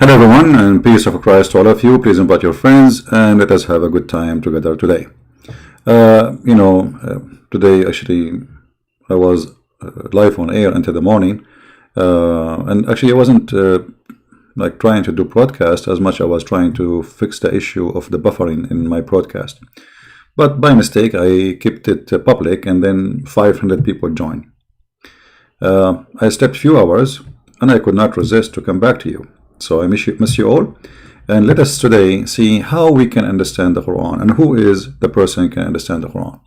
Hello everyone, and peace of Christ to all of you. Please invite your friends and let us have a good time together today. Today actually I was live on air until the morning, and actually I wasn't like trying to do broadcast as much. I was trying to fix the issue of the buffering in my broadcast, but by mistake I kept it public, and then 500 people joined. I slept few hours, and I could not resist to come back to you. So I miss you all, and let us today see how we can understand the Quran and who is the person who can understand the Quran.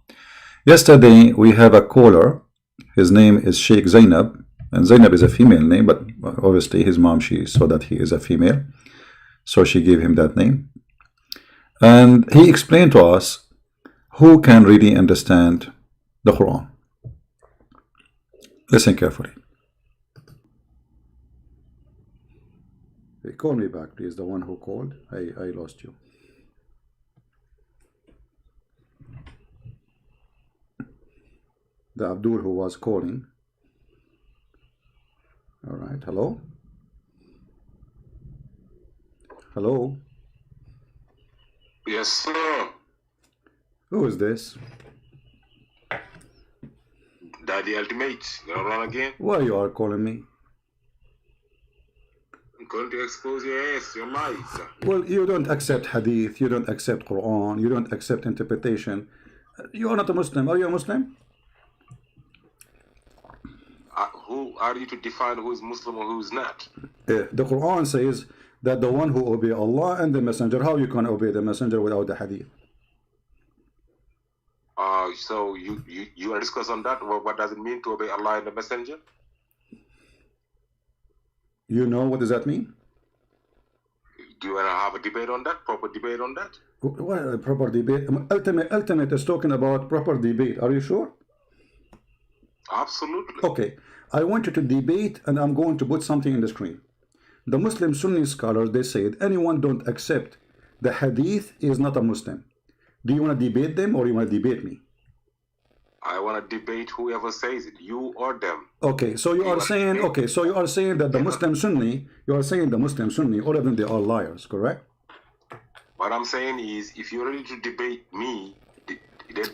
Yesterday we have a caller. His name is Sheikh Zenab, and Zenab is a female name, but obviously his mom, she saw that he is a female, so she gave him that name. And he explained to us who can really understand the Quran. Listen carefully. Hey, call me back, please. The one who called, I lost you. The Abdul who was calling. All right. Hello. Hello. Yes, sir. Who is this? Daddy Ultimate. Gonna run again? Why you are calling me? I'm going to expose your ass, your lies. Well, you don't accept hadith, you don't accept Quran, you don't accept interpretation. You are not a Muslim. Are you a Muslim? Who are you to define who is Muslim or who is not? The Quran says that the one who obey Allah and the Messenger, how you can obey the Messenger without the hadith? So you are discussing on that. What does it mean to obey Allah and the Messenger? You know what does that mean? Do you want to have a debate on that? Proper debate on that? What proper debate? Ultimate is talking about proper debate. Are you sure? Absolutely. Okay. I want you to debate, and I'm going to put something in the screen. The Muslim Sunni scholars, they said anyone don't accept the hadith is not a Muslim. Do you want to debate them, or you want to debate me? I want to debate whoever says it, you or them. Okay, so you are saying, okay, so you are saying that the Muslim Sunni, you are saying the Muslim Sunni, all of them, they are liars, correct? What I'm saying is, if you're ready to debate me,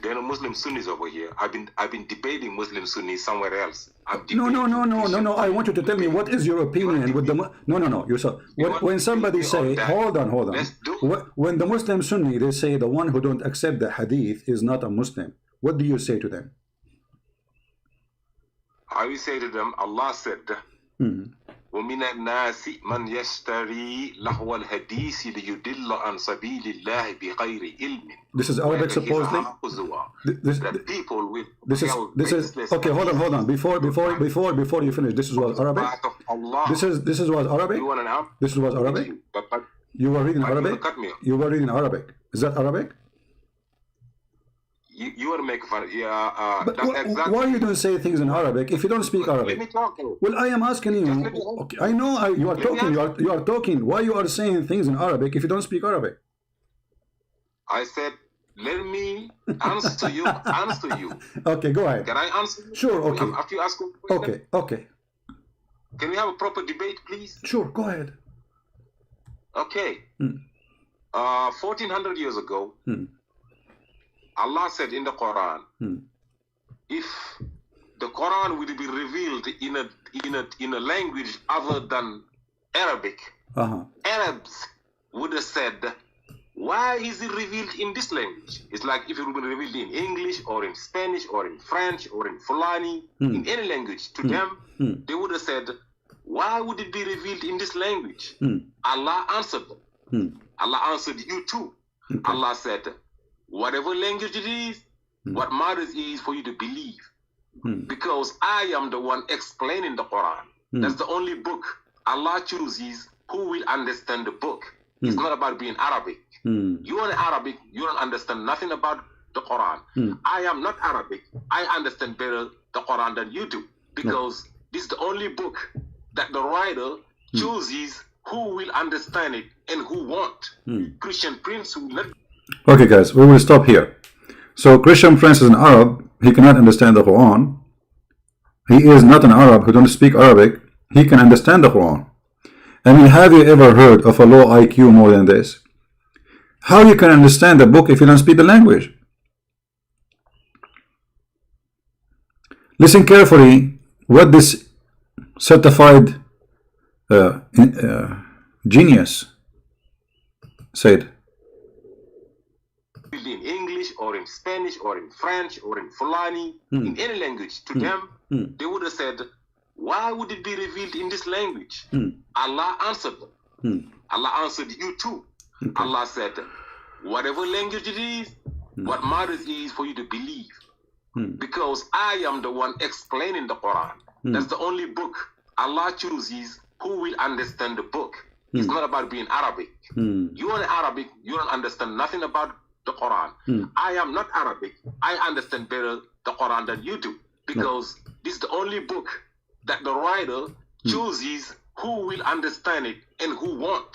there are Muslim Sunnis over here. I've been debating Muslim Sunnis somewhere else. No. I want you to tell me what is your opinion with the no. You saw when somebody say, hold on. When the Muslim Sunni, they say the one who don't accept the hadith is not a Muslim. What do you say to them? I will say to them, Allah said, وَمِنَ النَّاسِ مَنْ يَشْتَرِي لَهْوَ الْحَدِيثِ لِيُدِلَّ عَنْ سَبِيلِ اللَّهِ بِغَيْرِ عِلْمٍ. This is Arabic, supposedly. This is okay. Hold on. Before you finish, this is what Arabic. This is what Arabic. This is what Arabic. You were reading Arabic. You were reading Arabic. Is that Arabic? You want to make fun? But that's exactly. Why you don't say things in Arabic if you don't speak Arabic? Let me talk. Well, I am asking you. Okay, I know you are talking. You are talking. Why you are saying things in Arabic if you don't speak Arabic? I said, let me answer you. Okay, go ahead. Can I answer you? Sure. Okay. After you ask a question. Okay. Can we have a proper debate, please? Sure. Go ahead. Okay. 1400 years ago. Allah said in the Quran, if the Quran would be revealed in a language other than Arabic, Arabs would have said, why is it revealed in this language? It's like if it would be revealed in English or in Spanish or in French or in Fulani, in any language, to them, they would have said, why would it be revealed in this language? Allah answered them. Allah answered you too. Okay. Allah said, whatever language it is, what matters is for you to believe. Because I am the one explaining the Quran. That's the only book Allah chooses who will understand the book. It's not about being Arabic. You are Arabic, you don't understand nothing about the Quran. I am not Arabic. I understand better the Quran than you do. Because this is the only book that the writer chooses who will understand it and who won't. Christian Prince will not. Okay, guys, we will stop here. So, Christian Prince is an Arab. He cannot understand the Quran. He is not an Arab who don't speak Arabic. He can understand the Quran. I mean, have you ever heard of a low IQ more than this? How you can understand a book if you don't speak the language? Listen carefully what this certified genius said. In English or in Spanish or in French or in Fulani, in any language, to them, they would have said, why would it be revealed in this language? Allah answered them. Allah answered you too. Okay. Allah said, whatever language it is, what matters is for you to believe. Because I am the one explaining the Quran. That's the only book Allah chooses who will understand the book. It's not about being Arabic. You are Arabic, you don't understand nothing about the Quran. I am not Arabic. I understand better the Quran than you do. Because this is the only book that the writer chooses who will understand it and who won't.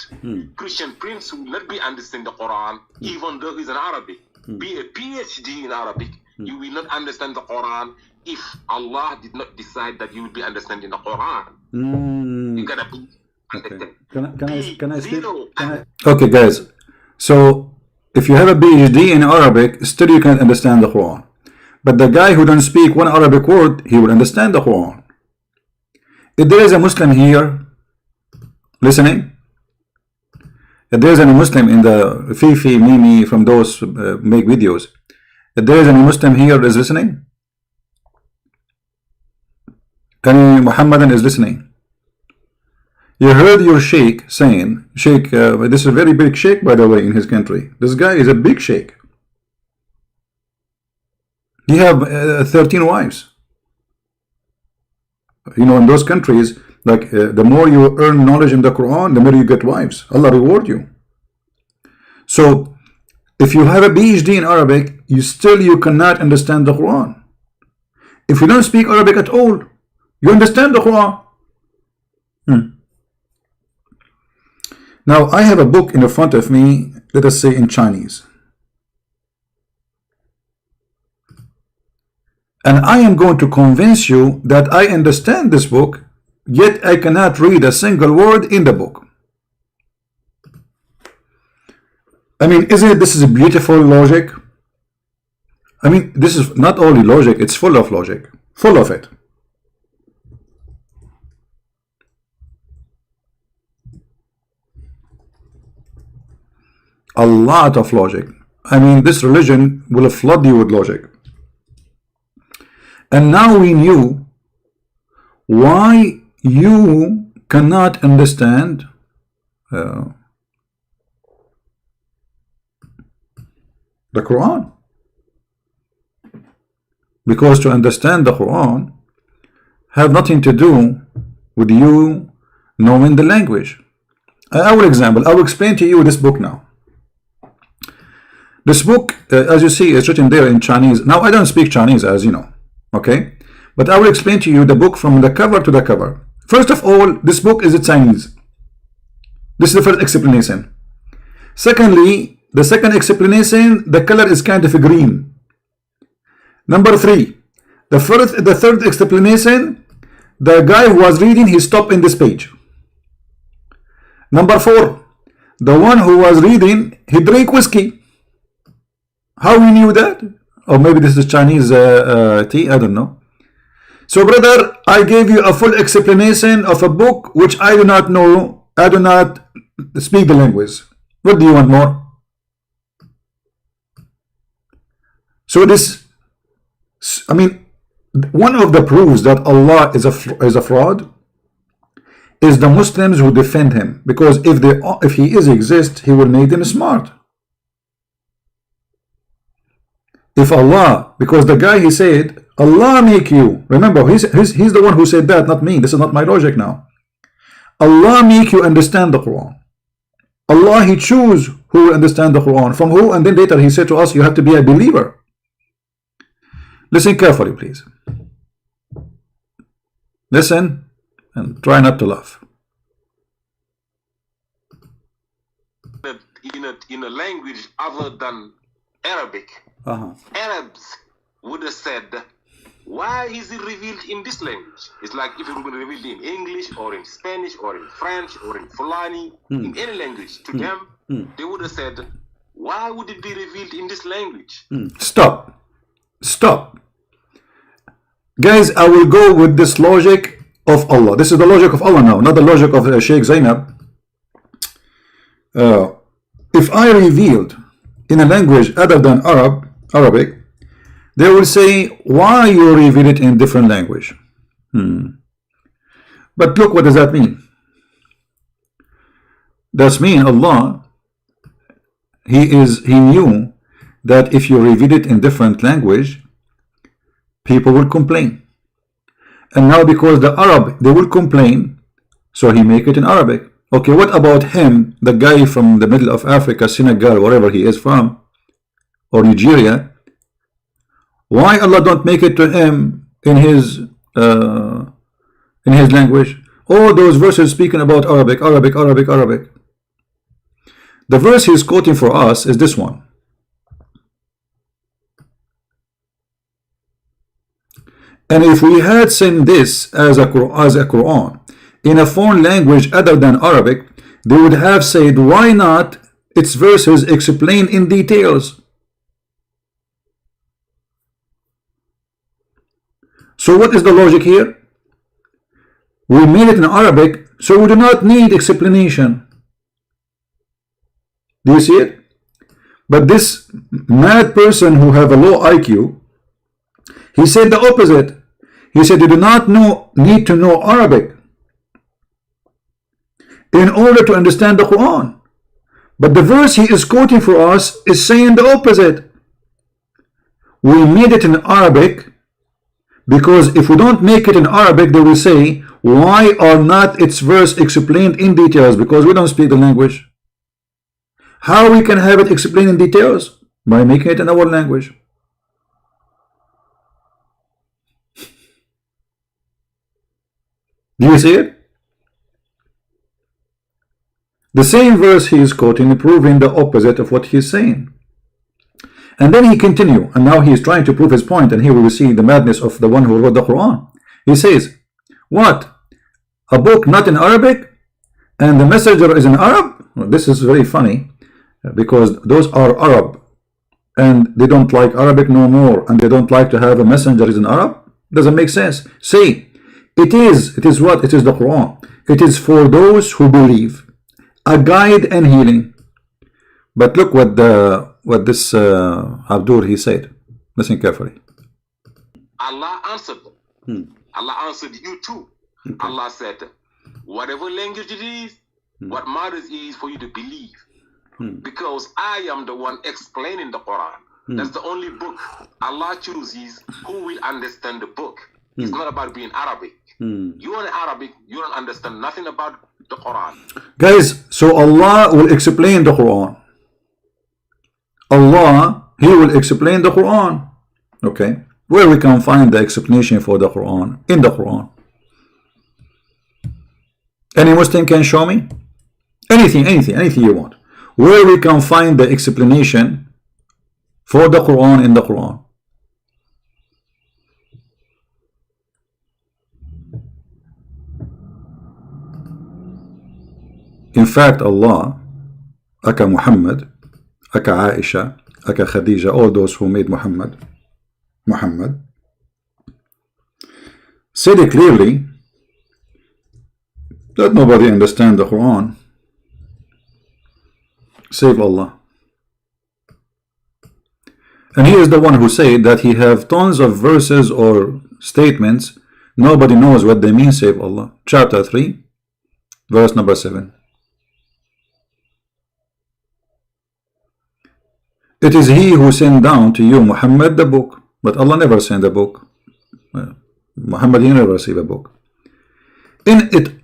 Christian Prince will not be understanding the Quran even though he's an Arabic. Be a PhD in Arabic, you will not understand the Quran if Allah did not decide that you will be understanding the Quran. You gotta be understand. Can I speak? Okay, guys. So if you have a PhD in Arabic, still you can't understand the Quran. But the guy who don't speak one Arabic word, he will understand the Quran. If there is a Muslim here listening, if there is a Muslim in the Fifi, Mimi, from those make videos, if there is a Muslim here is listening, any Muhammadan is listening. You heard your sheikh saying, sheikh, this is a very big sheikh, by the way, in his country. This guy is a big sheikh. He have 13 wives. You know, in those countries, like the more you earn knowledge in the Quran, the more you get wives. Allah reward you. So if you have a PhD in Arabic, you cannot understand the Quran. If you don't speak Arabic at all, you understand the Quran. Now I have a book in front of me, let us say in Chinese. And I am going to convince you that I understand this book, yet I cannot read a single word in the book. I mean, this is a beautiful logic? I mean, this is not only logic, it's full of logic. Full of it. A lot of logic. I mean, this religion will flood you with logic. And now we knew why you cannot understand the Quran. Because to understand the Quran have nothing to do with you knowing the language. I will explain to you this book now. This book, as you see, is written there in Chinese. Now, I don't speak Chinese, as you know. Okay, but I will explain to you the book from the cover to the cover. First of all, this book is in Chinese. This is the first explanation. Secondly, the second explanation, the color is kind of green. Number three, the third explanation, the guy who was reading, he stopped in this page. Number four, the one who was reading, he drank whiskey. How we knew that? Or maybe this is Chinese tea, I don't know. So brother, I gave you a full explanation of a book which I do not know. I do not speak the language. What do you want more? So this, I mean, one of the proofs that Allah is a fraud is the Muslims who defend him. Because if he exists, he will make them smart. If Allah, because the guy, he said, Allah make you, remember, he's the one who said that, not me. This is not my logic now. Allah make you understand the Quran. Allah, he choose who will understand the Quran. From who? And then later he said to us, you have to be a believer. Listen carefully, please. Listen and try not to laugh. In a language other than Arabic, Arabs would have said, why is it revealed in this language? It's like if it would be revealed in English or in Spanish or in French or in Fulani, in any language, to them, they would have said, why would it be revealed in this language? Stop. Stop. Guys, I will go with this logic of Allah. This is the logic of Allah now, not the logic of Sheikh Zenab. If I revealed in a language other than Arabic, they will say, why you reveal it in different language? But look, what does that mean? That's mean Allah, He knew that if you reveal it in different language, people will complain. And now because the Arab, they will complain, so He make it in Arabic. Okay, what about him, the guy from the middle of Africa, Senegal, wherever he is from, or Nigeria? Why Allah don't make it to him in his language? All those verses speaking about Arabic. The verse he's quoting for us is this one. And if we had sent this as a Quran in a foreign language other than Arabic, they would have said, why not its verses explain in details? So what is the logic here? We made it in Arabic, so we do not need explanation. Do you see it? But this mad person who have a low IQ, he said the opposite. He said you do not need to know Arabic in order to understand the Quran. But the verse he is quoting for us is saying the opposite. We made it in Arabic because if we don't make it in Arabic, they will say, why are not its verse explained in details? Because we don't speak the language. How we can have it explained in details? By making it in our language. Do you see it? The same verse he is quoting, proving the opposite of what he is saying. And then he continue, and now he is trying to prove his point, and here we will see the madness of the one who wrote the Quran. He says, what? A book not in Arabic? And the messenger is in Arab? Well, this is very funny, because those are Arab, and they don't like Arabic no more, and they don't like to have a messenger is in Arab. Doesn't make sense. Say, it is what? It is the Quran. It is for those who believe, a guide and healing. But look what this Abdur he said. Listen carefully. Allah answered them. Allah answered you too. Okay. Allah said, whatever language it is, what matters is for you to believe. Because I am the one explaining the Quran. That's the only book Allah chooses who will understand the book. It's not about being Arabic. You are Arabic, you don't understand nothing about the Quran. Guys, so Allah will explain the Quran. Allah, He will explain the Quran. Okay, where we can find the explanation for the Quran? In the Quran. Any Muslim can show me? Anything you want. Where we can find the explanation for the Quran in the Quran. In fact, Allah, aka Muhammad, aka Aisha, aka Khadija, all those who made Muhammad, said it clearly that nobody understands the Quran save Allah. And he is the one who said that he have tons of verses or statements, nobody knows what they mean save Allah. Chapter 3, verse number 7. It is He who sent down to you, Muhammad, the book. But Allah never sent a book. Muhammad, he never received a book. In it,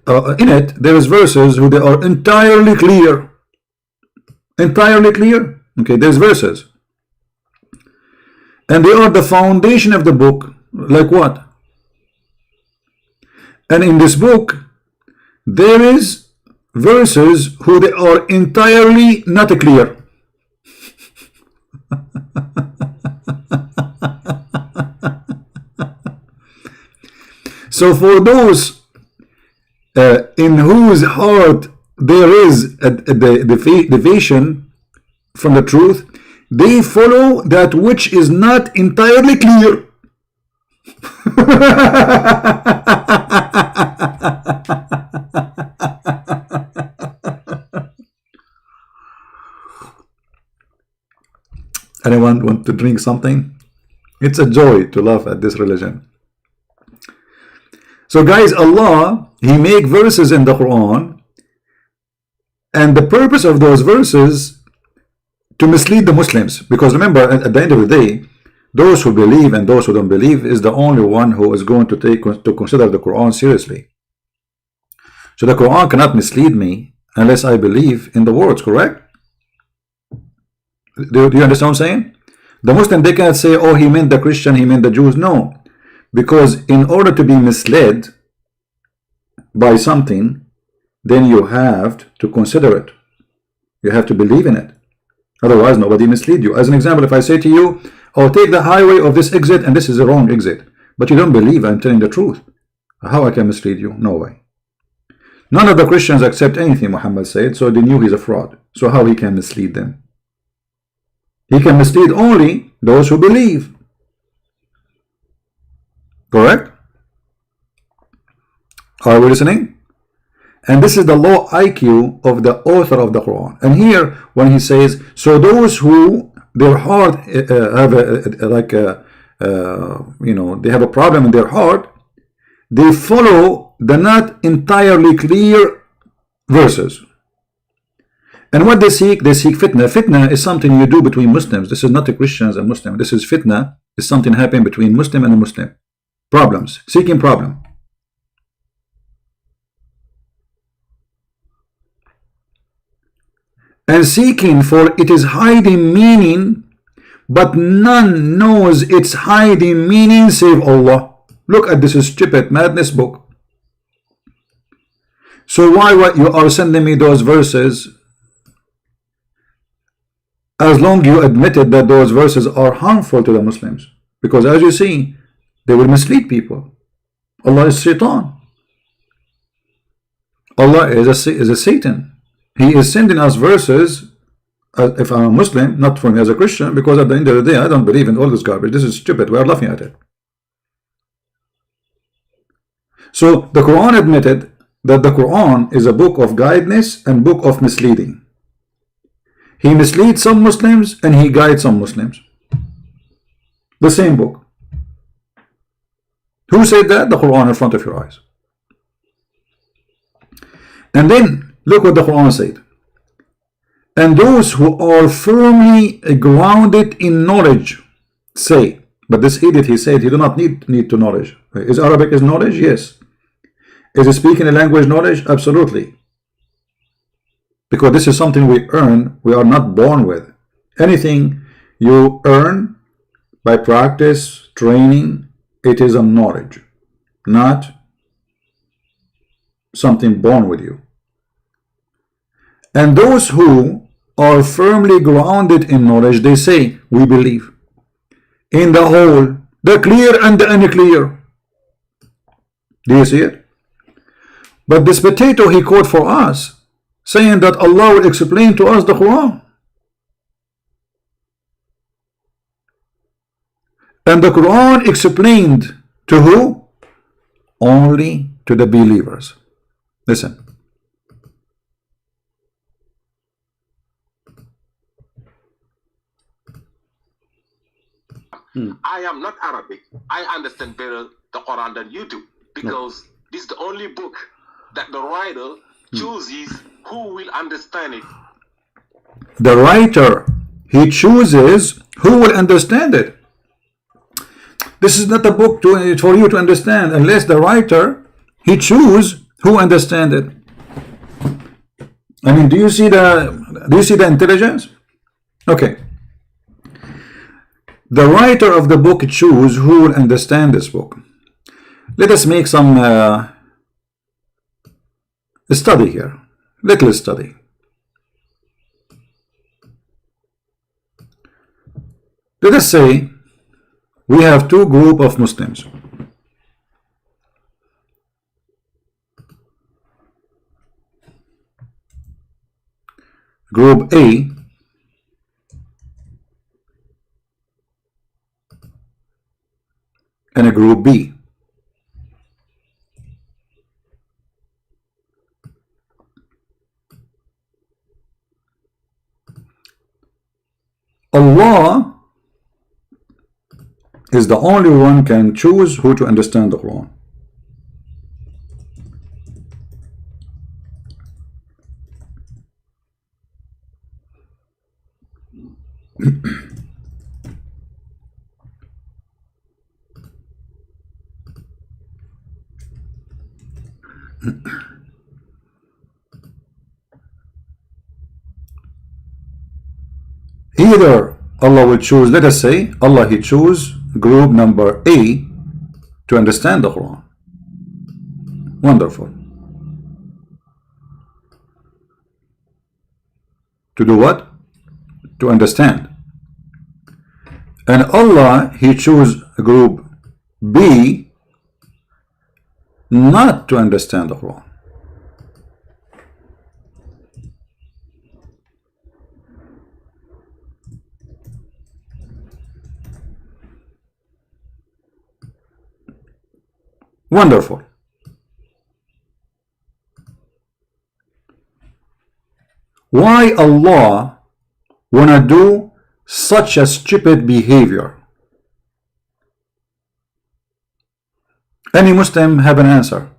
there is verses who they are entirely clear. Entirely clear. Okay, there's verses. And they are the foundation of the book. Like what? And in this book, there is verses who they are entirely not clear. So for those in whose heart there is a deviation from the truth, they follow that which is not entirely clear. Anyone want to drink something? It's a joy to laugh at this religion. So guys, Allah, He make verses in the Quran, and the purpose of those verses to mislead the Muslims. Because remember, at the end of the day, those who believe and those who don't believe is the only one who is going to consider the Quran seriously. So the Quran cannot mislead me unless I believe in the words, correct? Do you understand what I'm saying? The Muslim, they cannot say, oh, he meant the Christian, he meant the Jews. No. Because in order to be misled by something, then you have to consider it. You have to believe in it. Otherwise, nobody mislead you. As an example, if I say to you, oh, take the highway of this exit, and this is the wrong exit, but you don't believe I'm telling the truth, how I can mislead you? No way. None of the Christians accept anything Muhammad said, so they knew he's a fraud. So how he can mislead them? He can mislead only those who believe. Correct? Are we listening? And this is the low IQ of the author of the Quran. And here, when he says, so those who their heart have they have a problem in their heart, they follow the not entirely clear verses. And what they seek fitna. Fitna is something you do between Muslims. This is not the Christians and Muslims. This is fitna. It's something happening between Muslim and a Muslim. Problems. Seeking problem. And seeking for it is hiding meaning, but none knows its hiding meaning save Allah. Look at this stupid madness book. So why you are sending me those verses? As long you admitted that those verses are harmful to the Muslims. Because as you see, they will mislead people. Allah is Shaitan. Allah is a Satan. He is sending us verses, if I'm a Muslim, not for me as a Christian, because at the end of the day, I don't believe in all this garbage. This is stupid. We are laughing at it. So the Quran admitted that the Quran is a book of guidance and book of misleading. He misleads some Muslims and he guides some Muslims. The same book. Who said that? The Quran in front of your eyes. And then look what the Quran said. And those who are firmly grounded in knowledge say, but this idiot, he said he do not need to knowledge. Is Arabic is knowledge? Yes. Is he speaking a language knowledge? Absolutely. Because this is something we earn, we are not born with. Anything you earn by practice, training, it is a knowledge, not something born with you. And those who are firmly grounded in knowledge, they say, we believe in the whole, the clear and the unclear. Do you see it? But this potato he quote for us, saying that Allah will explain to us the Quran. And the Quran explained to who? Only to the believers. Listen. I am not Arabic. I understand better the Quran than you do, because this is the only book that the writer chooses who will understand it. The writer, he chooses who will understand it. This is not a book for you to understand unless the writer, he chooses who understand it. I mean, do you see the intelligence? Okay. The writer of the book chooses who will understand this book. Let us make some study here. Little study. Let us say we have two groups of Muslims. group A and a group B. Allah is the only one can choose who to understand the Quran. Either Allah will choose, let us say, Allah He choose group number A to understand the Quran. Wonderful. To do what? To understand. And Allah He choose group B not to understand the Quran. Wonderful. Why Allah wanna do such a stupid behavior? Any Muslim have an answer?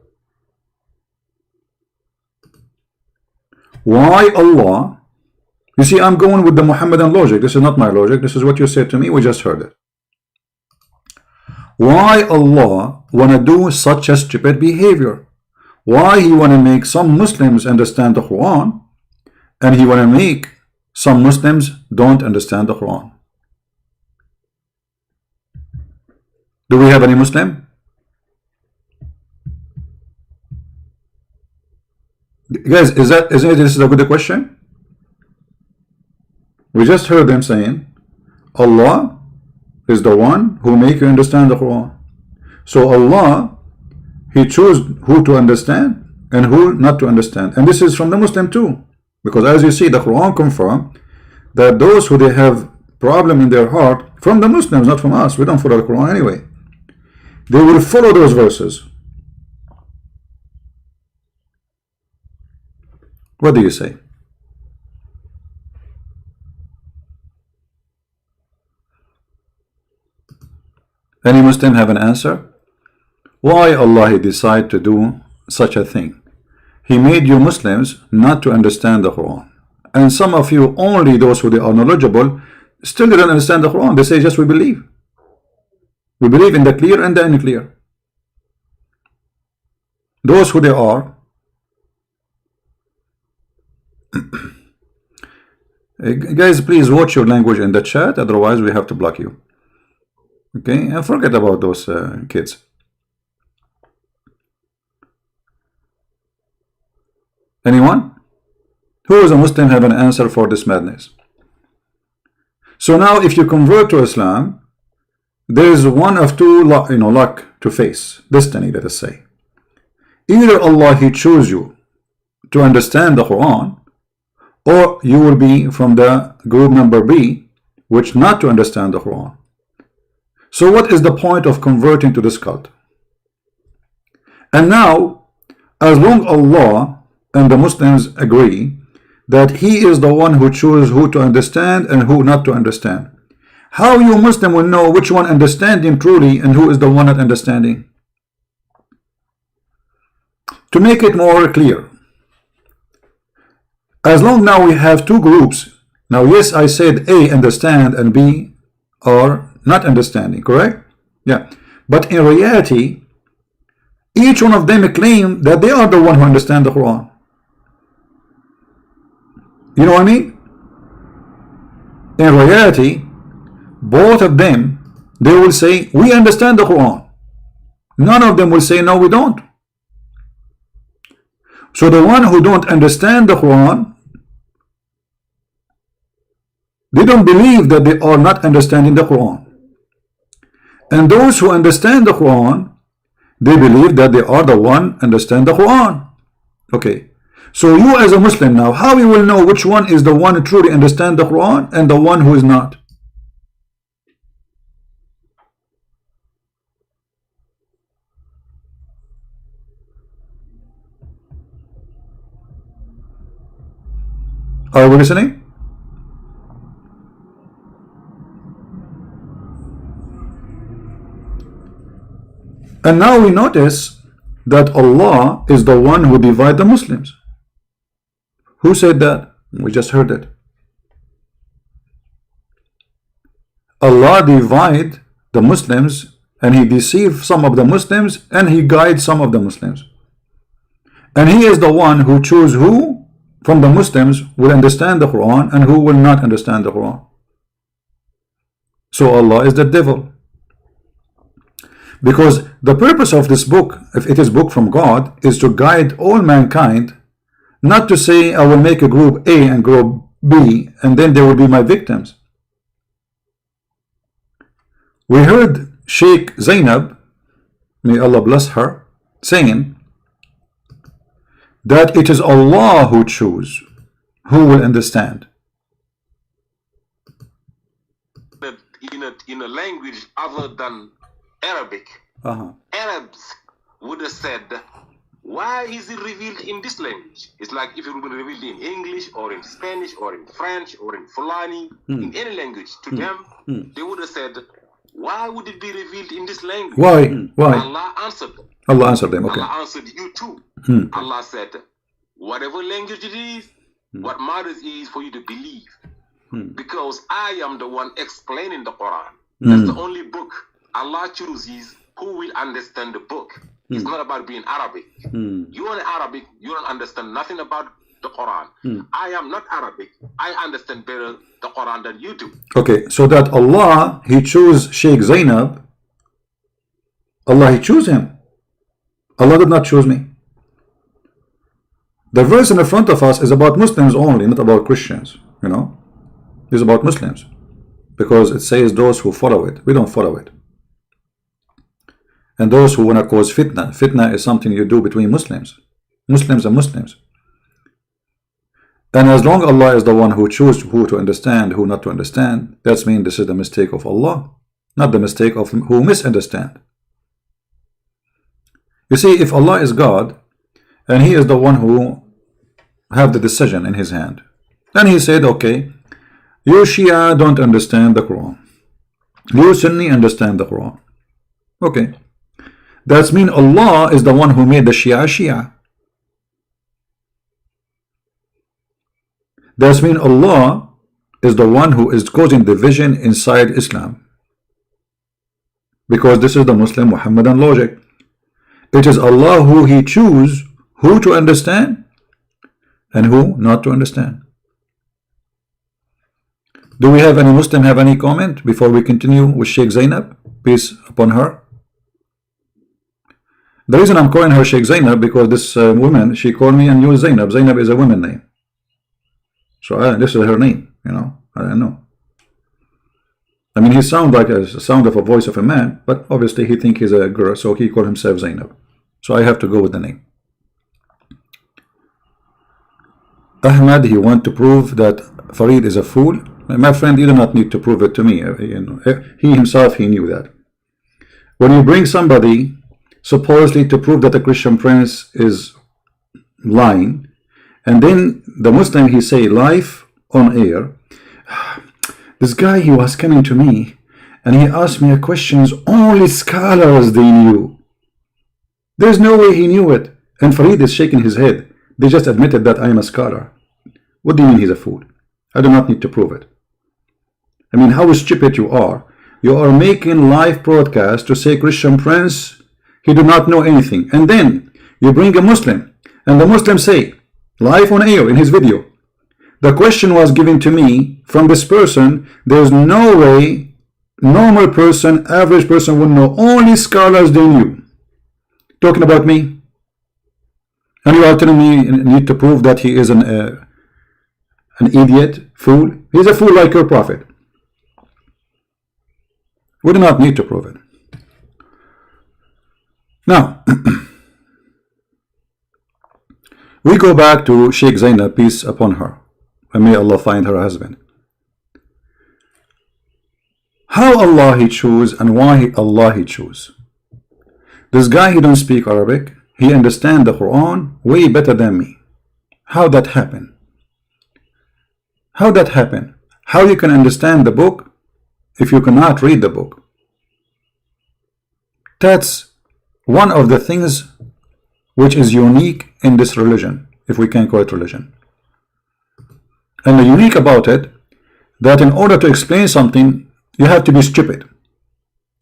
Why Allah? You see, I'm going with the Muhammadan logic. This is not my logic. This is what you said to me. We just heard it. Why Allah wanna do such a stupid behavior? Why He wanna make some Muslims understand the Quran and He wanna make some Muslims don't understand the Quran? Do we have any Muslim? Guys, isn't this a good question? We just heard them saying Allah is the one who make you understand the Quran. So Allah, He chose who to understand and who not to understand. And this is from the Muslim too. Because as you see, the Quran confirm that those who they have problem in their heart, from the Muslims, not from us, we don't follow the Quran anyway, they will follow those verses. What do you say? Any Muslim have an answer? Why Allah He decide to do such a thing? He made you Muslims not to understand the Quran. And some of you, only those who they are knowledgeable, still don't understand the Quran. They say just we believe. We believe in the clear and the unclear. Those who they are, guys, please watch your language in the chat, otherwise we have to block you. Okay, and forget about those kids. Anyone? Who is a Muslim have an answer for this madness? So now if you convert to Islam, there is one of two luck to face, destiny, let us say. Either Allah He choose you to understand the Quran, or you will be from the group number B, which not to understand the Quran. So what is the point of converting to this cult? And now, as long Allah and the Muslims agree that He is the one who chooses who to understand and who not to understand, how you Muslim will know which one understanding truly and who is the one not understanding? To make it more clear, as long now we have two groups. Now yes, I said A understand and B are not understanding, correct? Yeah. But in reality, each one of them claim that they are the one who understand the Quran. You know what I mean? In reality, both of them, they will say, we understand the Quran. None of them will say, no, we don't. So the one who don't understand the Quran, they don't believe that they are not understanding the Quran. And those who understand the Quran, they believe that they are the one understand the Quran. Okay. So you as a Muslim now, how you will know which one is the one who truly understand the Quran and the one who is not? Are we listening? And now we notice that Allah is the one who divides the Muslims. Who said that? We just heard it. Allah divide the Muslims, and He deceives some of the Muslims, and He guides some of the Muslims. And He is the one who chooses who from the Muslims will understand the Quran and who will not understand the Quran. So Allah is the devil. Because the purpose of this book, if it is book from God, is to guide all mankind, not to say I will make a group A and group B and then they will be my victims. We heard Sheikh Zenab, may Allah bless her, saying that it is Allah who chooses who will understand. In a language other than Arabic, Arabs would have said, why is it revealed in this language? It's like if it would be revealed in English or in Spanish or in French or in Fulani, in any language, to them, they would have said, why would it be revealed in this language? Why? Why? Allah answered them. Allah answered them, okay. Allah answered you too. Allah said, whatever language it is, what matters is for you to believe. Because I am the one explaining the Quran. That's the only book Allah chooses who will understand the book. It's not about being Arabic. You are Arabic, you don't understand nothing about the Quran. I am not Arabic. I understand better the Quran than you do. Okay, so that Allah, He chose Sheikh Zenab. Allah, He chose him. Allah did not choose me. The verse in the front of us is about Muslims only, not about Christians. You know, it's about Muslims, because it says those who follow it. We don't follow it. And those who want to cause fitna. Fitna is something you do between Muslims. Muslims and Muslims. And as long as Allah is the one who chooses who to understand, who not to understand, that means this is the mistake of Allah, not the mistake of who misunderstand. You see, if Allah is God, and He is the one who have the decision in His hand, then He said, okay, you Shia don't understand the Quran. You Sunni understand the Quran. Okay. That means Allah is the one who made the Shia Shia. That means Allah is the one who is causing division inside Islam. Because this is the Muslim Muhammadan logic. It is Allah who He chooses who to understand and who not to understand. Do we have any Muslim have any comment before we continue with Sheikh Zenab? Peace upon her. The reason I'm calling her Sheikh Zenab, because this woman, she called me and used Zenab. Zenab is a woman name. So this is her name, you know. I don't know. I mean, he sounds like a sound of a voice of a man, but obviously he think he's a girl, so he called himself Zenab. So I have to go with the name. Ahmad, he want to prove that Farid is a fool. My friend, you do not need to prove it to me. You know, he himself, he knew that. When you bring somebody supposedly to prove that a Christian prince is lying, and then the Muslim, he say live on air, this guy, he was coming to me and he asked me questions only scholars they knew. There's no way he knew it. And Farid is shaking his head. They just admitted that I am a scholar. What do you mean he's a fool? I do not need to prove it. I mean, how stupid you are. You are making live broadcast to say Christian prince, he do not know anything. And then you bring a Muslim and the Muslim say, live on air in his video, the question was given to me from this person. There's no way normal person, average person would know. Only scholars they knew. Talking about me. And you are telling me you need to prove that he is an idiot, fool. He's a fool like your prophet. We do not need to prove it. Now, We go back to Sheikh Zenab, peace upon her, and may Allah find her husband. How Allah He choose and why Allah He choose? This guy, he don't speak Arabic. He understand the Quran way better than me. How that happen? How that happen? How you can understand the book if you cannot read the book? That's one of the things which is unique in this religion, if we can call it religion. And the unique about it, that in order to explain something, you have to be stupid.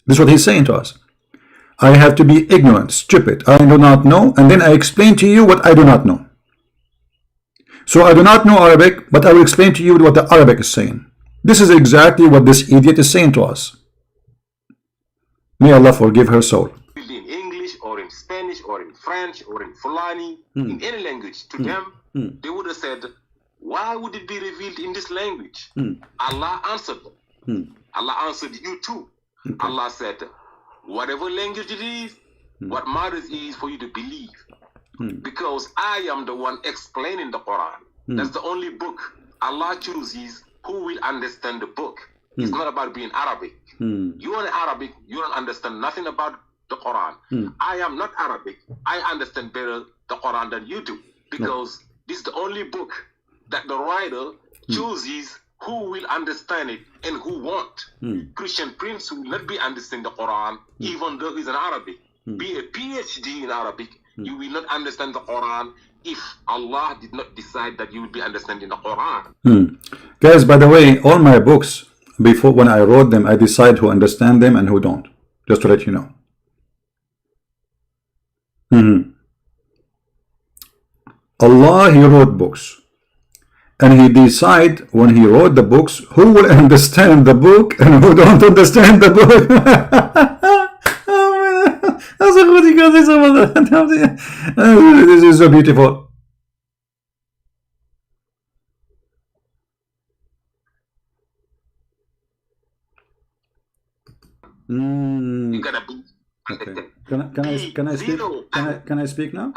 This is what he's saying to us. I have to be ignorant, stupid, I do not know, and then I explain to you what I do not know. So I do not know Arabic, but I will explain to you what the Arabic is saying. This is exactly what this idiot is saying to us. May Allah forgive her soul. In English or in Spanish or in French or in Fulani, in any language, to them, they would have said, why would it be revealed in this language? Allah answered them. Allah answered you too. Okay. Allah said, whatever language it is, what matters is for you to believe. Because I am the one explaining the Quran. That's the only book. Allah chooses who will understand the book. It's not about being Arabic. You are Arabic, you don't understand nothing about the Quran. I am not Arabic. I understand better the Quran than you do. Because this is the only book that the writer chooses who will understand it and who won't. Christian Prince will not be understanding the Quran even though he's an Arabic. Be a PhD in Arabic, you will not understand the Quran if Allah did not decide that you will be understanding the Quran. Guys, by the way, all my books, before when I wrote them, I decide who understand them and who don't. Just to let you know. Allah, He wrote books. And He decide when He wrote the books who will understand the book and who don't understand the book. This is so beautiful. You gotta be. Okay. Can I speak now?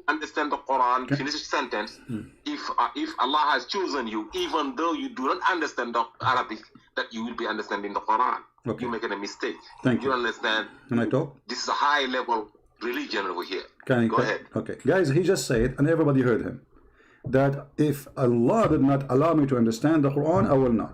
Understand the Quran, finish the sentence. If Allah has chosen you, even though you do not understand the Arabic, that you will be understanding the Quran. Okay. You're making a mistake. Thank you. You understand? Can I talk? This is a high level religion over here. Go ahead. Okay. Guys, he just said, and everybody heard him, that if Allah did not allow me to understand the Quran, I will not.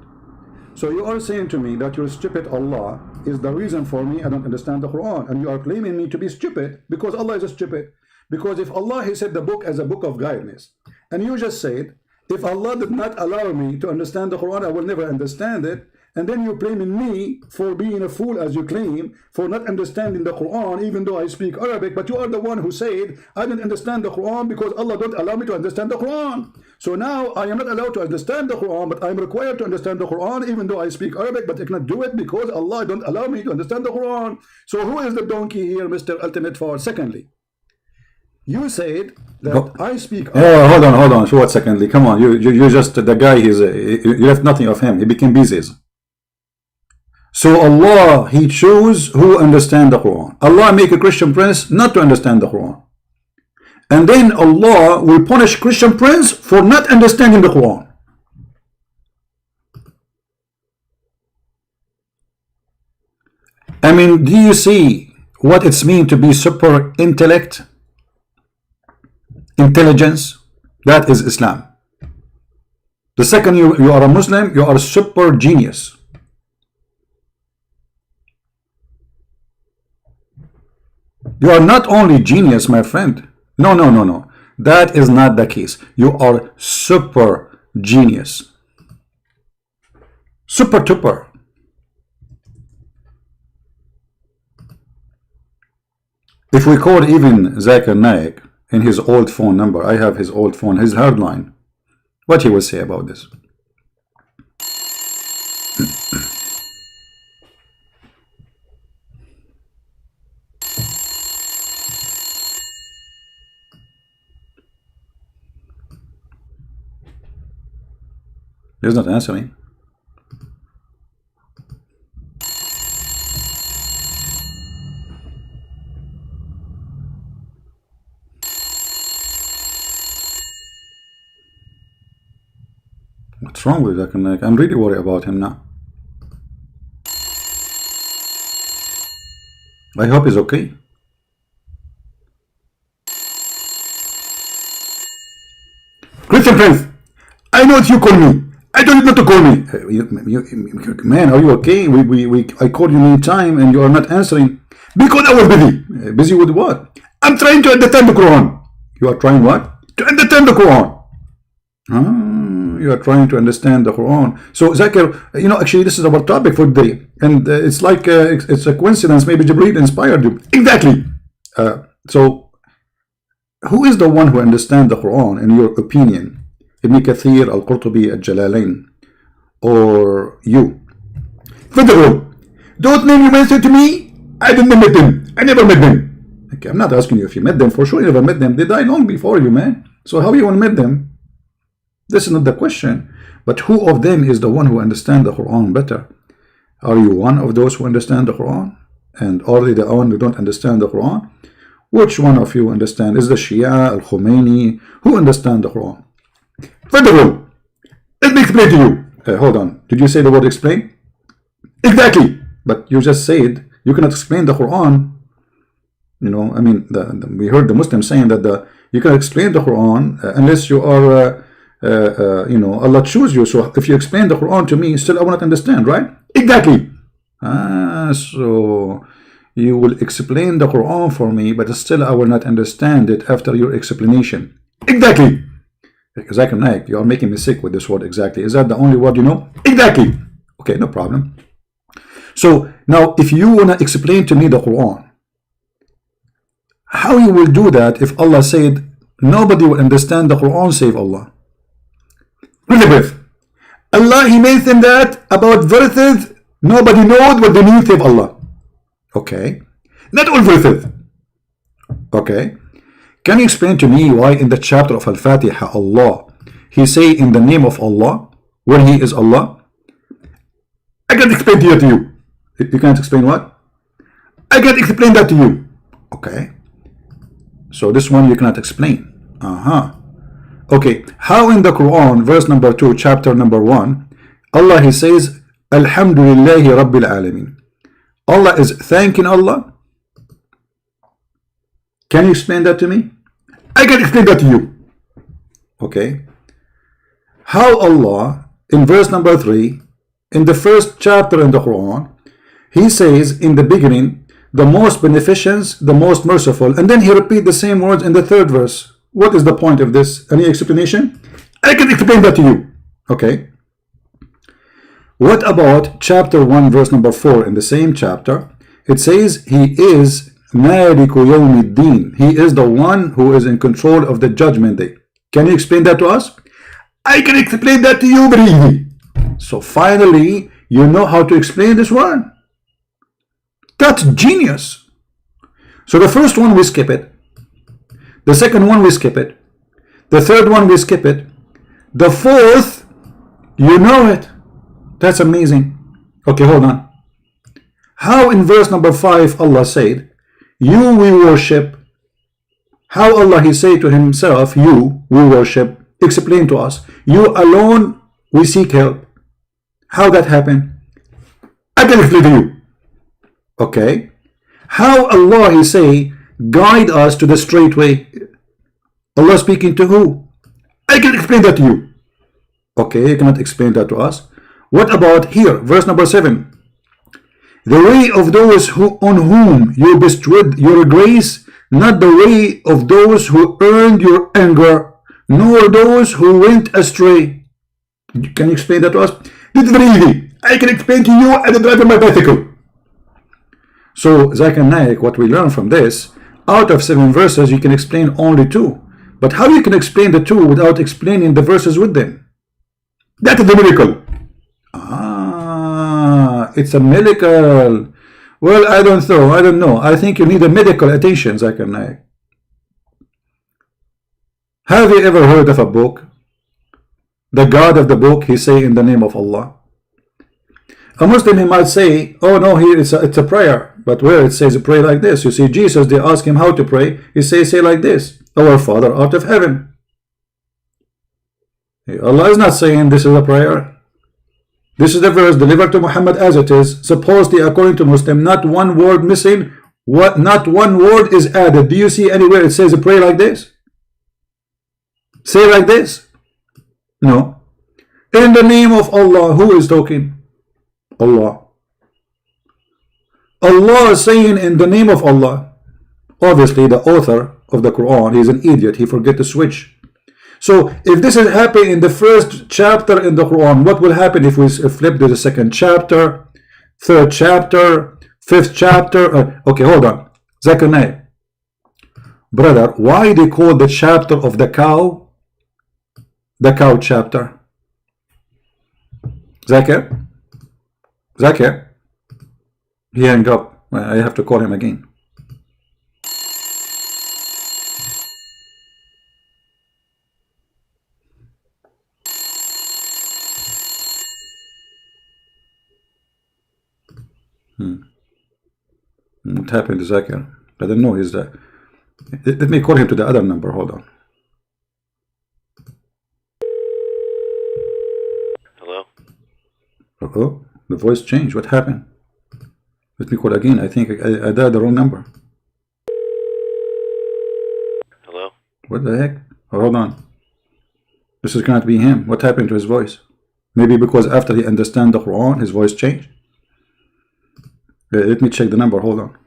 So you are saying to me that your stupid Allah is the reason for me I don't understand the Quran, and you are claiming me to be stupid because Allah is stupid. Because if Allah, He said the book as a book of guidance, and you just said, if Allah did not allow me to understand the Quran, I will never understand it, and then you're blaming me for being a fool, as you claim, for not understanding the Quran, even though I speak Arabic, but you are the one who said, I didn't understand the Quran because Allah don't allow me to understand the Quran. So now I am not allowed to understand the Quran, but I'm required to understand the Quran, even though I speak Arabic, but I cannot do it because Allah don't allow me to understand the Quran. So who is the donkey here, Mr. Ultimate Far? Secondly, you said that I speak Arabic. Oh, hold on. So what? Secondly, come on, you just the guy. You left nothing of him. He became busy. So Allah, He chose who understand the Quran. Allah make a Christian prince not to understand the Quran. And then Allah will punish Christian prince for not understanding the Quran. I mean, do you see what it's mean to be super intellect? Intelligence? That is Islam. The second you are a Muslim, you are a super genius. You are not only genius, my friend. No. That is not the case. You are super genius. Super duper. If we call even Zakir Naik in his old phone number, I have his old phone, his hardline, what he will say about this? He's not answering. What's wrong with Zakir Naik? I'm really worried about him now. I hope he's okay. Christian friends, I know it's you call me. I told you not to call me. Man, are you okay? I called you many times and you are not answering. Because I was busy. Busy with what? I'm trying to understand the Quran. You are trying what? To understand the Quran. You are trying to understand the Quran. So Zakir, actually this is our topic for today. And it's like, it's a coincidence. Maybe Jibreel inspired you. Exactly. So who is the one who understands the Quran in your opinion? Ibn Kathir, Al-Qurtubi, Al-Jalalain, or you? First of all, those names you mentioned to me, I didn't meet them. I never met them. Okay, I'm not asking you if you met them. For sure you never met them. They died long before you, man. So how you want to meet them? This is not the question. But who of them is the one who understands the Quran better? Are you one of those who understand the Quran? And are they the one who don't understand the Quran? Which one of you understand? Is the Shia, Al-Khomeini, who understand the Quran? First of all, let me explain to you. Hold on. Did you say the word explain? Exactly. But you just said you cannot explain the Quran. I mean, we heard the Muslims saying that you can explain the Quran unless you are, Allah choose you. So if you explain the Quran to me, still I will not understand, right? Exactly. So you will explain the Quran for me, but still I will not understand it after your explanation. Exactly. Zakir Naik, you are making me sick with this word exactly. Is that the only word you know? Exactly. Okay, no problem. So now if you want to explain to me the Quran, how you will do that if Allah said nobody will understand the Quran save Allah? Elizabeth, Allah, He mentioned that about verses nobody knows what they mean save Allah. Okay, not all verses. Okay, can you explain to me why in the chapter of Al-Fatiha Allah He say in the name of Allah when He is Allah? I can explain to you. You can't explain what? I can explain that to you. Okay, so this one you cannot explain. Okay, how in the Quran verse number 2 chapter number 1 Allah He says Alhamdulillahi Rabbil Alameen? Allah is thanking Allah. Can you explain that to me? I can explain that to you. Okay. How Allah in verse number 3 in the first chapter in the Quran He says in the beginning the most beneficent, the most merciful, and then He repeats the same words in the third verse. What is the point of this? Any explanation? I can explain that to you. Okay. What about chapter 1 verse number 4 in the same chapter? It says He is Maliku Yawmiddin. He is the one who is in control of the judgment day. Can you explain that to us? I can explain that to you very easily. So finally you know how to explain this one. That's genius. So the first one we skip it. The second one we skip it. The third one we skip it. The fourth, you know it. That's amazing. Okay, hold on. How in verse number 5 Allah said, you we worship. How Allah He say to Himself, you we worship. Explain to us. You alone we seek help. How that happened? I can explain to you. Okay. How Allah He say, guide us to the straight way. Allah speaking to who? I can explain that to you. Okay, you cannot explain that to us. What about here, verse number 7? The way of those who on whom you bestowed your grace, not the way of those who earned your anger, nor those who went astray. Can you explain that to us? This is very easy. I can explain to you as I drive my bicycle. So Zakir Naik, what we learn from this, out of 7 verses you can explain only 2. But how you can explain the 2 without explaining the verses with them? That is the miracle. It's a miracle. Well, I don't know. I think you need a medical attention, Zakir Naik. Have you ever heard of a book? The God of the book, He say in the name of Allah. A Muslim, he might say, oh no, here it's a prayer. But where it says pray like this, you see Jesus, they ask Him how to pray. He say like this, our Father out of heaven. Allah is not saying this is a prayer. This is the verse delivered to Muhammad as it is, supposedly according to Muslim, not one word missing, not one word is added. Do you see anywhere it says a prayer like this? Say like this? No. In the name of Allah, who is talking? Allah. Allah is saying in the name of Allah. Obviously the author of the Quran, he's an idiot, he forget to switch. So if this is happening in the first chapter in the Quran, what will happen if we flip to the second chapter, third chapter, fifth chapter? Okay, hold on. Zakir Naik. Brother, why they call the chapter of the cow chapter? Zakir? Zakir? He hung up. I have to call him again. What happened to Zakir? I don't know. He's there. Let me call him to the other number. Hold on. Hello? Oh, the voice changed. What happened? Let me call again. I think I dialed the wrong number. Hello? What the heck? Oh, hold on. This is going to be him. What happened to his voice? Maybe because after he understands the Quran, his voice changed. Let me check the number. Hold on.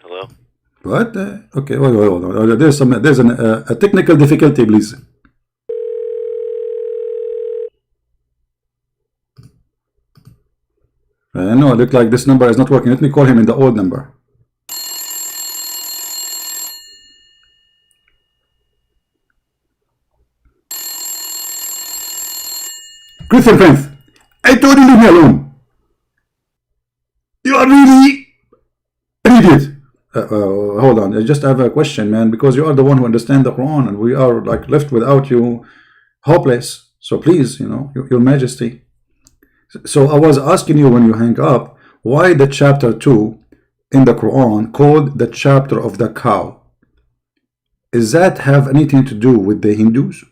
Hello? What? Okay, hold on. There's a technical difficulty, please. No, it looks like this number is not working. Let me call him in the old number. Christian friends, I told you leave me alone. You are really an idiot. Hold on, I just have a question, man, because you are the one who understands the Quran and we are like left without you, hopeless. So please, you know, your majesty. So I was asking you when you hang up, why the chapter 2 in the Quran called the chapter of the cow? Does that have anything to do with the Hindus?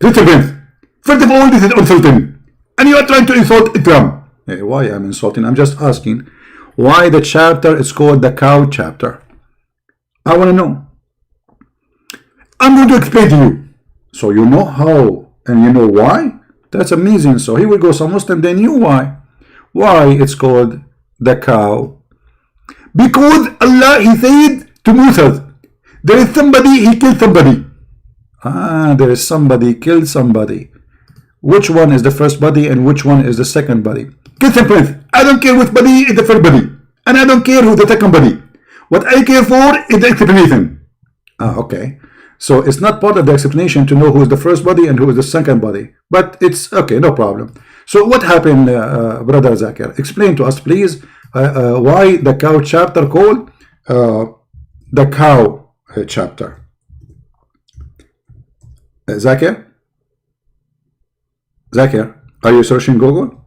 First of all, this is insulting, and you are trying to insult Islam. Hey, why I'm insulting? I'm just asking why the chapter is called the cow chapter. I want to know. I'm going to explain to you. So you know how and you know why? That's amazing. So here we go. Some Muslim, they knew why. Why it's called the cow? Because Allah, He said to Moses, there is somebody, he killed somebody. There is somebody killed somebody. Which one is the first body and which one is the second body? Listen, Prince, I don't care which body is the first body, and I don't care who the second body. What I care for is the explanation. Okay. So it's not part of the explanation to know who is the first body and who is the second body. But it's okay, no problem. So what happened, Brother Zakir? Explain to us, please, why the cow chapter called the cow chapter. Zakir? Zakir, are you searching Google?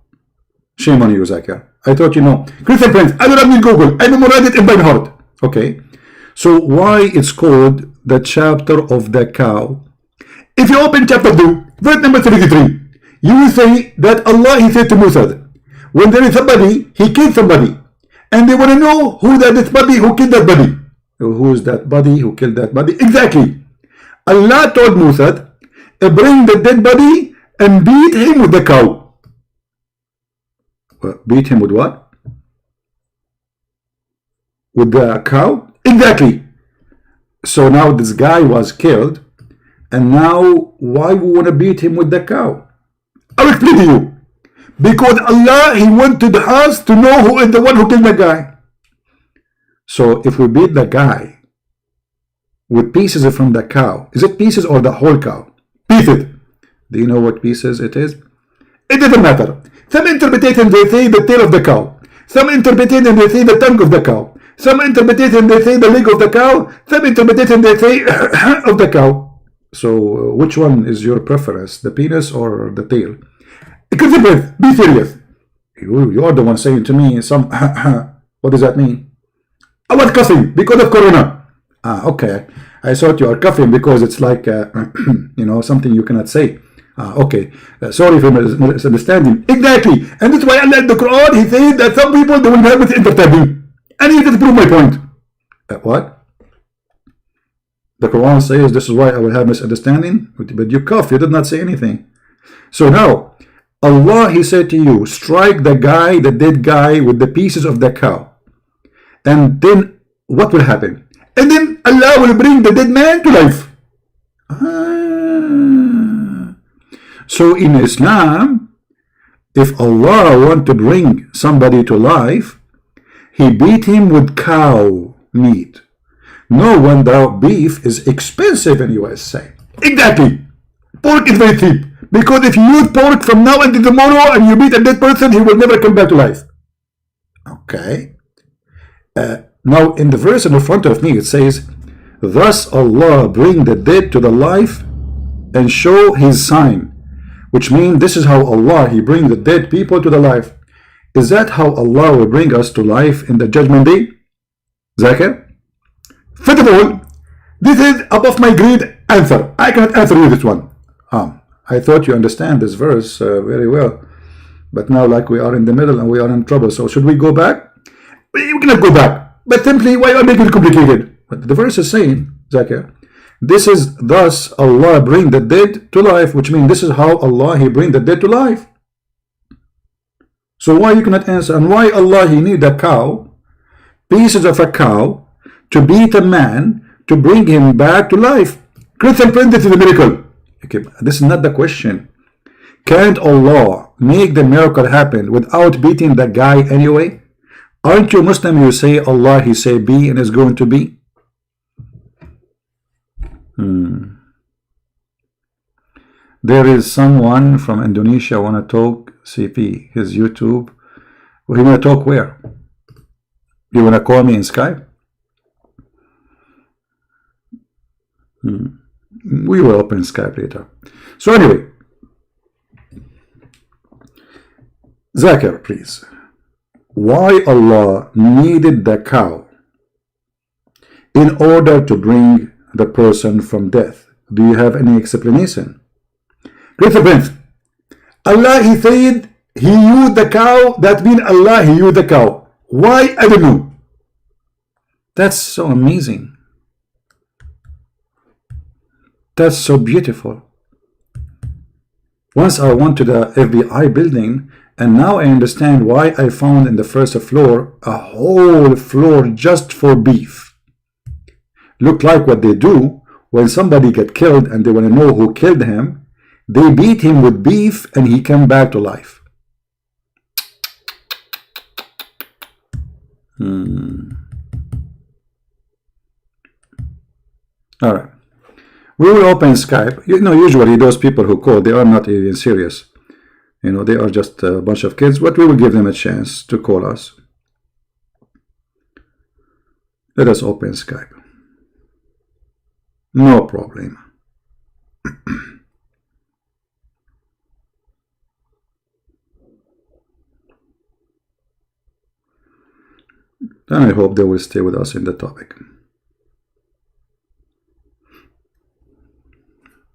Shame on you, Zakir. I thought you know. Christian Prince, I do not need Google. I memorize it in my heart. Okay. So why it's called the chapter of the cow? If you open chapter 2, verse number 33, you will say that Allah, He said to Moses, when there is somebody, he killed somebody. And they want to know who that is body who killed that body. Who is that body who killed that body? Exactly. Allah told Moses, bring the dead body and beat him with the cow. Beat him with what? With the cow? Exactly. So now this guy was killed, and now why we want to beat him with the cow? I'll explain to you. Because Allah, He wanted us to know who is the one who killed the guy. So if we beat the guy with pieces from the cow, is it pieces or the whole cow? Pieces. Do you know what pieces it is? It doesn't matter. Some interpretation they say the tail of the cow. Some interpretation they say the tongue of the cow. Some interpretation they say the leg of the cow. Some interpretation they say of the cow. So which one is your preference, the penis or the tail? Elizabeth, be serious. You are the one saying to me some. What does that mean? I was coughing because of corona. Ah, okay. I thought you are coughing because it's like you know, something you cannot say. Ah, okay. Sorry for misunderstanding. Exactly. And that's why Allah in the Quran, he said that some people they will have misunderstanding. And he just proved my point. What? The Quran says this is why I will have misunderstanding, but you cough, you did not say anything. So now, Allah, he said to you, strike the guy, the dead guy, with the pieces of the cow. And then what will happen? And then Allah will bring the dead man to life. So in Islam, if Allah want to bring somebody to life, he beat him with cow meat. No wonder beef is expensive in USA. Exactly. Pork is very cheap. Because if you use pork from now until tomorrow and you beat a dead person, he will never come back to life. Okay. Now in the verse in front of me it says, thus Allah bring the dead to the life and show his sign. Which means this is how Allah, he bring the dead people to the life. Is that how Allah will bring us to life in the judgment day? Zakir? First of all, this is above my grade answer. I cannot answer you this one. I thought you understand this verse very well. But now like we are in the middle and we are in trouble. So should we go back? We cannot go back. But simply, why are making it complicated? But the verse is saying, Zakir, this is thus Allah bring the dead to life. Which means this is how Allah, he bring the dead to life. So why you cannot answer? And why Allah, he need a cow, pieces of a cow, to beat a man, to bring him back to life? Christian friend, this is a miracle. Okay, this is not the question. Can't Allah make the miracle happen without beating the guy anyway? Aren't you Muslim? You say Allah, he say be, and it's going to be. There is someone from Indonesia want to talk CP, his YouTube. Well, he want to talk where? You want to call me in Skype? We will open Skype later. So anyway, Zakir, please. Why Allah needed the cow in order to bring the person from death? Do you have any explanation? Great friends, Allah, he said he used the cow. That means Allah, he used the cow. Why? I don't know. That's so amazing. That's so beautiful. Once I went to the FBI building, and now I understand why I found in the first floor a whole floor just for beef. Look like what they do when somebody get killed and they want to know who killed him. They beat him with beef and he came back to life. All right. We will open Skype. You know, usually those people who call, they are not even serious. You know, they are just a bunch of kids, but we will give them a chance to call us. Let us open Skype. No problem. And I hope they will stay with us in the topic.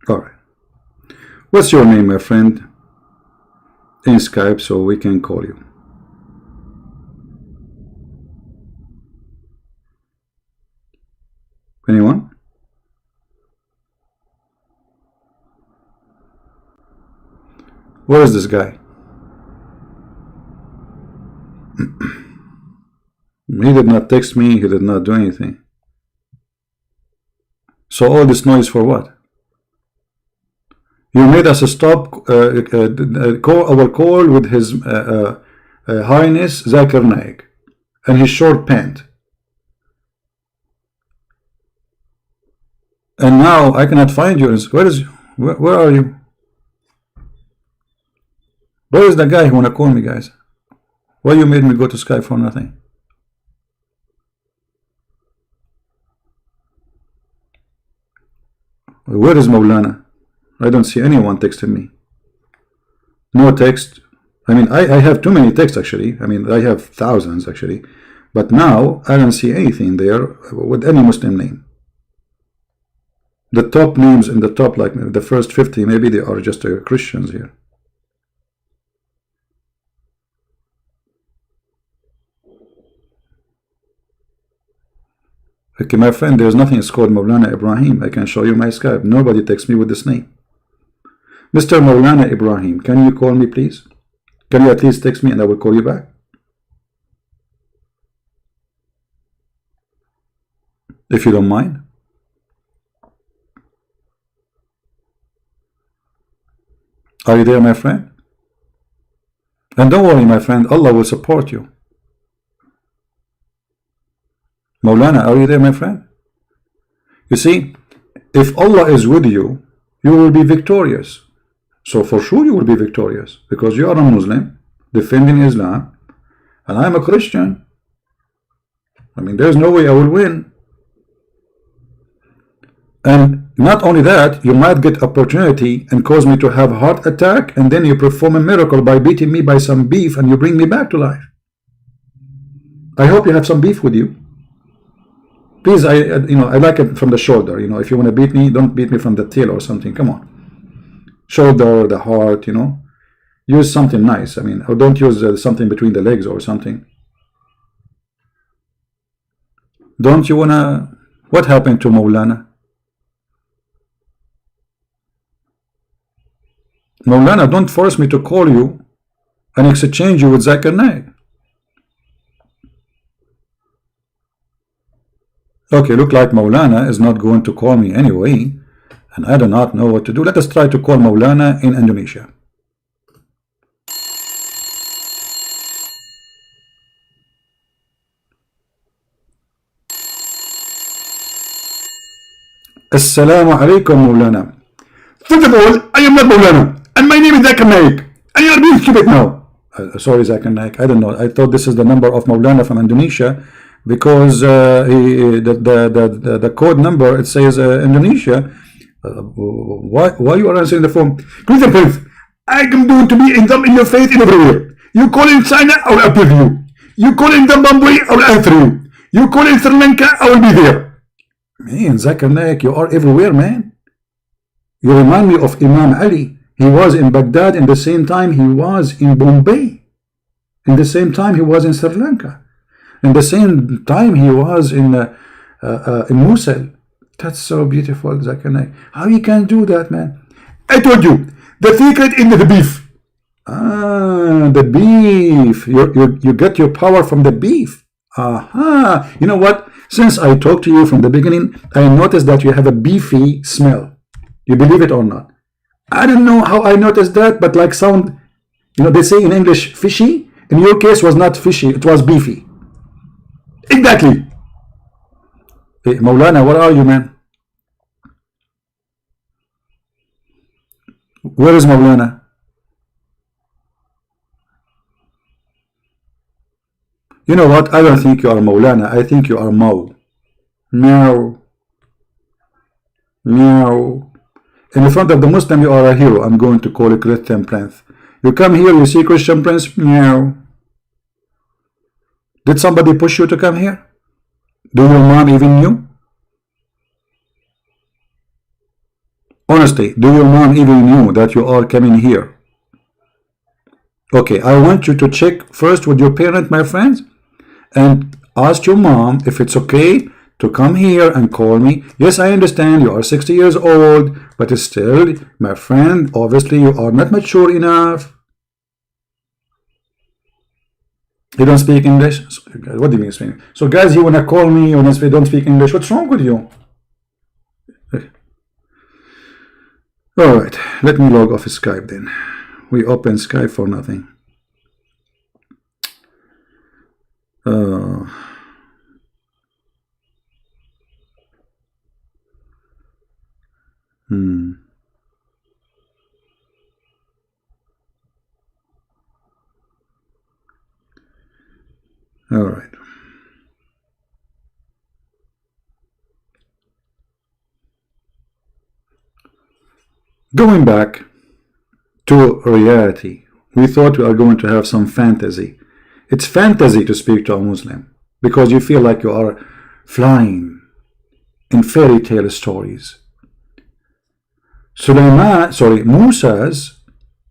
All right. What's your name, my friend? In Skype, so we can call you. Anyone? Where is this guy? He did not text me. He did not do anything. So all this noise for what? You made us stop our call with his Highness Zakir Naik and his short pant. And now I cannot find you. Where are you? Where is the guy who wanna call me, guys? Why you made me go to Skype for nothing? Where is Maulana? I don't see anyone texting me. No text. I mean, I have too many texts actually. I mean, I have thousands actually. But now I don't see anything there with any Muslim name. The top names in the top, like the first 50, maybe they are just Christians here. Okay, my friend, there's nothing it's called Maulana Ibrahim. I can show you my Skype. Nobody texts me with this name. Mr. Maulana Ibrahim, can you call me please? Can you at least text me and I will call you back? If you don't mind. Are you there, my friend? And don't worry, my friend, Allah will support you. Maulana, are you there, my friend? You see, if Allah is with you, you will be victorious. So for sure you will be victorious, because you are a Muslim defending Islam and I'm a Christian. I mean, there's no way I will win. And not only that, you might get opportunity and cause me to have a heart attack, and then you perform a miracle by beating me by some beef and you bring me back to life. I hope you have some beef with you. Please, I like it from the shoulder. If you want to beat me, don't beat me from the tail or something. Come on. Shoulder, the heart, use something nice. I mean, or don't use something between the legs or something. Don't you want to... What happened to Maulana? Maulana, don't force me to call you and exchange you with Zakir Naik. Okay, look like Maulana is not going to call me anyway, and I do not know what to do. Let us try to call Maulana in Indonesia. Assalamu alaikum, Maulana. First of all, I am not Maulana, and my name is Zakir Naik, and you are being stupid now. Sorry, Zakir Naik, I don't know. I thought this is the number of Maulana from Indonesia, because the code number, it says Indonesia. Why you are answering the phone? Christian Prince, I am going to be in your face in everywhere. You call in China, I will appear you. You call in Zimbabwe, I will answer you. You call in Sri Lanka, I will be there. Man, Zakir Naik, you are everywhere, man. You remind me of Imam Ali. He was in Baghdad, in the same time he was in Bombay. In the same time he was in Sri Lanka. In the same time he was in Mosul. That's so beautiful, Zakir Naik. How you can do that, man? I told you, the secret in the beef. Ah, the beef. You get your power from the beef. Aha. You know what? Since I talked to you from the beginning, I noticed that you have a beefy smell. You believe it or not? I don't know how I noticed that, but like sound, they say in English fishy. In your case was not fishy, it was beefy. Exactly. Hey, Maulana, where are you, man? Where is Maulana? You know what? I don't think you are Maulana. I think you are Mau. Meow. Meow. In front of the Muslim, you are a hero. I'm going to call a Christian Prince. You come here, you see Christian Prince. Meow. Did somebody push you to come here? Do your mom even knew? Honestly, do your mom even knew that you are coming here? Okay, I want you to check first with your parent, my friends, and ask your mom if it's okay to come here and call me. Yes, I understand you are 60 years old, but still, my friend, obviously you are not mature enough. You don't speak English? What do you mean speak? So guys, you wanna call me, you don't speak English? What's wrong with you? Alright, let me log off Skype then. We open Skype for nothing. Alright. Going back to reality, we thought we are going to have some fantasy. It's fantasy to speak to a Muslim because you feel like you are flying in fairy tale stories. Musa's,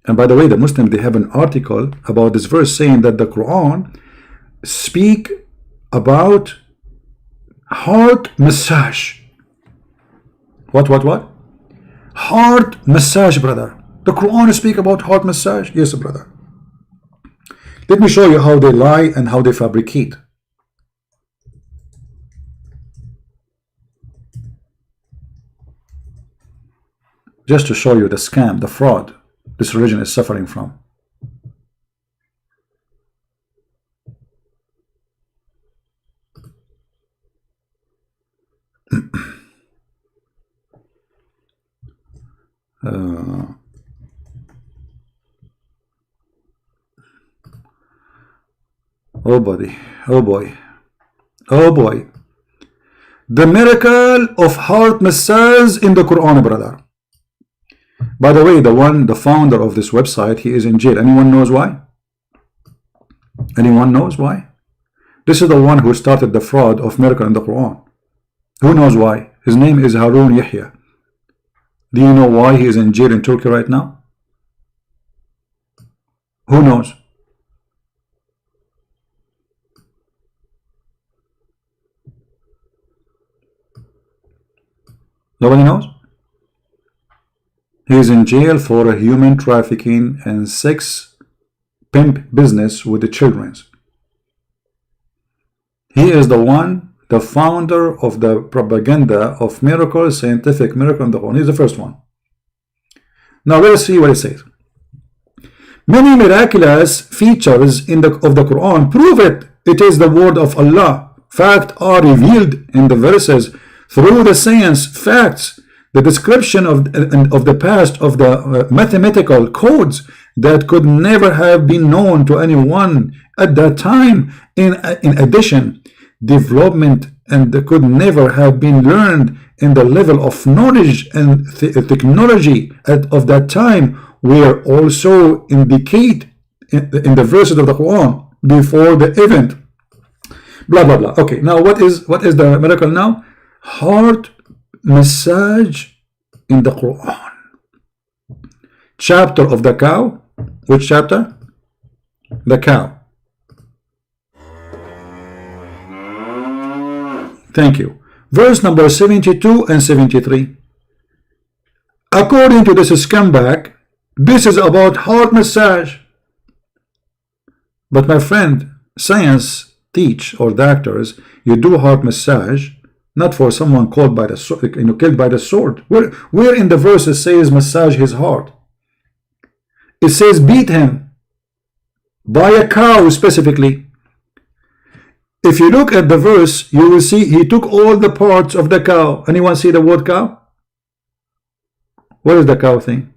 and by the way, the Muslims, they have an article about this verse saying that the Quran speak about heart massage. What? Heart massage, brother. The Quran speak about heart massage? Yes, brother. Let me show you how they lie and how they fabricate. Just to show you the scam, the fraud this religion is suffering from. Oh boy. The miracle of heart massage in the Quran, brother. By the way, the founder of this website, he is in jail. Anyone knows why? Anyone knows why? This is the one who started the fraud of miracle in the Quran. Who knows why? His name is Harun Yahya. Do you know why he is in jail in Turkey right now? Who knows? Nobody knows? He is in jail for a human trafficking and sex pimp business with the children. He is the founder of the propaganda of miracle, scientific miracle in the Quran. He's the first one. Now let us see what it says. Many miraculous features of the Quran prove it. It is the word of Allah. Facts are revealed in the verses through the science facts, the description of the past, of the mathematical codes that could never have been known to anyone at that time. In addition, development and could never have been learned in the level of knowledge and technology of that time were also indicated in the verses of the Quran before the event. Blah blah blah. Okay, now what is the miracle now? Heart massage in the Quran. Chapter of the cow. Which chapter? The cow. Thank you. Verse number 72 and 73. According to this scumbag, this is about heart massage. But my friend, science teach, or doctors, you do heart massage not for someone killed by the sword. Where in the verse it says massage his heart? It says beat him by a cow specifically. If you look at the verse, you will see he took all the parts of the cow. Anyone see the word cow? Where is the cow thing?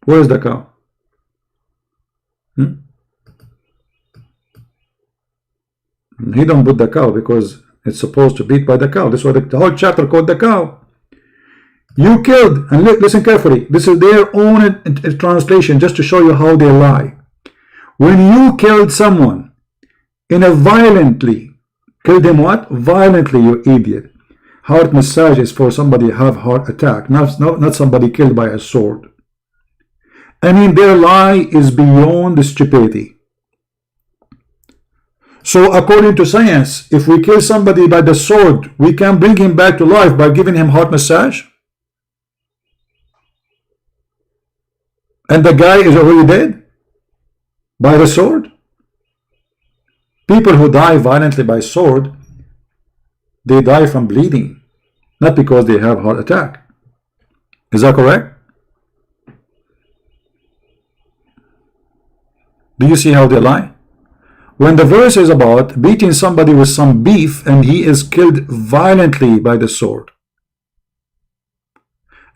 Where is the cow? He don't put the cow because it's supposed to beat by the cow. This is what the whole chapter called the cow. You killed, and listen carefully, this is their own translation just to show you how they lie. When you killed someone in a violently, killed him what? Violently, you idiot. Heart massage is for somebody have heart attack, not somebody killed by a sword. I mean, their lie is beyond the stupidity. So according to science, if we kill somebody by the sword, we can bring him back to life by giving him heart massage? And the guy is already dead? By the sword? People who die violently by sword, they die from bleeding, not because they have heart attack. Is that correct? Do you see how they lie? When the verse is about beating somebody with some beef and he is killed violently by the sword.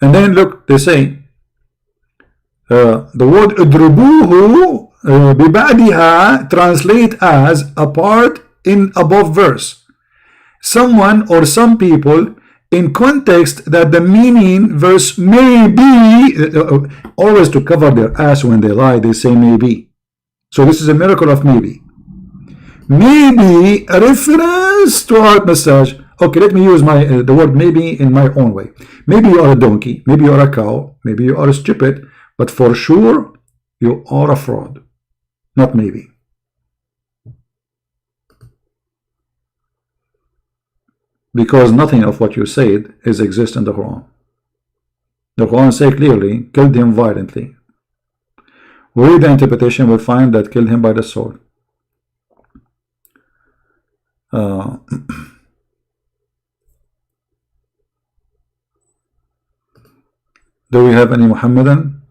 And then look, they say, the word idrubuhu bibadiha translate as a part in above verse. Someone or some people in context that the meaning verse may be, always to cover their ass when they lie, they say maybe. So this is a miracle of maybe. Maybe a reference to heart massage. Okay, let me use the word maybe in my own way. Maybe you are a donkey, maybe you are a cow, maybe you are stupid, but for sure you are a fraud. Not maybe. Because nothing of what you said exists in the Quran. The Quran says clearly, killed him violently. We read the interpretation, we'll find that killed him by the sword. Do we have any Muhammadan?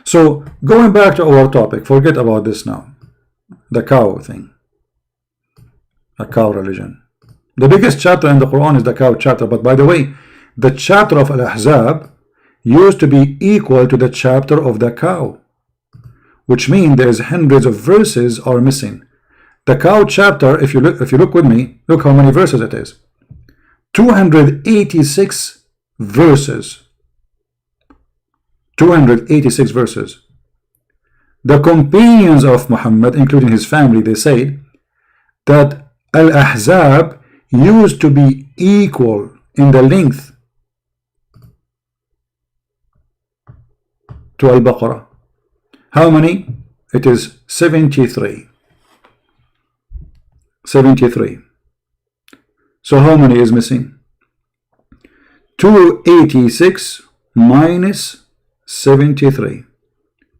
So going back to our topic, forget about this now. The cow thing. A cow religion. The biggest chapter in the Quran is the cow chapter. But by the way, the chapter of Al-Ahzab used to be equal to the chapter of the cow, which means there's hundreds of verses are missing. The cow chapter, if you look with me, look how many verses it is. 286 verses. 286 verses. The companions of Muhammad, including his family, they said that Al-Ahzab used to be equal in the length to Al-Baqarah. How many? It is 73. 73. So how many is missing? 286 minus 73.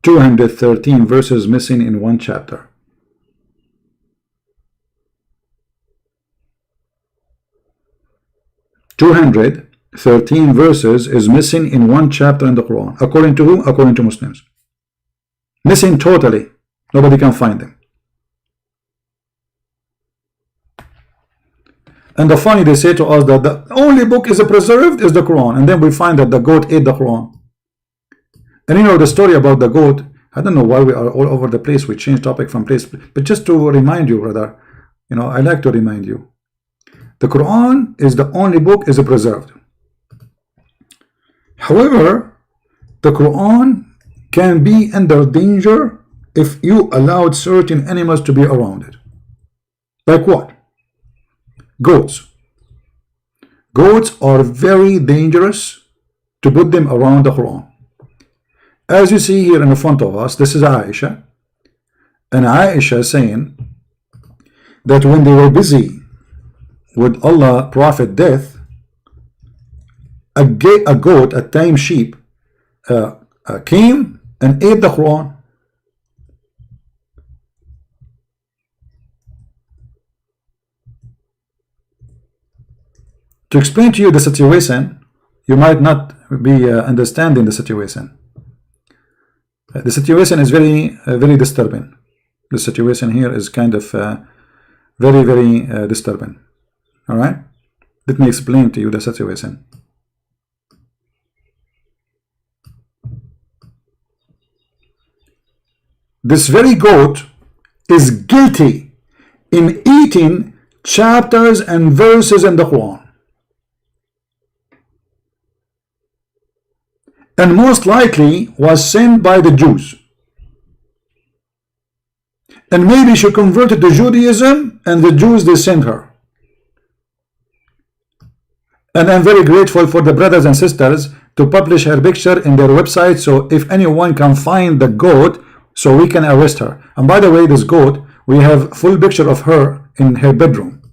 213 verses missing in one chapter. 213 verses is missing in one chapter in the Quran. According to whom? According to Muslims. Missing totally. Nobody can find them. And the funny, they say to us that the only book is preserved is the Quran, and then we find that the goat ate the Quran. And you know the story about the goat. I don't know why we are all over the place. We change topic from place, but just to remind you, brother, you know, I like to remind you, the Quran is the only book is preserved. However, the Quran can be under danger if you allowed certain animals to be around it. Like what? Goats. Goats are very dangerous to put them around the Quran. As you see here in the front of us, this is Aisha. And Aisha is saying that when they were busy with Allah Prophet death, a goat, a tame sheep, came and ate the Quran. To explain to you the situation, you might not be understanding the situation. The situation is very, very disturbing. The situation here is kind of very, very disturbing. All right? Let me explain to you the situation. This very goat is guilty in eating chapters and verses in the Quran. And most likely was sent by the Jews. And maybe she converted to Judaism and the Jews, they sent her. And I'm very grateful for the brothers and sisters to publish her picture in their website, so if anyone can find the goat, so we can arrest her. And by the way, this goat, we have full picture of her in her bedroom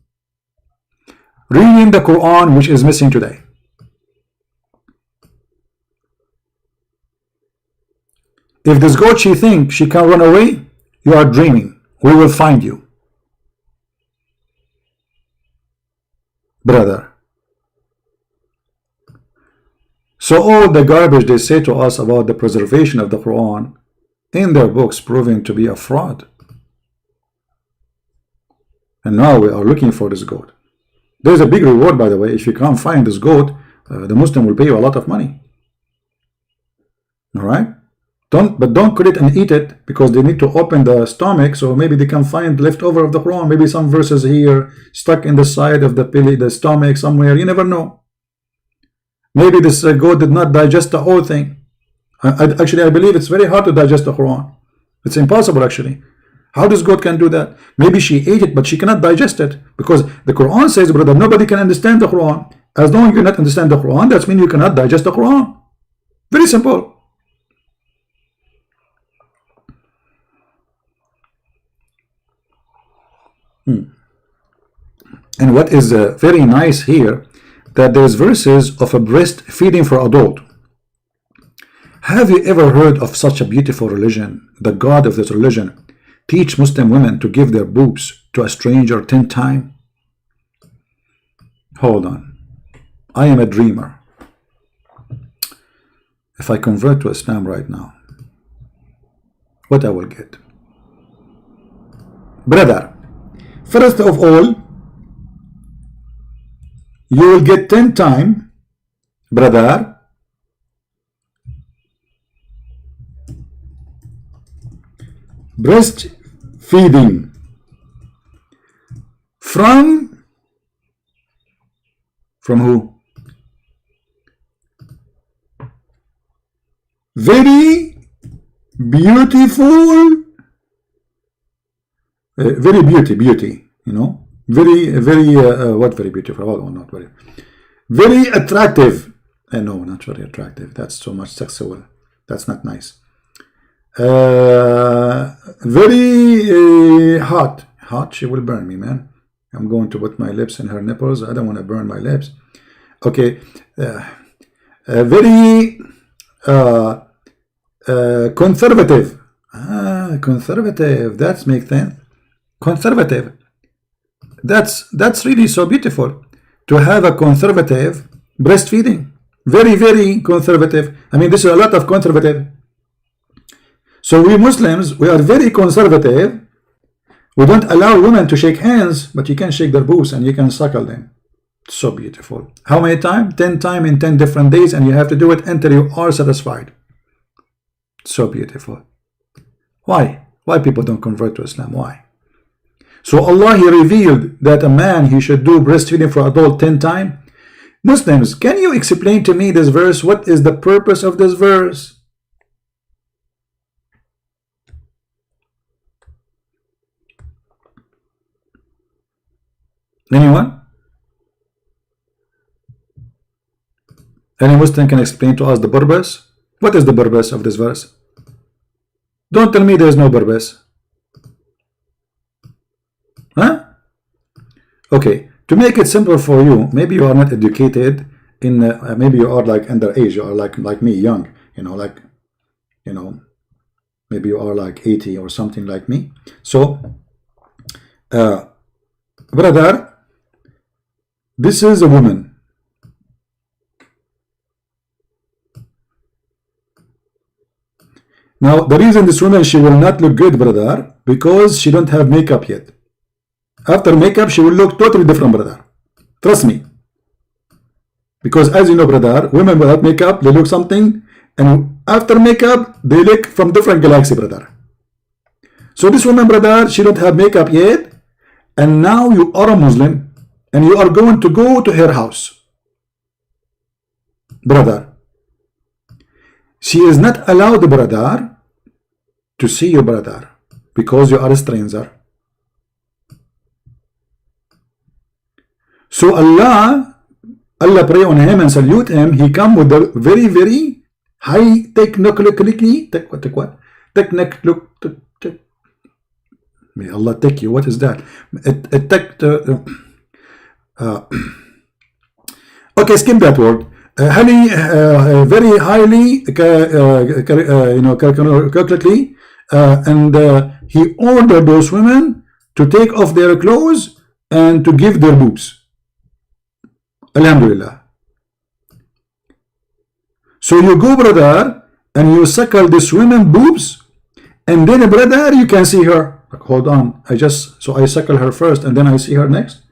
reading the Quran, which is missing today. If this goat, she thinks she can run away, you are dreaming. We will find you, brother. So all the garbage they say to us about the preservation of the Quran in their books proving to be a fraud. And now we are looking for this goat. There's a big reward, by the way. If you can't find this goat, the Muslim will pay you a lot of money. All right? Don't cook it and eat it, because they need to open the stomach, so maybe they can find leftover of the Quran, maybe some verses here stuck in the side of the belly, the stomach somewhere. You never know. Maybe this goat did not digest the whole thing. Actually, I believe it's very hard to digest the Quran. It's impossible, actually. How does goat can do that? Maybe she ate it, but she cannot digest it, because the Quran says, brother, nobody can understand the Quran. As long as you cannot understand the Quran, that means you cannot digest the Quran. Very simple. And what is very nice here, that there's verses of a breastfeeding for adult. Have you ever heard of such a beautiful religion? The God of this religion teach Muslim women to give their boobs to a stranger 10 times? Hold on. I am a dreamer. If I convert to Islam right now, what I will get? Brother, first of all, you will get 10 times, brother, breastfeeding from who? Very beautiful, very beauty, you know, very what very beautiful? Oh, not very attractive. No, not very attractive. That's so much sexual. That's not nice. Very hot. She will burn me, man. I'm going to put my lips in her nipples. I don't want to burn my lips. Okay. Very conservative. Conservative. That's make sense. Conservative. That's really so beautiful to have a conservative breastfeeding. Very conservative. I mean, this is a lot of conservative. So we Muslims, we are very conservative. We don't allow women to shake hands, but you can shake their boobs and you can suckle them. So beautiful. How many times? 10 times in 10 different days, and you have to do it until you are satisfied. So beautiful. Why? Why people don't convert to Islam? Why? So Allah, He revealed that a man, he should do breastfeeding for adult 10 times. Muslims, can you explain to me this verse? What is the purpose of this verse? Anyone? Any Muslim can explain to us the purpose? What is the purpose of this verse? Don't tell me there is no purpose. Huh? Okay, to make it simple for you, maybe you are not educated in, maybe you are like underage, you are like me, young, you know, like, you know, maybe you are like 80 or something like me. So, brother, this is a woman. Now, the reason this woman, she will not look good, brother, because she don't have makeup yet. After makeup, she will look totally different, brother. Trust me. Because as you know, brother, women without makeup, they look something, and after makeup, they look from different galaxy, brother. So this woman, brother, she don't have makeup yet, and now you are a Muslim, and you are going to go to her house. Brother, she is not allowed, brother, to see you, brother, because you are a stranger. So Allah pray on him and salute him. He come with a very high technically. May Allah take you. What is that? Okay, skim that word. Very highly, you know, calculately, and he ordered those women to take off their clothes and to give their boobs. Alhamdulillah. So you go, brother, and you suckle this woman boobs, and then, brother, you can see her. Like, hold on, I suckle her first, and then I see her next.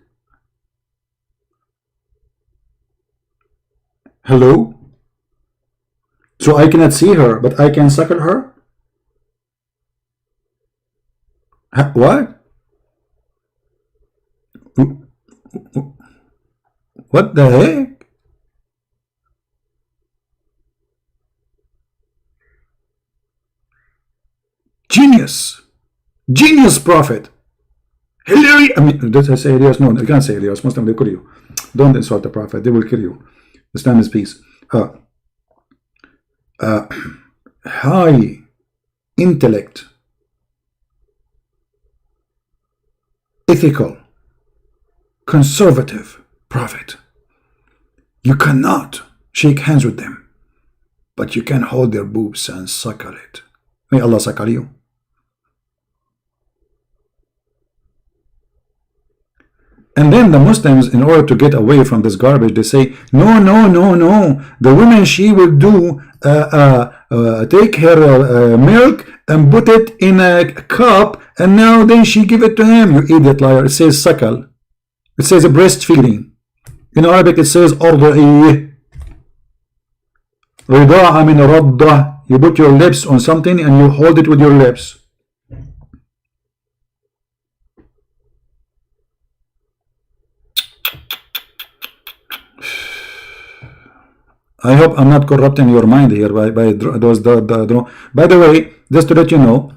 Hello? So I cannot see her, but I can suckle her? What? What the heck? Genius. Genius prophet. Hilarious. I mean, did I say Elias? No, you can't say Elias. Muslim, they kill you. Don't insult the prophet. They will kill you. Islam is peace. High intellect, ethical, conservative prophet. You cannot shake hands with them, but you can hold their boobs and suckle it. May Allah suckle you. And then the Muslims, in order to get away from this garbage, they say, no, no, no, no. The woman, she will do, take her milk and put it in a cup, and now then she give it to him. You idiot liar. It says suckle. It says breastfeeding. In Arabic, it says أرضعي. رضاعة من رضة. You put your lips on something and you hold it with your lips. I hope I'm not corrupting your mind here by those. By the way, just to let you know,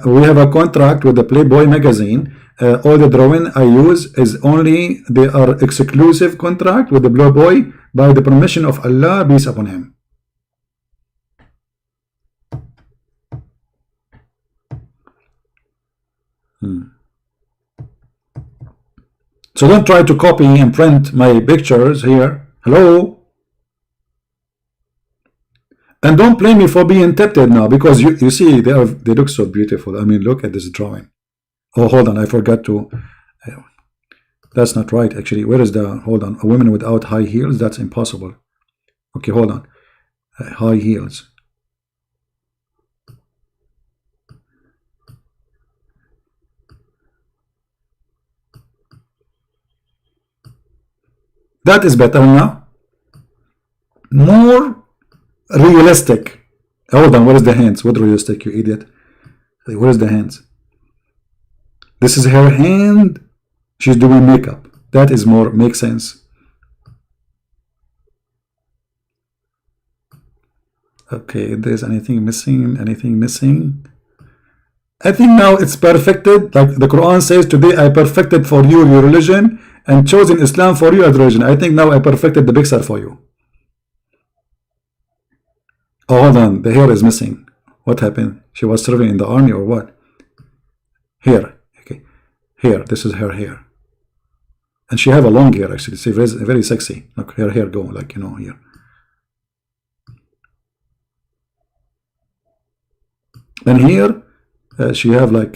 we have a contract with the Playboy magazine. All the drawing I use is only, they are exclusive contract with the Playboy by the permission of Allah, peace upon him. So don't try to copy and print my pictures here. Hello? And don't blame me for being tempted now, because you see they look so beautiful. I mean, look at this drawing. Oh, hold on, I forgot to. That's not right, actually. Where is the? Hold on, a woman without high heels. That's impossible. Okay, hold on. High heels. That is better now. More realistic. Hold on, what is the hands? What realistic, you idiot? What is the hands? This is her hand. She's doing makeup. That is more, makes sense. Okay, if there's anything missing, anything missing. I think now it's perfected. Like the Quran says, today I perfected for you your religion and chosen Islam for you as religion. I think now I perfected the picture for you. Oh, hold on, the hair is missing. What happened? She was serving in the army or what? Here, okay, here. This is her hair, and she have a long hair. Actually, it's very, very sexy. Look, her hair go like, you know, here. And here, she have like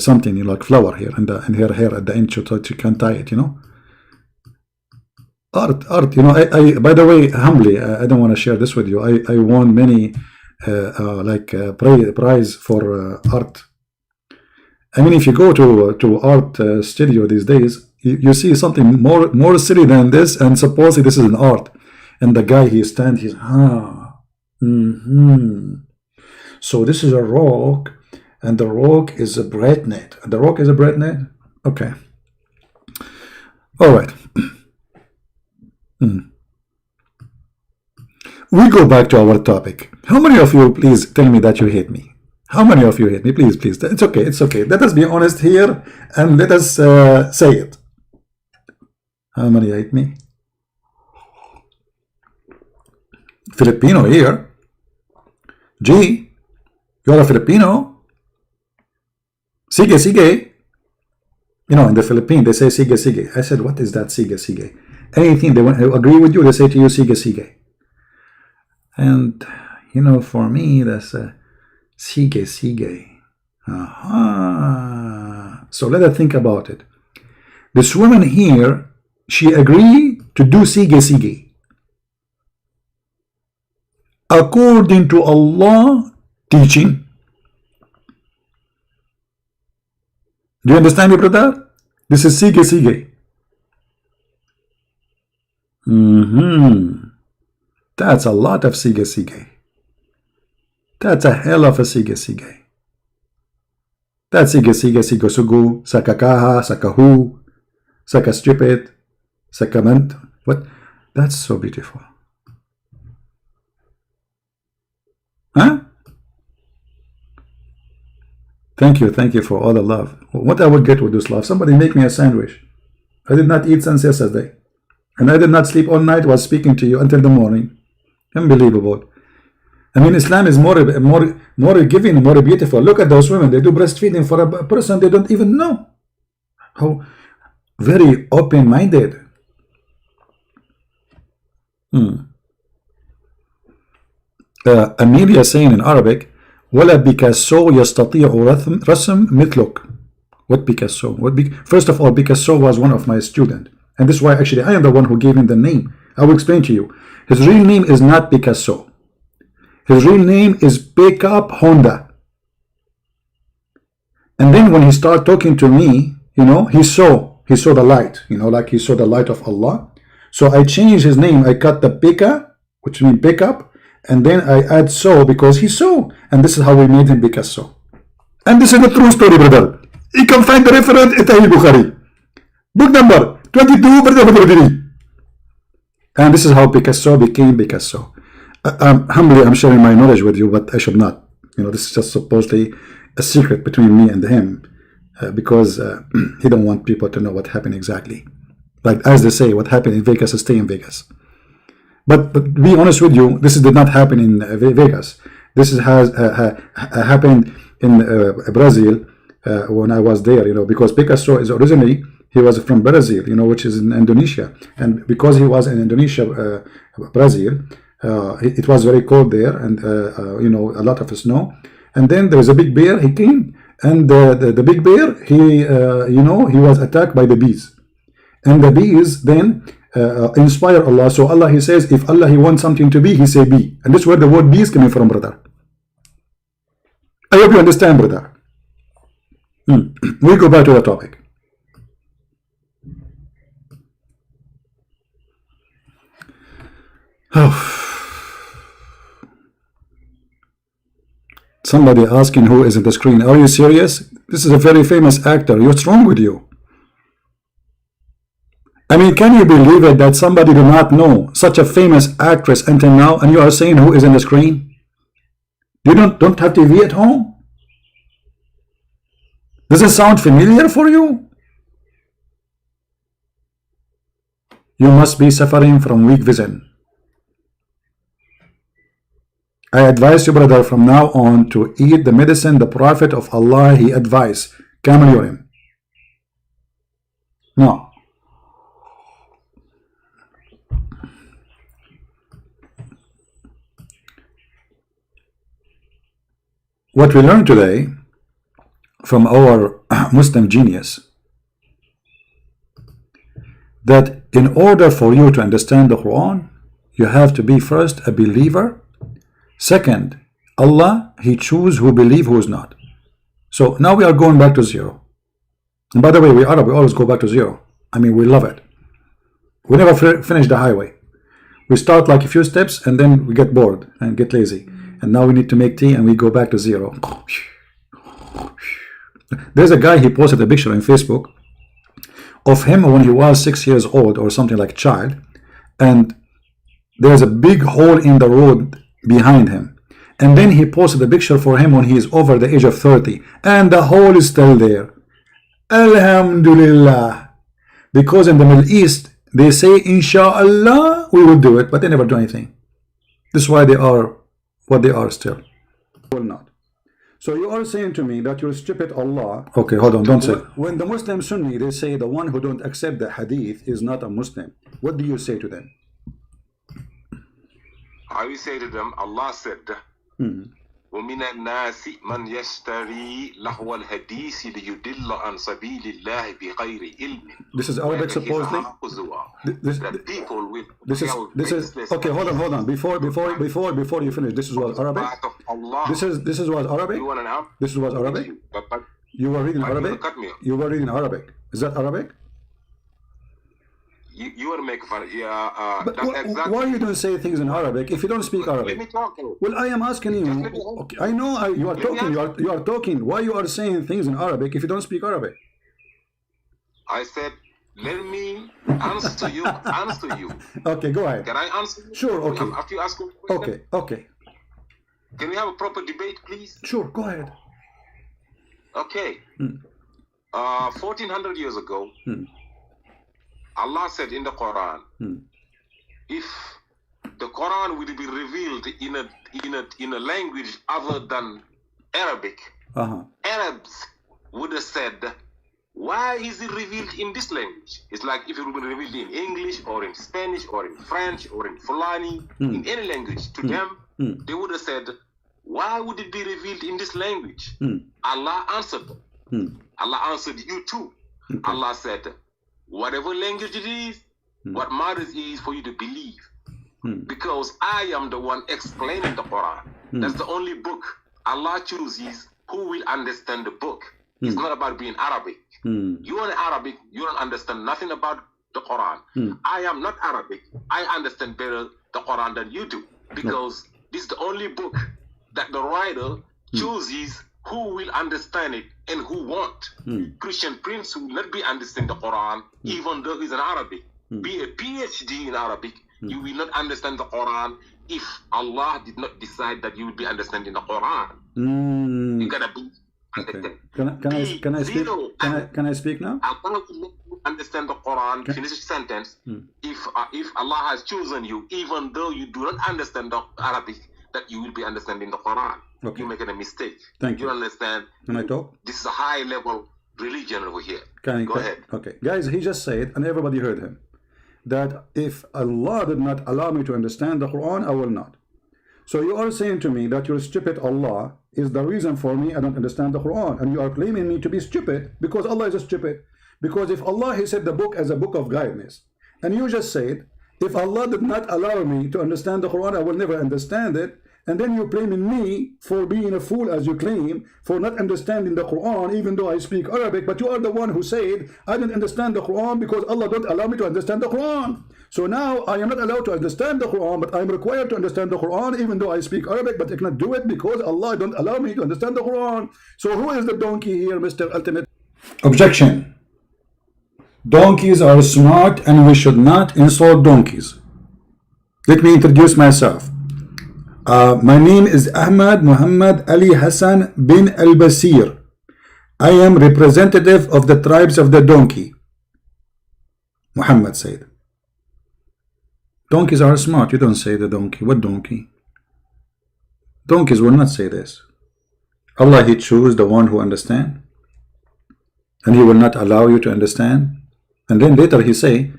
something like flower here, and her hair at the end, so she can tie it. You know. Art, you know, I by the way, humbly, I don't want to share this with you. I won many prize for art. I mean, if you go to art studio these days, you see something more silly than this, and supposedly this is an art. And the guy, he's So this is a rock, and the rock is a bread net. The rock is a bread net. Okay. All right. We go back to our topic. How many of you, please tell me that you hate me? How many of you hate me? Please, please. It's okay. It's okay. Let us be honest here and let us say it. How many hate me? Filipino here. G, you're a Filipino. Sige, sige. You know, in the Philippines, they say sige, sige. I said, what is that sige, sige? Anything they want to agree with you, they say to you, sige, sige. And, you know, for me, that's sige, sige. Aha. So let us think about it. This woman here, she agreed to do sige, sige. According to Allah teaching. Do you understand me, brother? This is sige, sige. That's a lot of sige, sige. That's a hell of a sige, sige. That's sige, sige, sigo, sugu, sakakaha, sakahu, saka stupid, sakament. What? That's so beautiful. Huh? Thank you for all the love. What I would get with this love? Somebody make me a sandwich. I did not eat since yesterday. And I did not sleep all night while speaking to you until the morning. Unbelievable. I mean, Islam is more giving, more beautiful. Look at those women. They do breastfeeding for a person they don't even know. How very open-minded. Amelia saying in Arabic, ولا بيكاسو يستطيع رسم مثلك. What Picasso? First of all, Picasso was one of my students. And this is why actually I am the one who gave him the name. I will explain to you. His real name is not Picasso. His real name is Pickup Honda. And then when he started talking to me, you know, he saw the light, you know, like he saw the light of Allah. So I changed his name. I cut the Pika, which means pickup, and then I add so because he saw. And this is how we made him Picasso. And this is the true story, brother. You can find the reference in Sahih Bukhari. Book number 22, brother. And this is how Picasso became Picasso. Humbly, I'm sharing my knowledge with you, but I should not. You know, this is just supposedly a secret between me and him, because he don't want people to know what happened exactly. Like as they say, what happened in Vegas will stay in Vegas. But to be honest with you, this did not happen in Vegas. This has happened in Brazil when I was there. You know, because Picasso is originally, he was from Brazil, you know, which is in Indonesia, and because he was in Indonesia, Brazil. It was very cold there, and you know, a lot of snow. And then there was a big bear. He came, and the big bear, he you know, he was attacked by the bees, and the bees then inspire Allah. So Allah, he says, if Allah he wants something to be, he say be, and this is where the word be is coming from, brother. I hope you understand, brother. We go back to the topic. Somebody asking who is in the screen. Are you serious? This is a very famous actor. What's wrong with you? I mean, can you believe it that somebody do not know such a famous actress until now, and you are saying who is in the screen? You don't have TV at home? Does it sound familiar for you? You must be suffering from weak vision. I advise you, brother, from now on to eat the medicine the Prophet of Allah he advised, camel urine. No. What we learned today from our Muslim genius, that in order for you to understand the Quran, you have to be first a believer. Second, Allah, he choose who believe, who is not. So now we are going back to zero. And by the way, we Arab, we always go back to zero. I mean, we love it. We never finish the highway. We start like a few steps and then we get bored and get lazy. And now we need to make tea and we go back to zero. There's a guy, he posted a picture on Facebook of him when he was 6 years old or something like child. And there's a big hole in the road behind him, and then he posted a picture for him when he is over the age of 30, and the hole is still there. Alhamdulillah, because in the Middle East they say inshallah we will do it, but they never do anything. This is why they are what they are still. Will not. So you are saying to me that you're stupid Allah. Okay, hold on, don't say. When the Muslim Sunni, they say the one who don't accept the hadith is not a Muslim, what do you say to them? I will say to them, Allah said, وَمِنَ النَّاسِ مَنْ يَشْتَرِي لَهْوَ الْحَدِيثِ لِيُدِلَّ عَنْ سَبِيلِ اللَّهِ بِغَيْرِ عِلْمٍ. This is Arabic supposedly? This is okay, hold on. Before you finish, this is what Arabic? This is what Arabic? This is what Arabic? You were reading Arabic? You were reading Arabic. Is that Arabic? you want to make fun. But That's exactly. why you don't say things in Arabic if you don't speak Let Arabic? me talk. Well, I am asking you. Okay, I know you are talking. You are talking. Why you are saying things in Arabic if you don't speak Arabic? I said, let me answer you. Answer you. Okay, go ahead. Can I answer you? Sure. Okay. After you ask me a question. Okay. Okay. Can we have a proper debate, please? Sure. Go ahead. Okay. 1400 years ago, Allah said in the Quran, if the Quran will be revealed in a language other than Arabic, Arabs would have said, why is it revealed in this language? It's like if it would be revealed in English or in Spanish or in French or in Fulani, in any language, to them, they would have said, why would it be revealed in this language? Allah answered them. Allah answered you too. Okay. Allah said, whatever language it is, what matters is for you to believe. Because I am the one explaining the Quran. That's the only book Allah chooses who will understand the book. It's not about being Arabic. You are Arabic, you don't understand nothing about the Quran. I am not Arabic. I understand better the Quran than you do. Because this is the only book that the writer chooses who will understand it and who won't. Christian Prince will not be understanding the Quran even though he's an Arabic. Be a PhD in Arabic, you will not understand the Quran if Allah did not decide that you will be understanding the Quran. You gotta be understand. Okay. Can I speak now? Allah will let you understand the Quran, finish the sentence. If Allah has chosen you, even though you do not understand the Arabic, that you will be understanding the Quran. Okay. You're making a mistake. Thank you. You understand? Can I talk? This is a high level religion over here. Go ahead. Okay. Guys, he just said, and everybody heard him, that if Allah did not allow me to understand the Quran, I will not. So you are saying to me that your stupid Allah is the reason for me I don't understand the Quran. And you are claiming me to be stupid because Allah is stupid. Because if Allah, he said the book as a book of guidance. And you just said, if Allah did not allow me to understand the Quran, I will never understand it. And then you're blaming me for being a fool, as you claim, for not understanding the Quran, even though I speak Arabic. But you are the one who said, I didn't understand the Quran because Allah don't allow me to understand the Quran. So now I am not allowed to understand the Quran, but I am required to understand the Quran, even though I speak Arabic, but I cannot do it because Allah don't allow me to understand the Quran. So who is the donkey here, Mr. Ultimate? Objection. Donkeys are smart and we should not insult donkeys. Let me introduce myself. My name is Ahmad Muhammad Ali Hassan bin Al-Basir. I am representative of the tribes of the donkey. Muhammad said. Donkeys are smart. You don't say the donkey. What donkey? Donkeys will not say this. Allah, he chose the one who understands. And he will not allow you to understand. And then later he say,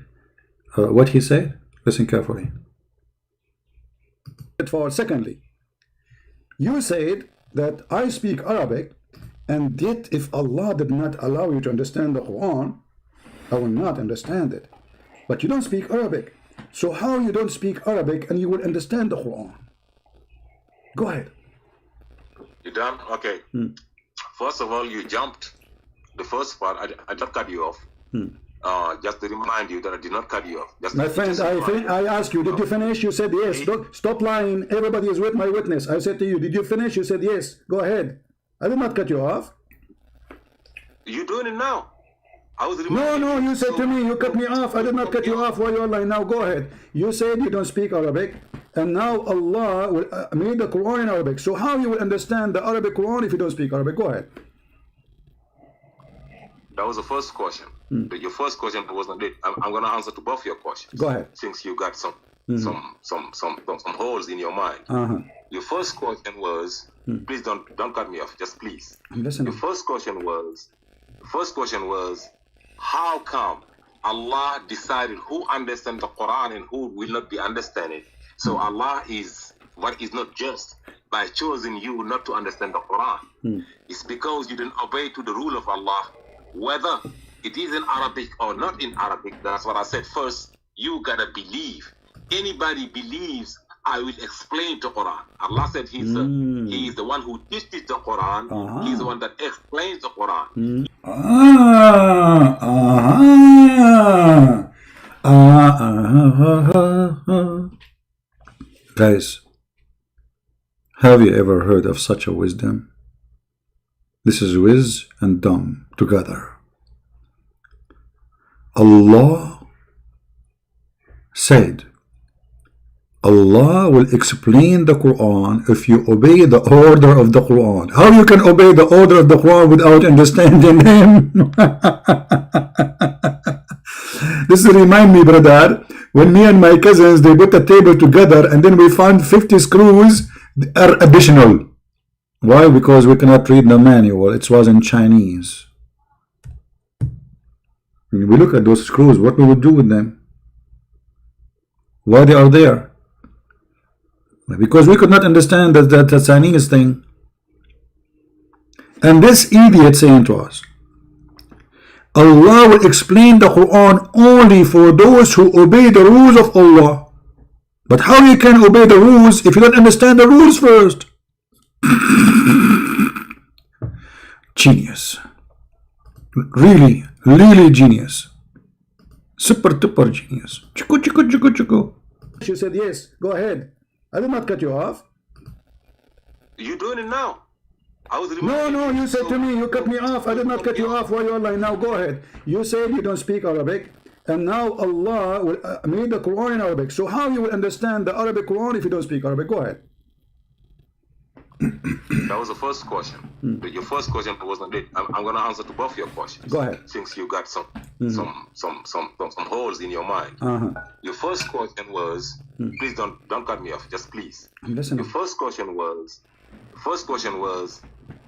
what he said? Listen carefully. For secondly, you said that I speak Arabic, and yet if Allah did not allow you to understand the Quran, I will not understand it. But you don't speak Arabic. So how you don't speak Arabic and you will understand the Quran? Go ahead. You done? Okay. First of all, you jumped the first part. I just cut you off. Just to remind you that I did not cut you off. My friend, I asked you, did you finish? You said yes. Don't, stop lying. Everybody is with my witness. I said to you, did you finish? You said yes. Go ahead. I did not cut you off. You're doing it now. I was No, you said to me, you cut me off. I did not cut you off while you are lying. Now go ahead. You said you don't speak Arabic, and now Allah will made the Quran in Arabic. So how you will understand the Arabic Quran if you don't speak Arabic? Go ahead. That was the first question. Your first question wasn't it. I'm going to answer to both your questions. Go ahead. Since you got some holes in your mind. Your first question was, please don't cut me off. Just please. I'm listening. Your first question was, how come Allah decided who understands the Quran and who will not be understanding? So Allah is not just by choosing you not to understand the Quran. It's because you didn't obey to the rule of Allah, whether it is in Arabic or not in Arabic. That's what I said first. You gotta believe. Anybody believes, I will explain the Quran. Allah said He is the one who teaches the Quran. He's the one that explains the Quran. Guys, have you ever heard of such a wisdom? This is whiz and dumb together. Allah said, Allah will explain the Quran if you obey the order of the Quran. How you can obey the order of the Quran without understanding him? This remind me, brother, when me and my cousins, they put a table together and then we found 50 screws are additional. Why? Because we cannot read the manual. It was in Chinese. When we look at those screws, what we would do with them? Why they are there? Because we could not understand that Chinese thing. And this idiot saying to us, Allah will explain the Quran only for those who obey the rules of Allah. But how you can obey the rules if you don't understand the rules first? Genius. Really, really genius. Super duper genius. Chiku, chiku, chiku, chiku. She said, yes, go ahead. I did not cut you off. You're doing it now. I was No, you said to me, you cut me off. I did not cut you off while you're lying. Now go ahead. You said you don't speak Arabic, and now Allah will made the Quran in Arabic. So how you will understand the Arabic Quran if you don't speak Arabic? Go ahead. That was the first question. Your first question wasn't it. I'm going to answer to both your questions. Go ahead. Since you got some holes in your mind. Your first question was, please don't cut me off. Just please. Listen. Your first question was,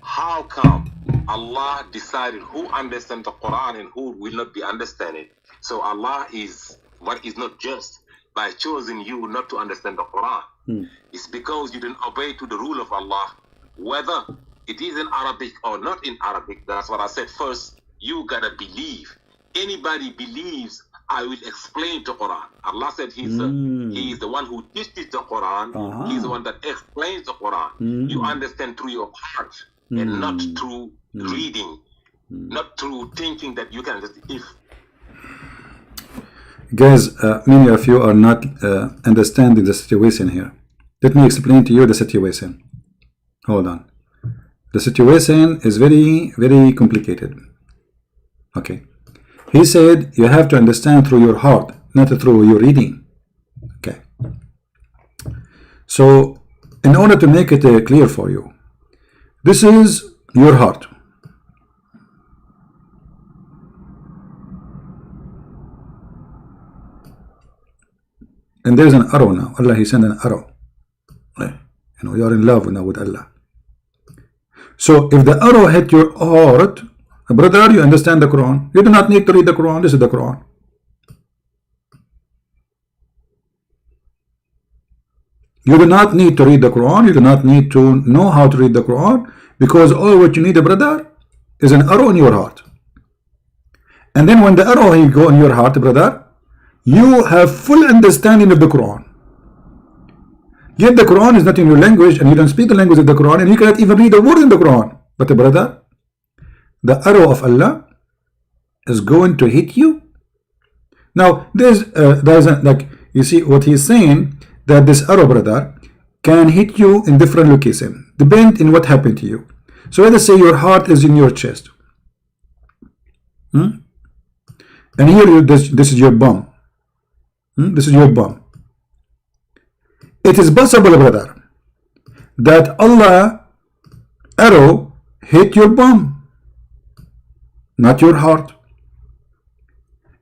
how come Allah decided who understands the Quran and who will not be understanding? So Allah is not just by choosing you not to understand the Quran. It's because you didn't obey to the rule of Allah, whether it is in Arabic or not in Arabic. That's what I said first. You gotta believe. Anybody believes, I will explain the Quran. Allah said He is the one who teaches the Quran. He's the one that explains the Quran. You understand through your heart and not through reading, not through thinking that you can just if. Guys, many of you are not understanding the situation here. Let me explain to you the situation. Hold on. The situation is very, very complicated. Okay. He said you have to understand through your heart, not through your reading. Okay. So, in order to make it clear for you, this is your heart. And there's an arrow now. Allah, He sent an arrow. You are in love now with Allah. So if the arrow hit your heart, brother, you understand the Quran. You do not need to read the Quran. This is the Quran. You do not need to read the Quran. You do not need to know how to read the Quran, because all what you need, brother, is an arrow in your heart. And then when the arrow will go in your heart, brother, you have full understanding of the Quran. Yet the Quran is not in your language, and you don't speak the language of the Quran, and you cannot even read the word in the Quran. But brother, the arrow of Allah is going to hit you. Now there's like, you see what he's saying, that this arrow, brother, can hit you in different locations, depend in what happened to you. So let us say your heart is in your chest, and here this is your bum. This is your bum. It is possible, brother, that Allah arrow hit your bum, not your heart.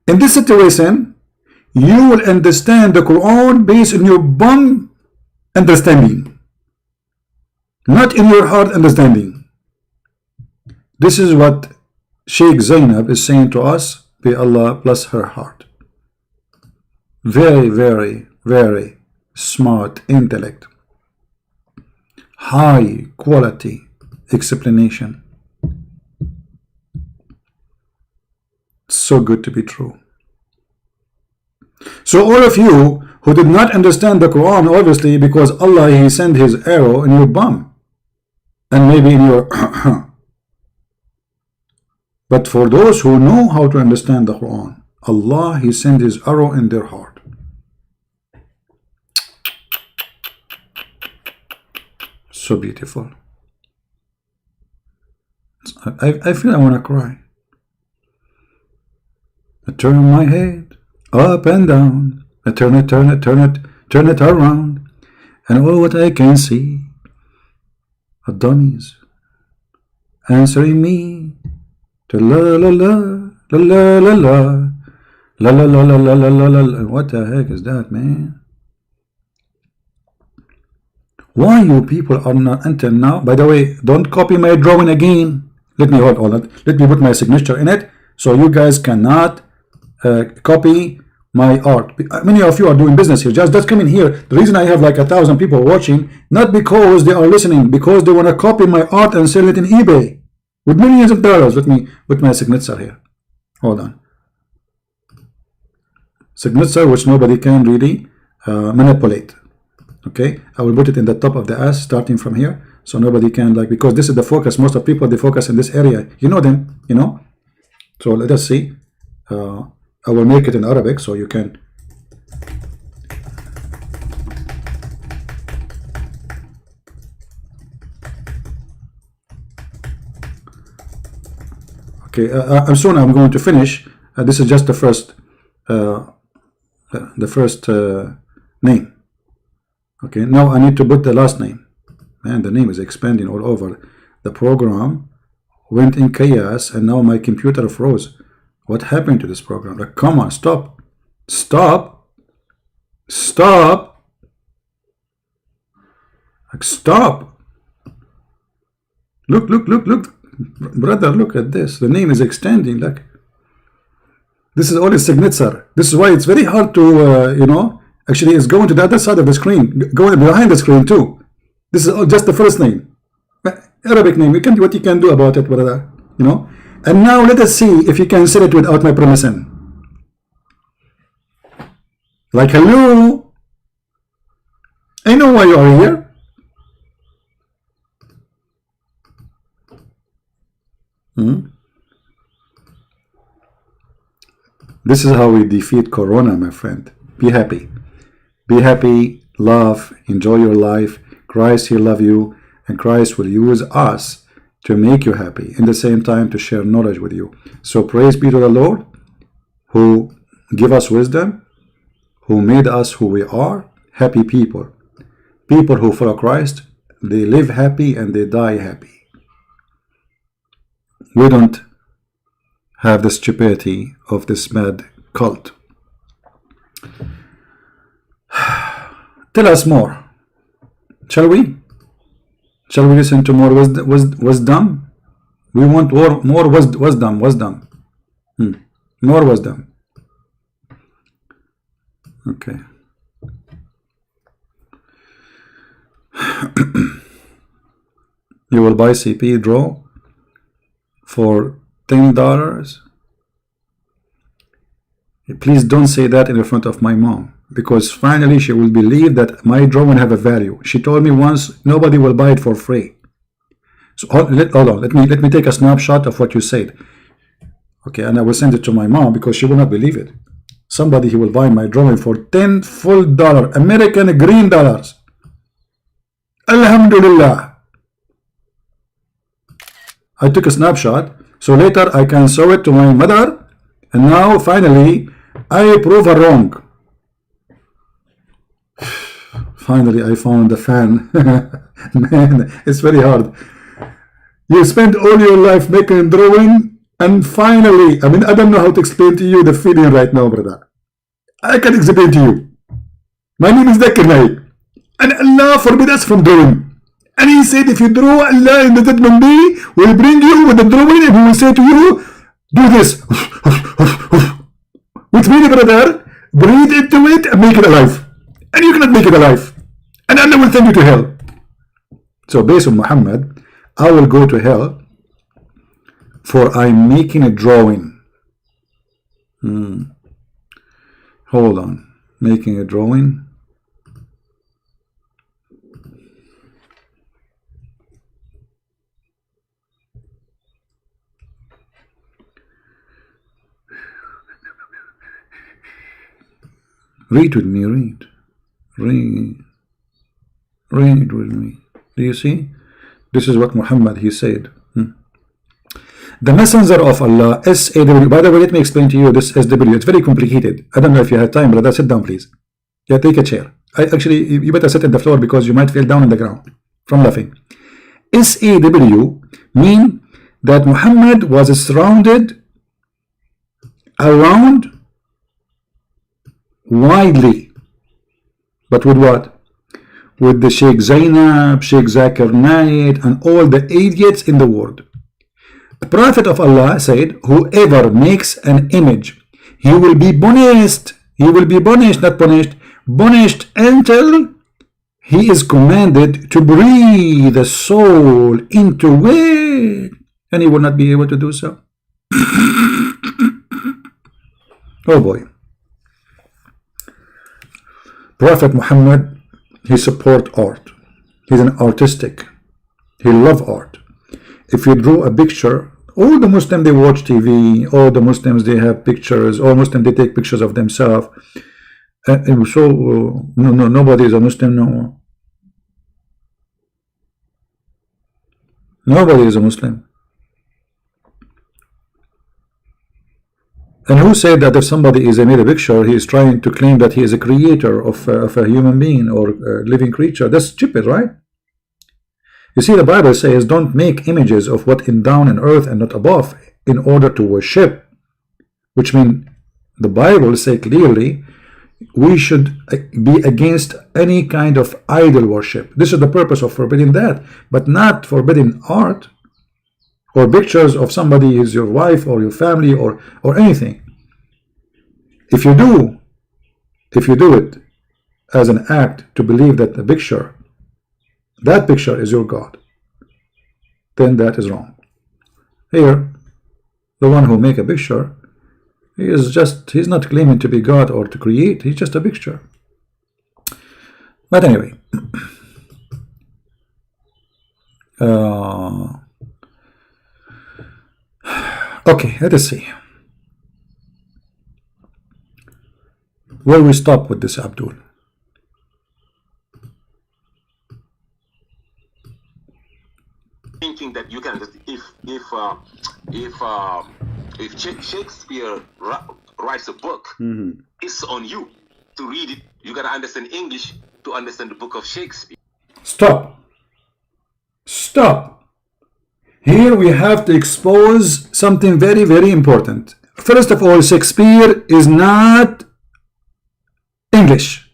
In this situation, you will understand the Quran based on your bum understanding, not in your heart understanding. This is what Sheikh Zenab is saying to us. May Allah bless her heart. Very, very, very smart intellect, high quality explanation. So good to be true. So all of you who did not understand the Quran, obviously because Allah, He sent His arrow in your bum and maybe in your but for those who know how to understand the Quran, Allah, He sent His arrow in their heart. So beautiful. I feel I want to cry. I turn my head up and down. I turn it around. And all what I can see are dummies answering me to la la la la la la la la la la la la la la la. What the heck is that, man? Why you people are not until now? By the way, don't copy my drawing again. Let me hold on. Let me put my signature in it, so you guys cannot copy my art. Many of you are doing business here. Just come in here. The reason I have like 1,000 people watching, not because they are listening, because they want to copy my art and sell it in eBay with millions of dollars. Let me put my signature here. Hold on. Signature which nobody can really manipulate. Okay, I will put it in the top of the S starting from here, so nobody can, like, because this is the focus. Most of people, they focus in this area. You know them, you know. So let us see. I will make it in Arabic so you can. Okay, I'm going to finish. This is just the first name. Okay, now I need to put the last name. Man, the name is expanding all over. The program went in chaos and now my computer froze. What happened to this program? Like, come on, stop. Stop. Stop. Like, stop. Look. Brother, look at this. The name is extending. Like, this is all a signature. This is why it's very hard to, you know, actually it's going to the other side of the screen, going behind the screen too. This is just the first name. Arabic name. You can do what you can do about it, brother. You know? And now let us see if you can say it without my permission. Like, hello. I know why you are here. This is how we defeat Corona, my friend. Be happy. Be happy, love, enjoy your life. Christ, He love you, and Christ will use us to make you happy, in the same time to share knowledge with you. So praise be to the Lord, who give us wisdom, who made us who we are, happy people. People who follow Christ, they live happy and they die happy. We don't have the stupidity of this mad cult. Tell us more. Shall we? Shall we listen to more wisdom? We want more wisdom. More wisdom. Okay. You will buy CP draw for $10. Please don't say that in front of my mom, because finally she will believe that my drawing have a value. She told me once nobody will buy it for free. So hold on, let me take a snapshot of what you said. Okay, and I will send it to my mom because she will not believe it. Somebody, he will buy my drawing for $10 full American green dollars. Alhamdulillah. I took a snapshot so later I can show it to my mother, and now finally I prove her wrong. Finally I found the fan. Man, it's very hard. You spend all your life making drawing, and finally, I mean, I don't know how to explain to you the feeling right now, brother. I can explain to you. My name is Dakir, and Allah forbid us from drawing. And He said, if you draw, Allah in the judgment day will bring you with the drawing, and He will say to you, do this. Which means, brother, breathe into it and make it alive. And you cannot make it alive. And Allah will send you to hell. So based on Muhammad, I will go to hell for I'm making a drawing. Hold on. Making a drawing. Read with me, read. Read with me. Do you see? This is what Muhammad, he said. The messenger of Allah, SAW. By the way, let me explain to you this SW. It's very complicated. I don't know if you have time, brother. Sit down, please. Yeah, take a chair. Actually, you better sit on the floor because you might fall down on the ground from laughing. SAW mean that Muhammad was surrounded around widely. But with what? With the Sheikh Zainab, Sheikh Zakir Naik, and all the idiots in the world. The Prophet of Allah said, whoever makes an image, he will be punished. He will be punished, not punished. Punished until he is commanded to breathe the soul into it. And he will not be able to do so. Oh boy. Prophet Muhammad, he support art. He's an artistic. He love art. If you draw a picture, all the Muslims, they watch TV, all the Muslims, they have pictures, all Muslims, they take pictures of themselves. And so, nobody is a Muslim no more. Nobody is a Muslim. And who said that if somebody is made a picture, he is trying to claim that he is a creator of a human being or a living creature? That's stupid, right? You see, the Bible says, don't make images of what is down in earth and not above in order to worship. Which means, the Bible says clearly, we should be against any kind of idol worship. This is the purpose of forbidding that, but not forbidding art or pictures of somebody is your wife or your family or anything. If you do it as an act to believe that that picture is your God, then that is wrong. Here, the one who make a picture, he's not claiming to be God or to create, he's just a picture. But anyway, okay, let us see where we stop with this, Abdul. Thinking that you can, if Shakespeare writes a book, it's on you to read it. You gotta understand English to understand the book of Shakespeare. Stop. Here we have to expose something very, very important. First of all, Shakespeare is not English.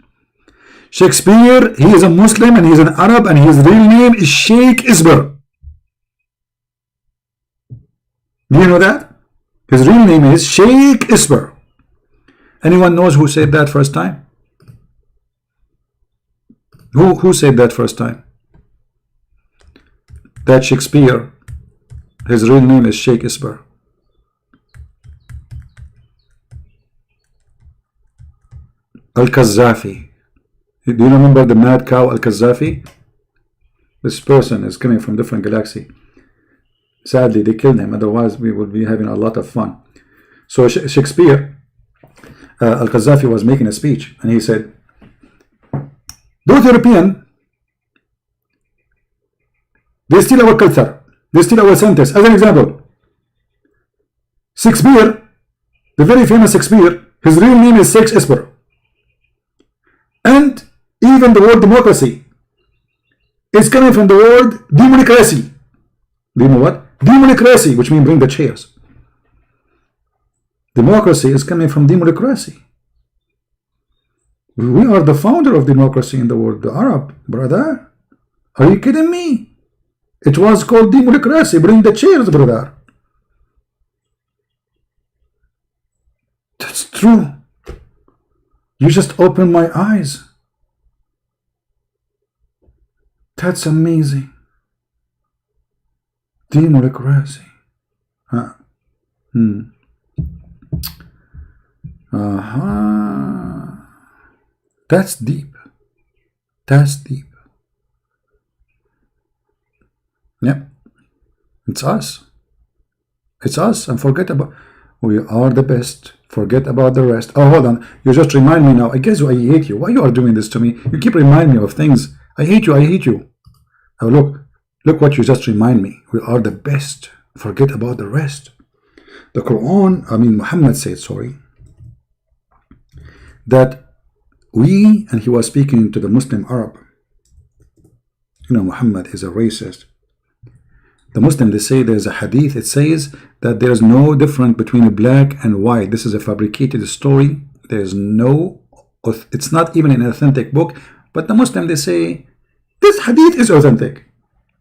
Shakespeare, he is a Muslim and he is an Arab and his real name is Sheikh Isber. Do you know that? His real name is Sheikh Isber. Anyone knows who said that first time? Who said that first time? That Shakespeare, his real name is Sheikh Isber. Al-Qaddafi. Do you remember the mad cow Al-Qaddafi? This person is coming from different galaxy. Sadly, they killed him. Otherwise, we would be having a lot of fun. So Shakespeare, Al-Qaddafi was making a speech, and he said, "Those European, they steal our culture. They steal our sentence." As an example, Shakespeare, the very famous Shakespeare, his real name is Sheikh Isber. And even the word democracy is coming from the word democracy. Do you know what? Democracy, which means bring the chairs. Democracy is coming from democracy. We are the founder of democracy in the world, the Arab, brother. Are you kidding me? It was called democracy. Bring the chairs, brother. That's true. You just opened my eyes. That's amazing. Democracy. Huh. That's deep. That's deep. Yep. It's us. It's us. And forget about We are the best. Forget about the rest. Oh, hold on. You just remind me now. I guess I hate you. Why you are doing this to me? You keep reminding me of things. I hate you. I hate you. Oh, look what you just remind me. We are the best. Forget about the rest. The Quran, Muhammad said, sorry, that we, and he was speaking to the Muslim Arab. Muhammad is a racist. The Muslim, they say there's a hadith, it says that there's no difference between a black and white. This is a fabricated story. There's no, it's not even an authentic book. But the Muslim, they say, this hadith is authentic.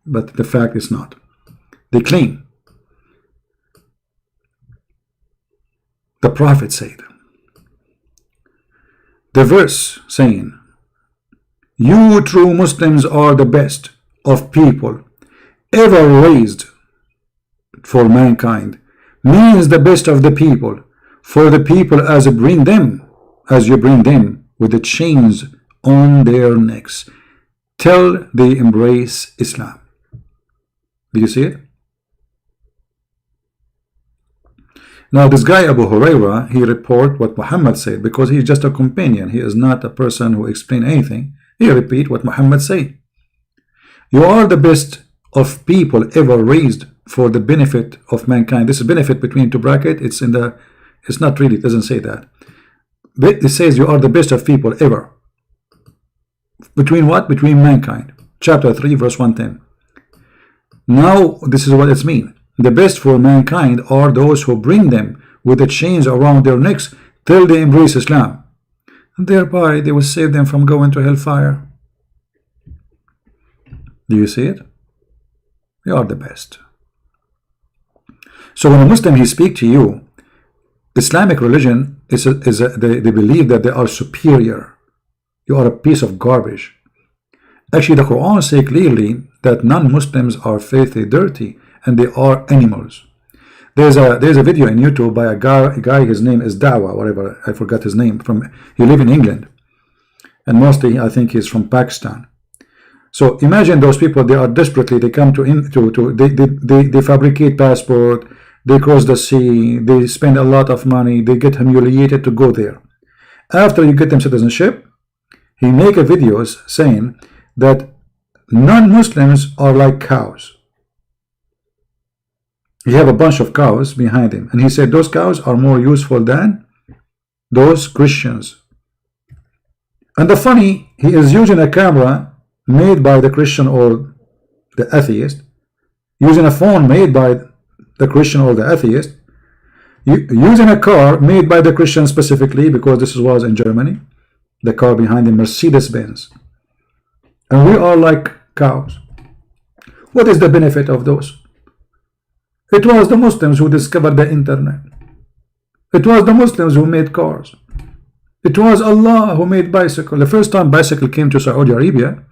But the fact is not. They claim. The Prophet said, the verse saying, you true Muslims are the best of people ever raised for mankind, means the best of the people, for the people as you bring them with the chains on their necks till they embrace Islam. Do you see it? Now this guy Abu Huraira, he report what Muhammad said because he's just a companion. He is not a person who explain anything. He repeat what Muhammad said. You are the best of people ever raised for the benefit of mankind. This is benefit between two brackets. It's not really, it doesn't say that. But it says you are the best of people ever. Between what? Between mankind. Chapter 3 verse 110. Now this is what it means. The best for mankind are those who bring them with the chains around their necks till they embrace Islam. And thereby they will save them from going to hellfire. Do you see it? You are the best. So when a Muslim he speak to you, Islamic religion they believe that they are superior. You are a piece of garbage. Actually, the Quran says clearly that non-Muslims are filthy, dirty, and they are animals. There's a video in YouTube by a guy. His name is Dawa, whatever. I forgot his name. He live in England, and mostly I think he's from Pakistan. So imagine those people. They are desperately. They come they fabricate passport. They cross the sea. They spend a lot of money. They get humiliated to go there. After you get them citizenship, he make a videos saying that non-Muslims are like cows. He have a bunch of cows behind him, and he said those cows are more useful than those Christians. And the funny, he is using a camera made by the Christian or the atheist, using a phone made by the Christian or the atheist, using a car made by the Christian specifically, because this was in Germany, the car behind him, Mercedes-Benz. And we are like cows. What is the benefit of those? It was the Muslims who discovered the internet. It was the Muslims who made cars. It was Allah who made bicycle. The first time bicycle came to Saudi Arabia,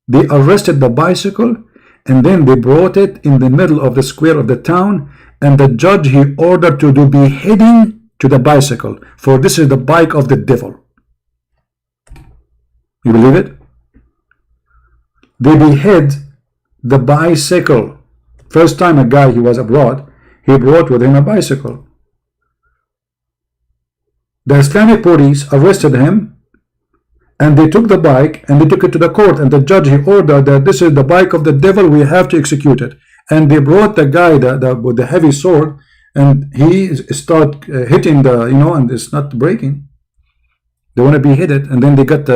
they arrested the bicycle and then they brought it in the middle of the square of the town, and the judge he ordered to do beheading to the bicycle, for this is the bike of the devil. You believe it? They behead the bicycle. First time a guy, he was abroad, he brought with him a bicycle. The Islamic police arrested him, and they took the bike and they took it to the court, and the judge he ordered that this is the bike of the devil, we have to execute it. And they brought the guy with the heavy sword, and he start hitting the, and it's not breaking. They want to be hit it, and then they got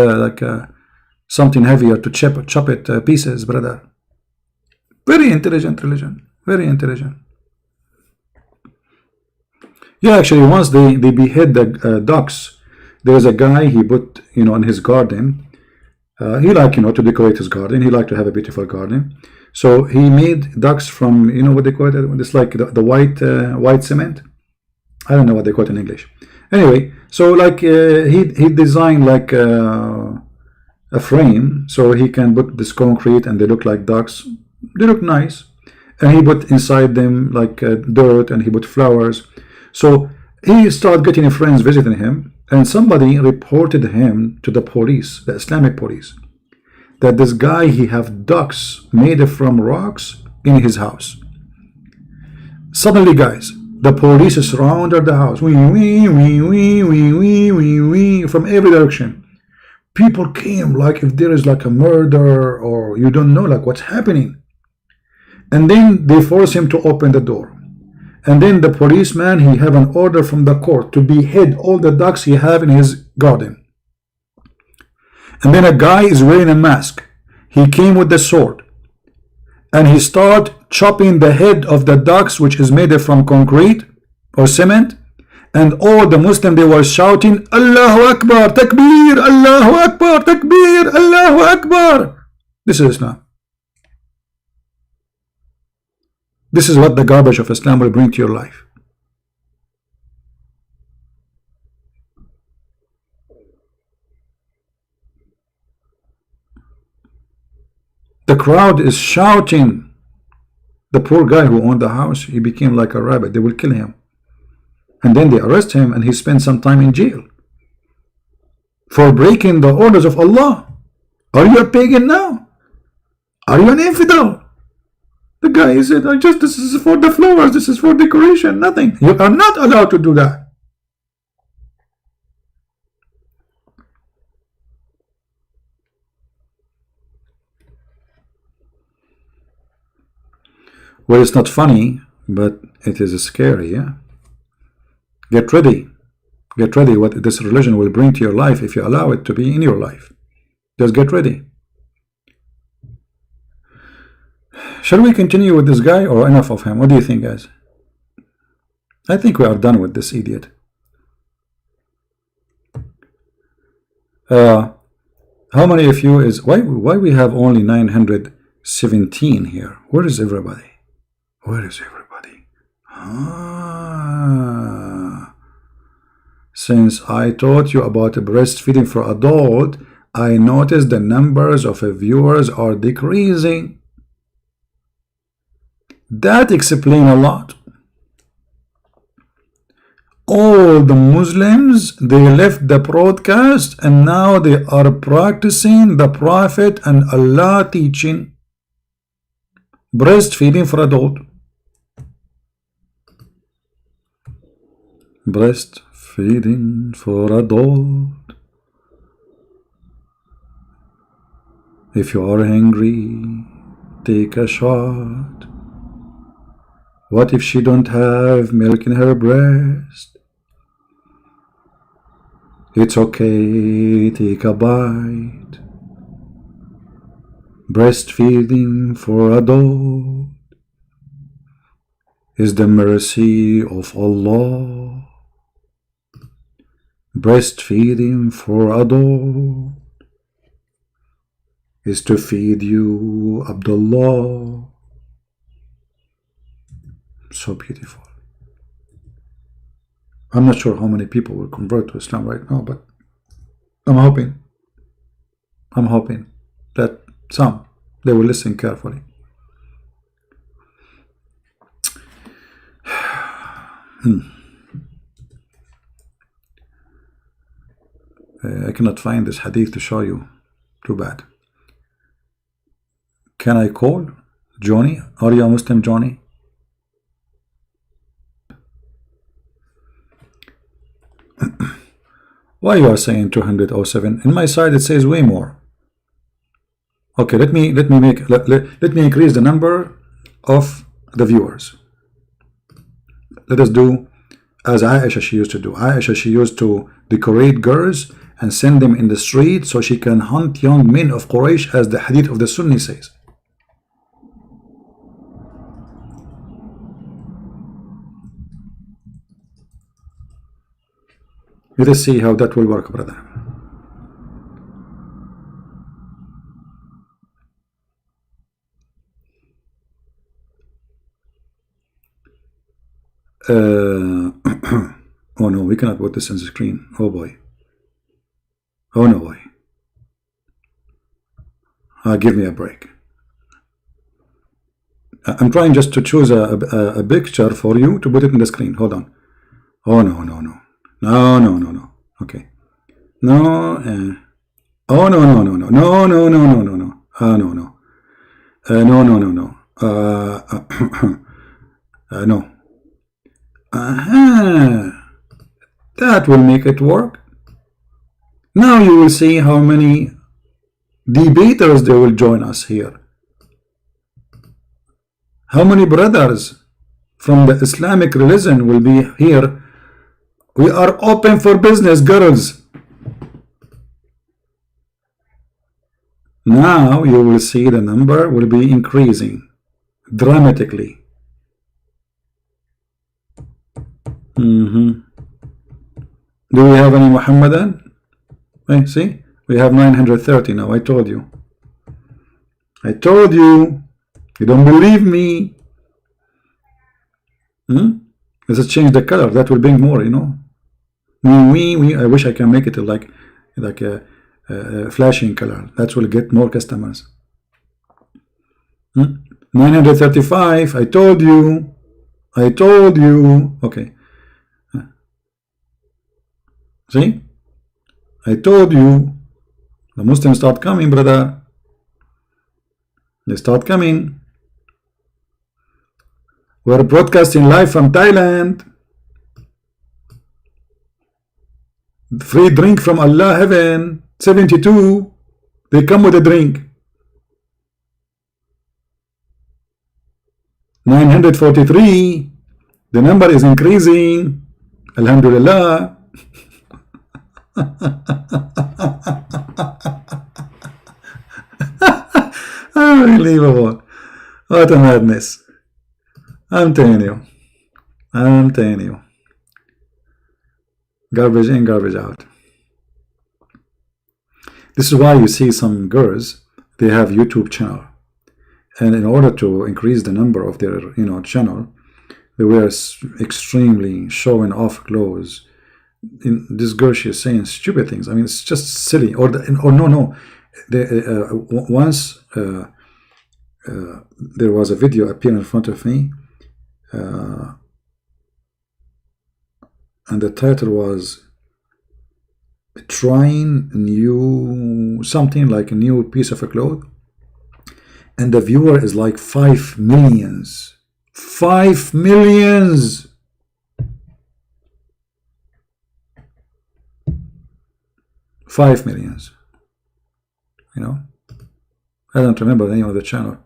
something heavier to chop it pieces, brother. Very intelligent religion, very intelligent. Yeah, actually, once they behead the ducks, there's a guy he put, in his garden. He like, to decorate his garden. He like to have a beautiful garden. So he made ducks from, what they call it? It's like the white cement. I don't know what they call it in English. Anyway, so like he designed like a frame so he can put this concrete, and they look like ducks. They look nice. And he put inside them like dirt, and he put flowers. So he started getting friends visiting him, and somebody reported him to the police, the Islamic police, that this guy, he have ducks made from rocks in his house. Suddenly, guys, The police surrounded the house. Wee, wee, wee, wee, wee, wee, wee, wee, from every direction. People came like if there is like a murder or you don't know like what's happening. And then they force him to open the door. And then the policeman, he have an order from the court to behead all the ducks he have in his garden. And then a guy is wearing a mask. He came with the sword. And he start chopping the head of the ducks, which is made from concrete or cement. And all the Muslims, they were shouting, Allahu Akbar, Takbir, Allahu Akbar, Takbir, Allahu Akbar. This is Islam. This is what the garbage of Islam will bring to your life. The crowd is shouting. The poor guy who owned the house, he became like a rabbit. They will kill him. And then they arrest him and he spent some time in jail for breaking the orders of Allah. Are you a pagan now? Are you an infidel? The guy said, this is for the flowers, this is for decoration, nothing. You are not allowed to do that. Well, it's not funny, but it is scary, yeah? Get ready. Get ready what this religion will bring to your life if you allow it to be in your life. Just get ready. Shall we continue with this guy or enough of him? What do you think, guys? I think we are done with this idiot. How many of you is... Why we have only 917 here? Where is everybody? Where is everybody? Since I taught you about breastfeeding for adult, I noticed the numbers of viewers are decreasing. That explains a lot. All the Muslims, they left the broadcast and now they are practicing the Prophet and Allah teaching breastfeeding for adult. Breastfeeding for adult. If you are hungry, take a shot. What if she don't have milk in her breast? It's okay, take a bite. Breastfeeding for adult is the mercy of Allah. Breastfeeding for adult is to feed you Abdullah. So beautiful. I'm not sure how many people will convert to Islam right now, but I'm hoping that some, they will listen carefully. I cannot find this hadith to show you. Too bad. Can I call Johnny? Are you a Muslim, Johnny? Why you are saying 207? In my side it says way more. Okay, let me increase the number of the viewers. Let us do as Aisha she used to do. Aisha, she used to decorate girls and send them in the street so she can hunt young men of Quraysh, as the hadith of the Sunni says. Let us see how that will work, brother. Oh no, we cannot put this on the screen. Oh boy. Oh no boy. Give me a break. I'm trying just to choose a picture for you to put it in the screen. Hold on. Oh no. No. Okay. No. Oh no. No. No. No. No. No. No. That will make it work. Now you will see how many debaters they will join us here. How many brothers from the Islamic religion will be here? We are open for business, girls. Now you will see the number will be increasing dramatically. Do we have any Muhammadan? Hey, see, we have 930 now. I told you. I told you. You don't believe me. Let's change the color. That will bring more, you know. I wish I can make it like a flashing color. That will get more customers. 935. I told you. I told you. Okay. See? I told you. The Muslims start coming, brother. They start coming. We're broadcasting live from Thailand. Free drink from Allah heaven. 72. They come with a drink. 943. The number is increasing. Alhamdulillah. Unbelievable. What a madness. I'm telling you. I'm telling you. Garbage in, garbage out. This is why you see some girls, they have YouTube channel. And in order to increase the number of their, channel, they were extremely showing off clothes. This girl, she is saying stupid things. I mean, it's just silly. Or no. Once there was a video appearing in front of me, and the title was trying something like a new piece of a cloth, and the viewer is like 5 millions. 5 millions. $5 million. I don't remember the name of the channel,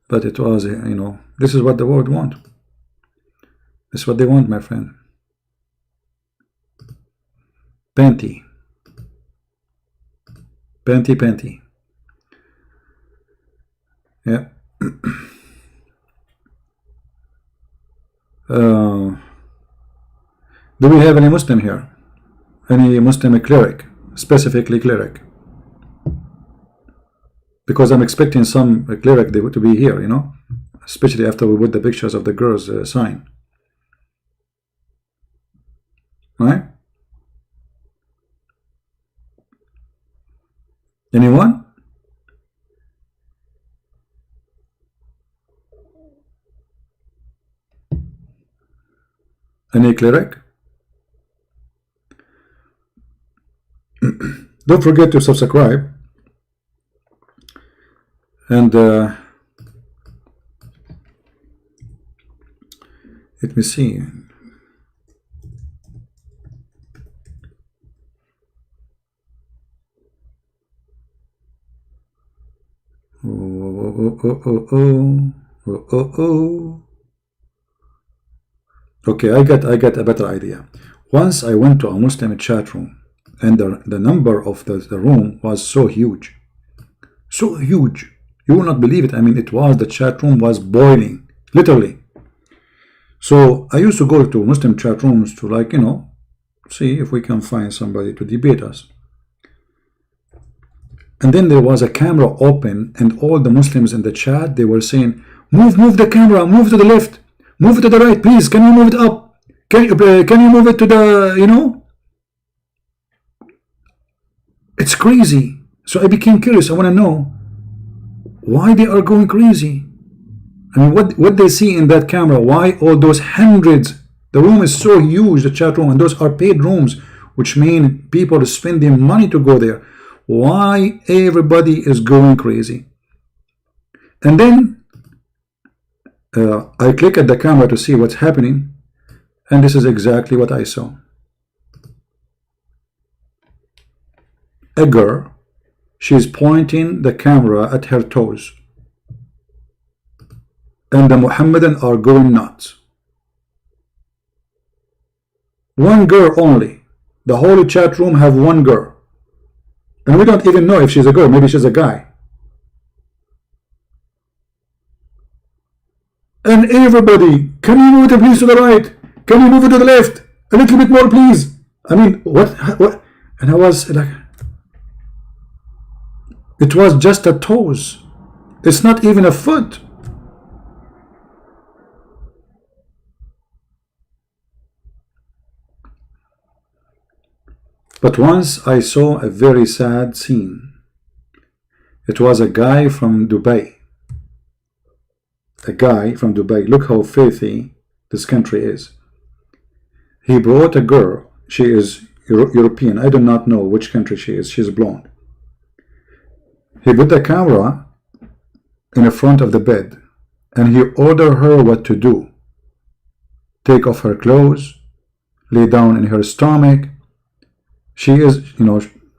but it was, this is what the world want. This is what they want, my friend. Panty. Yeah. Do we have any Muslim here? Any Muslim cleric? Specifically cleric? Because I'm expecting some cleric to be here, especially after we put the pictures of the girls sign. Right? Anyone? Any cleric? Don't forget to subscribe. And let me see. Okay, I got a better idea. Once I went to a Muslim chat room, and the number of the room was so huge. So huge. You will not believe it. I mean, the chat room was boiling, literally. So I used to go to Muslim chat rooms to see if we can find somebody to debate us. And then there was a camera open, and all the Muslims in the chat, they were saying, move the camera, move to the left, move it to the right, please, can you move it up? Can you move it to the, It's crazy. So I became curious. I want to know why they are going crazy. I mean, what they see in that camera, why all those hundreds, the room is so huge, the chat room, and those are paid rooms, which mean people are spending money to go there. Why everybody is going crazy? And then I click at the camera to see what's happening, And this is exactly what I saw. A girl, she's pointing the camera at her toes. And the Mohammedan are going nuts. One girl only. The whole chat room have one girl. And we don't even know if she's a girl. Maybe she's a guy. And everybody, can you move it please to the right? Can you move it to the left? A little bit more please. I mean, what? And I was like, it was just a toes. It's not even a foot. But once I saw a very sad scene. It was a guy from Dubai. A guy from Dubai. Look how filthy this country is. He brought a girl. She is European. I do not know which country she is. She's blonde. He put the camera in the front of the bed and he ordered her what to do. Take off her clothes, lay down in her stomach. She is,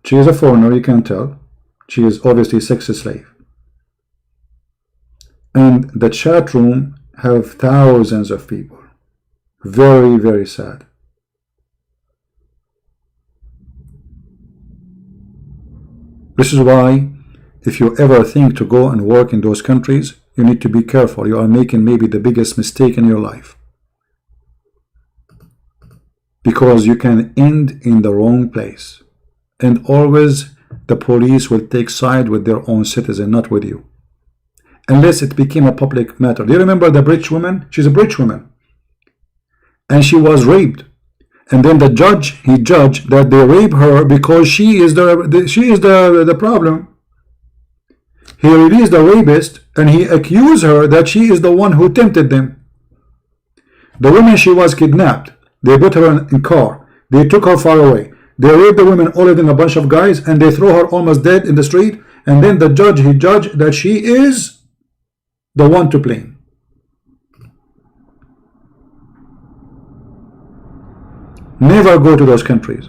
she is a foreigner, you can tell. She is obviously a sex slave. And the chat room have thousands of people. Very, very sad. This is why if you ever think to go and work in those countries, you need to be careful. You are making maybe the biggest mistake in your life. Because you can end in the wrong place. And always the police will take side with their own citizen, not with you. Unless it became a public matter. Do you remember the British woman? She's a British woman. And she was raped. And then the judge, he judged that they rape her because she is the problem. He released the rapist and he accused her that she is the one who tempted them. The woman, she was kidnapped. They put her in a car. They took her far away. They raped the woman all in a bunch of guys and they throw her almost dead in the street. And then the judge, he judged that she is the one to blame. Never go to those countries.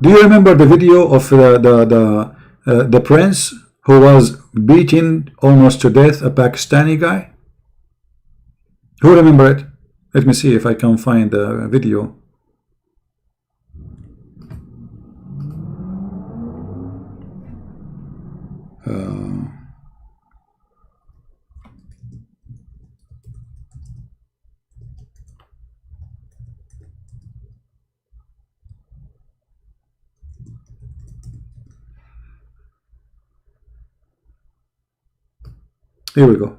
Do you remember the video of the prince who was beating almost to death a Pakistani guy? Who remember it? Let me see if I can find the video. Here we go.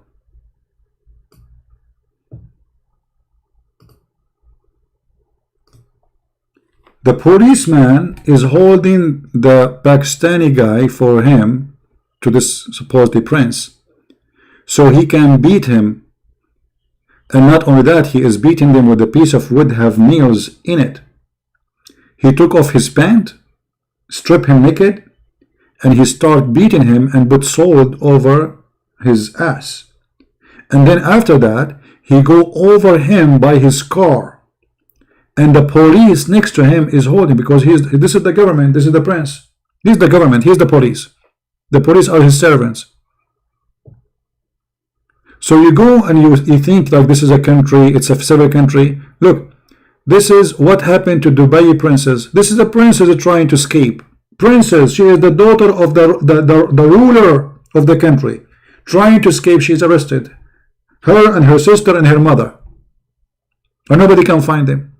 The policeman is holding the Pakistani guy for him to this supposedly prince, so he can beat him. And not only that, he is beating them with a piece of wood have nails in it. He took off his pant, stripped him naked, and he started beating him and put salt over his ass. And then after that, he go over him by his car. And the police next to him is holding, because this is the government, this is the prince. This is the government, he's the police. The police are his servants. So you go and you think like this is a country, it's a civil country. Look, this is what happened to Dubai princess. This is a princess trying to escape. Princess, she is the daughter of the ruler of the country. Trying to escape, she is arrested. Her and her sister and her mother. And nobody can find them.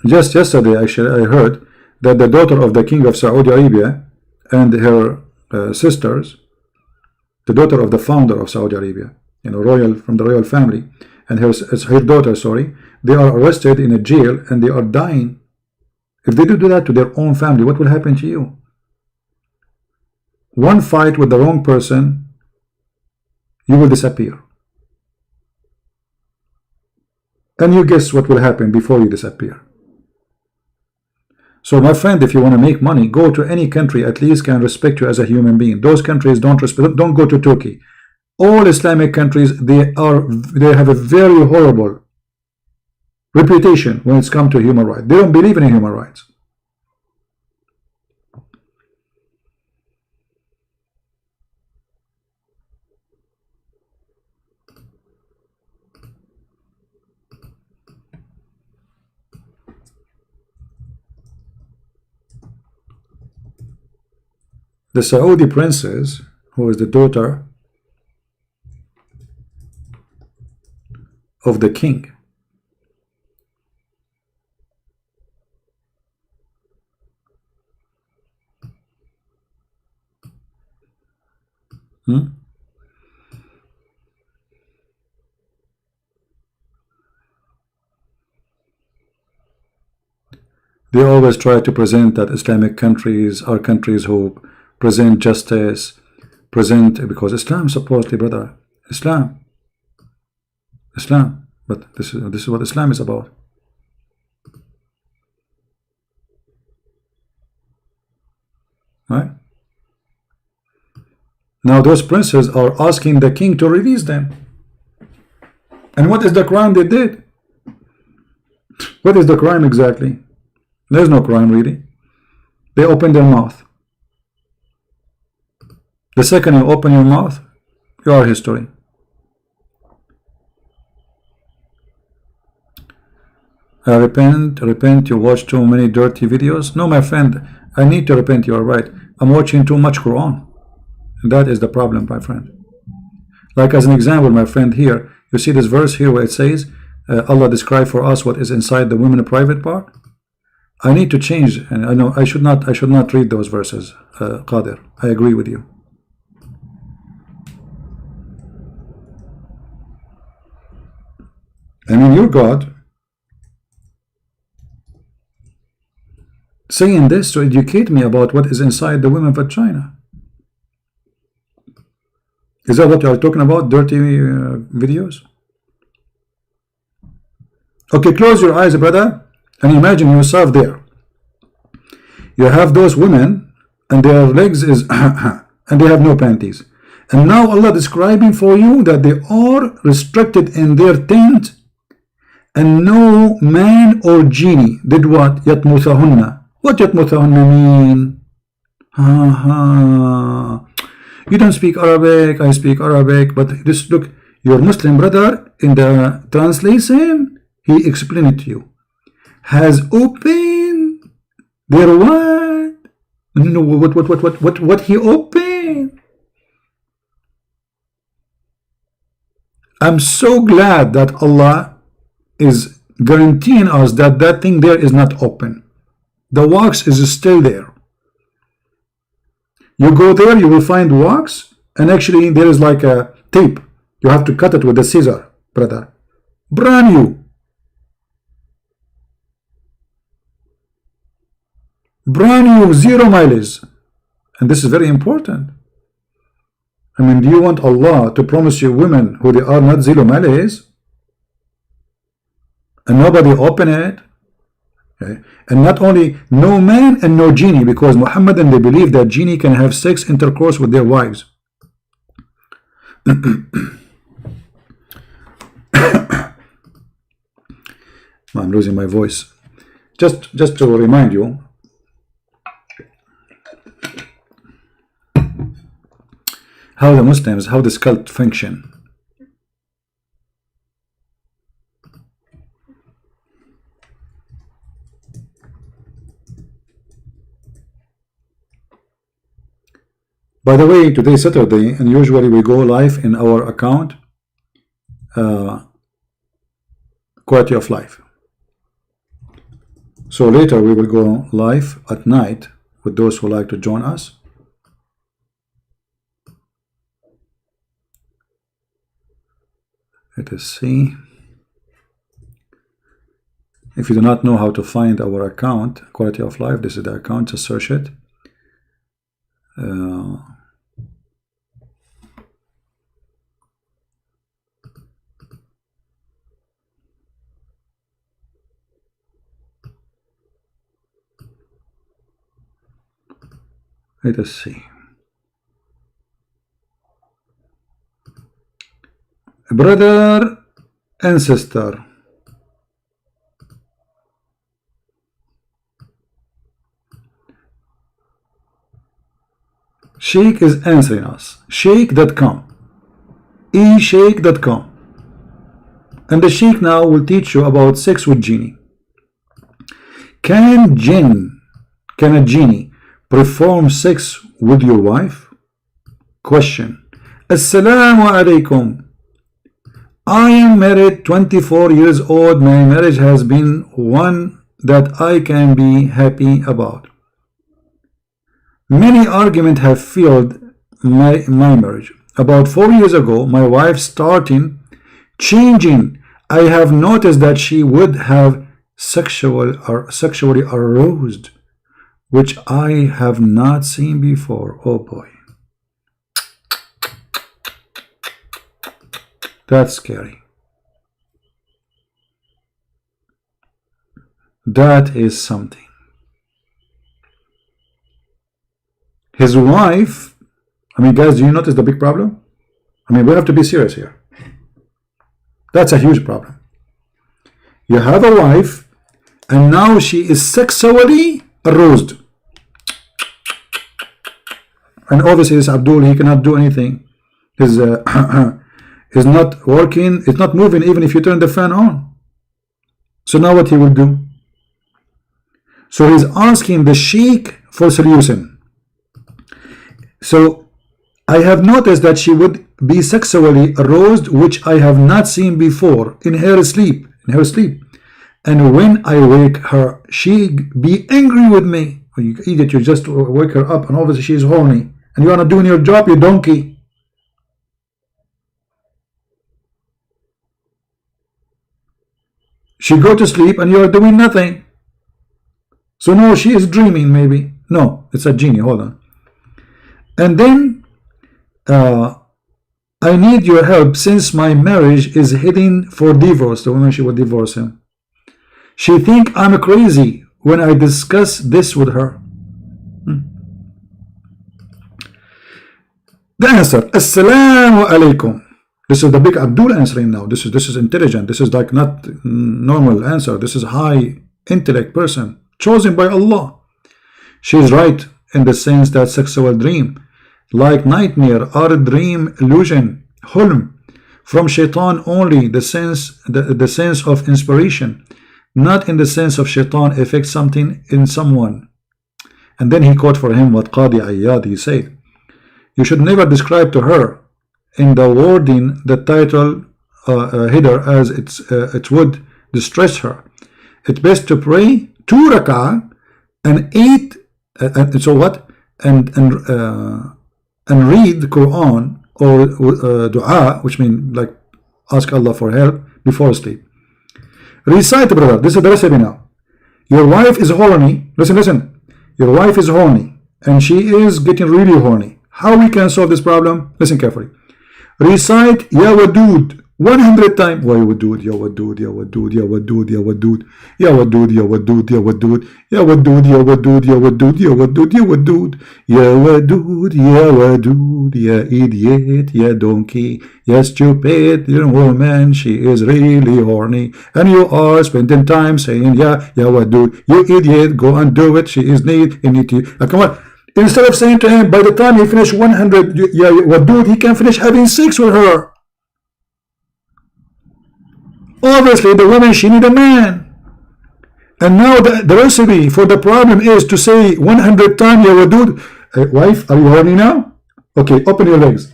Just yesterday, actually, I heard that the daughter of the king of Saudi Arabia and her sisters, the daughter of the founder of Saudi Arabia, royal from the royal family, and her daughter, sorry, they are arrested in a jail and they are dying. If they do that to their own family, what will happen to you? One fight with the wrong person, you will disappear. And you guess what will happen before you disappear. So my friend, if you want to make money, go to any country at least can respect you as a human being. Those countries don't respect. Don't go to Turkey. All Islamic countries, they have a very horrible reputation when it's come to human rights. They don't believe in human rights. The Saudi princess, who is the daughter of the king, they always try to present that Islamic countries are countries who present justice, because Islam supposedly, brother, Islam, but this is what Islam is about. Right? Now those princes are asking the king to release them. And what is the crime they did? What is the crime exactly? There's no crime really. They opened their mouth. The second you open your mouth, you are history. Repent, you watch too many dirty videos. No, my friend, I need to repent, you are right. I'm watching too much Quran. And that is the problem, my friend. Like as an example, my friend, here, you see this verse here where it says, Allah described for us what is inside the women private part. I need to change, and I know I should not read those verses, Qadir. I agree with you. I mean, your God saying this to educate me about what is inside the women vagina. Is that what you are talking about? Dirty videos? Okay, close your eyes, brother, and imagine yourself there. You have those women, and their legs is and they have no panties. And now Allah describing for you that they are restricted in their tent, and no man or genie did what? Yatmuthahunna. What yatmuthahunna mean? You don't speak Arabic, I speak Arabic, but this, look, your Muslim brother in the translation, he explained it to you. Has opened their what? No, what he opened? I'm so glad that Allah is guaranteeing us that that thing there is not open. The wax is still there. You go there, you will find wax, and actually there is like a tape. You have to cut it with a scissor, brother. Brand new. Brand new, 0 mileage. And this is very important. I mean, do you want Allah to promise you women who they are not 0 mileage? And nobody open it? Okay. And not only no man and no genie, because Muhammadan, they believe that genie can have sex intercourse with their wives. I'm losing my voice. Just to remind you, how the Muslims, how this cult function. By the way, today is Saturday, and usually we go live in our account, Quality of Life. So later we will go live at night with those who like to join us. Let us see. If you do not know how to find our account, Quality of Life, this is the account, just search it. Let us see. Brother and sister, Sheikh is answering us. Sheikh.com, sheikh.com, and the Sheikh now will teach you about sex with genie. Can a genie perform sex with your wife? Question. Assalamu alaikum. I am married, 24 years old. My marriage has been one that I can be happy about. Many arguments have failed my marriage. About 4 years ago, my wife started changing. I have noticed that she would have sexually aroused, which I have not seen before. Oh boy. That's scary. That is something. His wife, I mean, guys, do you notice the big problem? I mean, we have to be serious here. That's a huge problem. You have a wife, and now she is sexually aroused. And obviously, this Abdul, he cannot do anything. His is not working, it's not moving even if you turn the fan on. So now what he will do? So he's asking the Sheikh for solution. So I have noticed that she would be sexually aroused, which I have not seen before, in her sleep. And when I wake her, she be angry with me. Oh, you idiot, you just wake her up and obviously she's horny. And you are not doing your job, you donkey. She go to sleep and you are doing nothing. So no, she is dreaming maybe. No, it's a genie, hold on. And then I need your help since my marriage is heading for divorce. The woman, she will divorce him. She think I'm crazy when I discuss this with her. The answer, Assalamu alaikum. This is the big Abdul answering now. This is intelligent. This is like not normal answer. This is high intellect person chosen by Allah. She is right in the sense that sexual dream, like nightmare, are a dream illusion, hulm, from shaitan only, the sense of inspiration, not in the sense of shaitan affects something in someone. And then he quote for him what Qadi Ayyad, he said, you should never describe to her in the wording the title header as it would distress her. It's best to pray 2 rak'ah and 8 and so what and read the Quran or dua, which means like ask Allah for help before sleep. Recite, brother. This is the recipe now. Your wife is horny. Listen. Your wife is horny and she is getting really horny. How we can solve this problem? Listen carefully. Recite Ya Wadud 100 times. Why Wadud? Ya Wadud, Ya Wadud, Ya Wadud, Ya Wadud, Ya Wadud, Ya Wadud, Ya Wadud, Ya Wadud, Ya Wadud, Ya Wadud, Ya Wadud, Ya Wadud, Ya Wadud, Ya Wadud, Ya idiot, Ya donkey, Ya stupid, you woman, she is really horny, and you are spending time saying Ya Wadud, you idiot, go and do it, she is need, come on. Instead of saying to him, by the time he finished 100, Wadud, he can finish having sex with her. Obviously, the woman, she need a man. And now the recipe for the problem is to say 100 times, Ya Wadud. Wife, are you horny now? Okay, open your legs.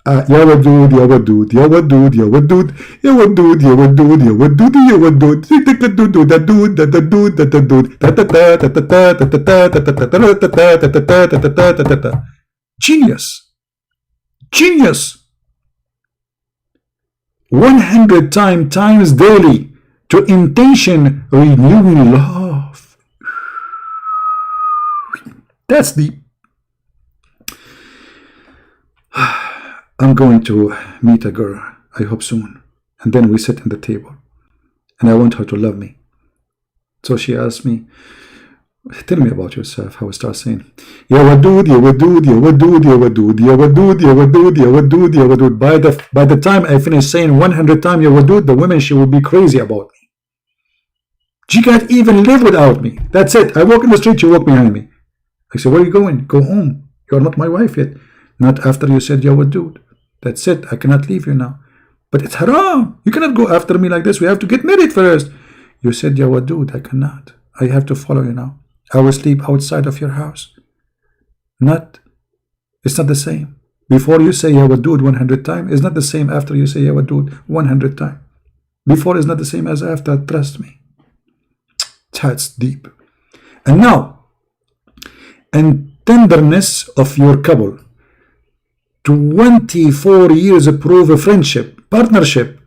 Ya Wadud, Ya Wadud, Ya Wadud, Ya Wadud, Ya Wadud, Ya Wadud, Ya Wadud, Ya Wadud, Genius. Genius. 100 times daily to intention renewing love. That's the I'm going to meet a girl, I hope soon, and then we sit at the table and I want her to love me. So she asked me, Tell me about yourself. How we start saying, Ya Wadud, Ya Wadud, Ya Wadud, Ya Wadud, Ya Wadud, Ya Wadud, Ya Wadud, Ya Wadud. By the time I finish saying 100 times Ya Wadud, the women, she will be crazy about me. She can't even live without me. That's it. I walk in the street, you walk behind me. I say, where are you going? Go home. You're not my wife yet. Not after you said Ya Wadud. That's it. I cannot leave you now. But it's haram. You cannot go after me like this. We have to get married first. You said Ya Wadud. I cannot. I have to follow you now. I will sleep outside of your house. It's not the same. Before you say Ya Wadud 100 times, it's not the same after you say Ya Wadud 100 times. Before is not the same as after. Trust me. That's deep. And now, and tenderness of your couple. 24 years of proof of friendship, partnership,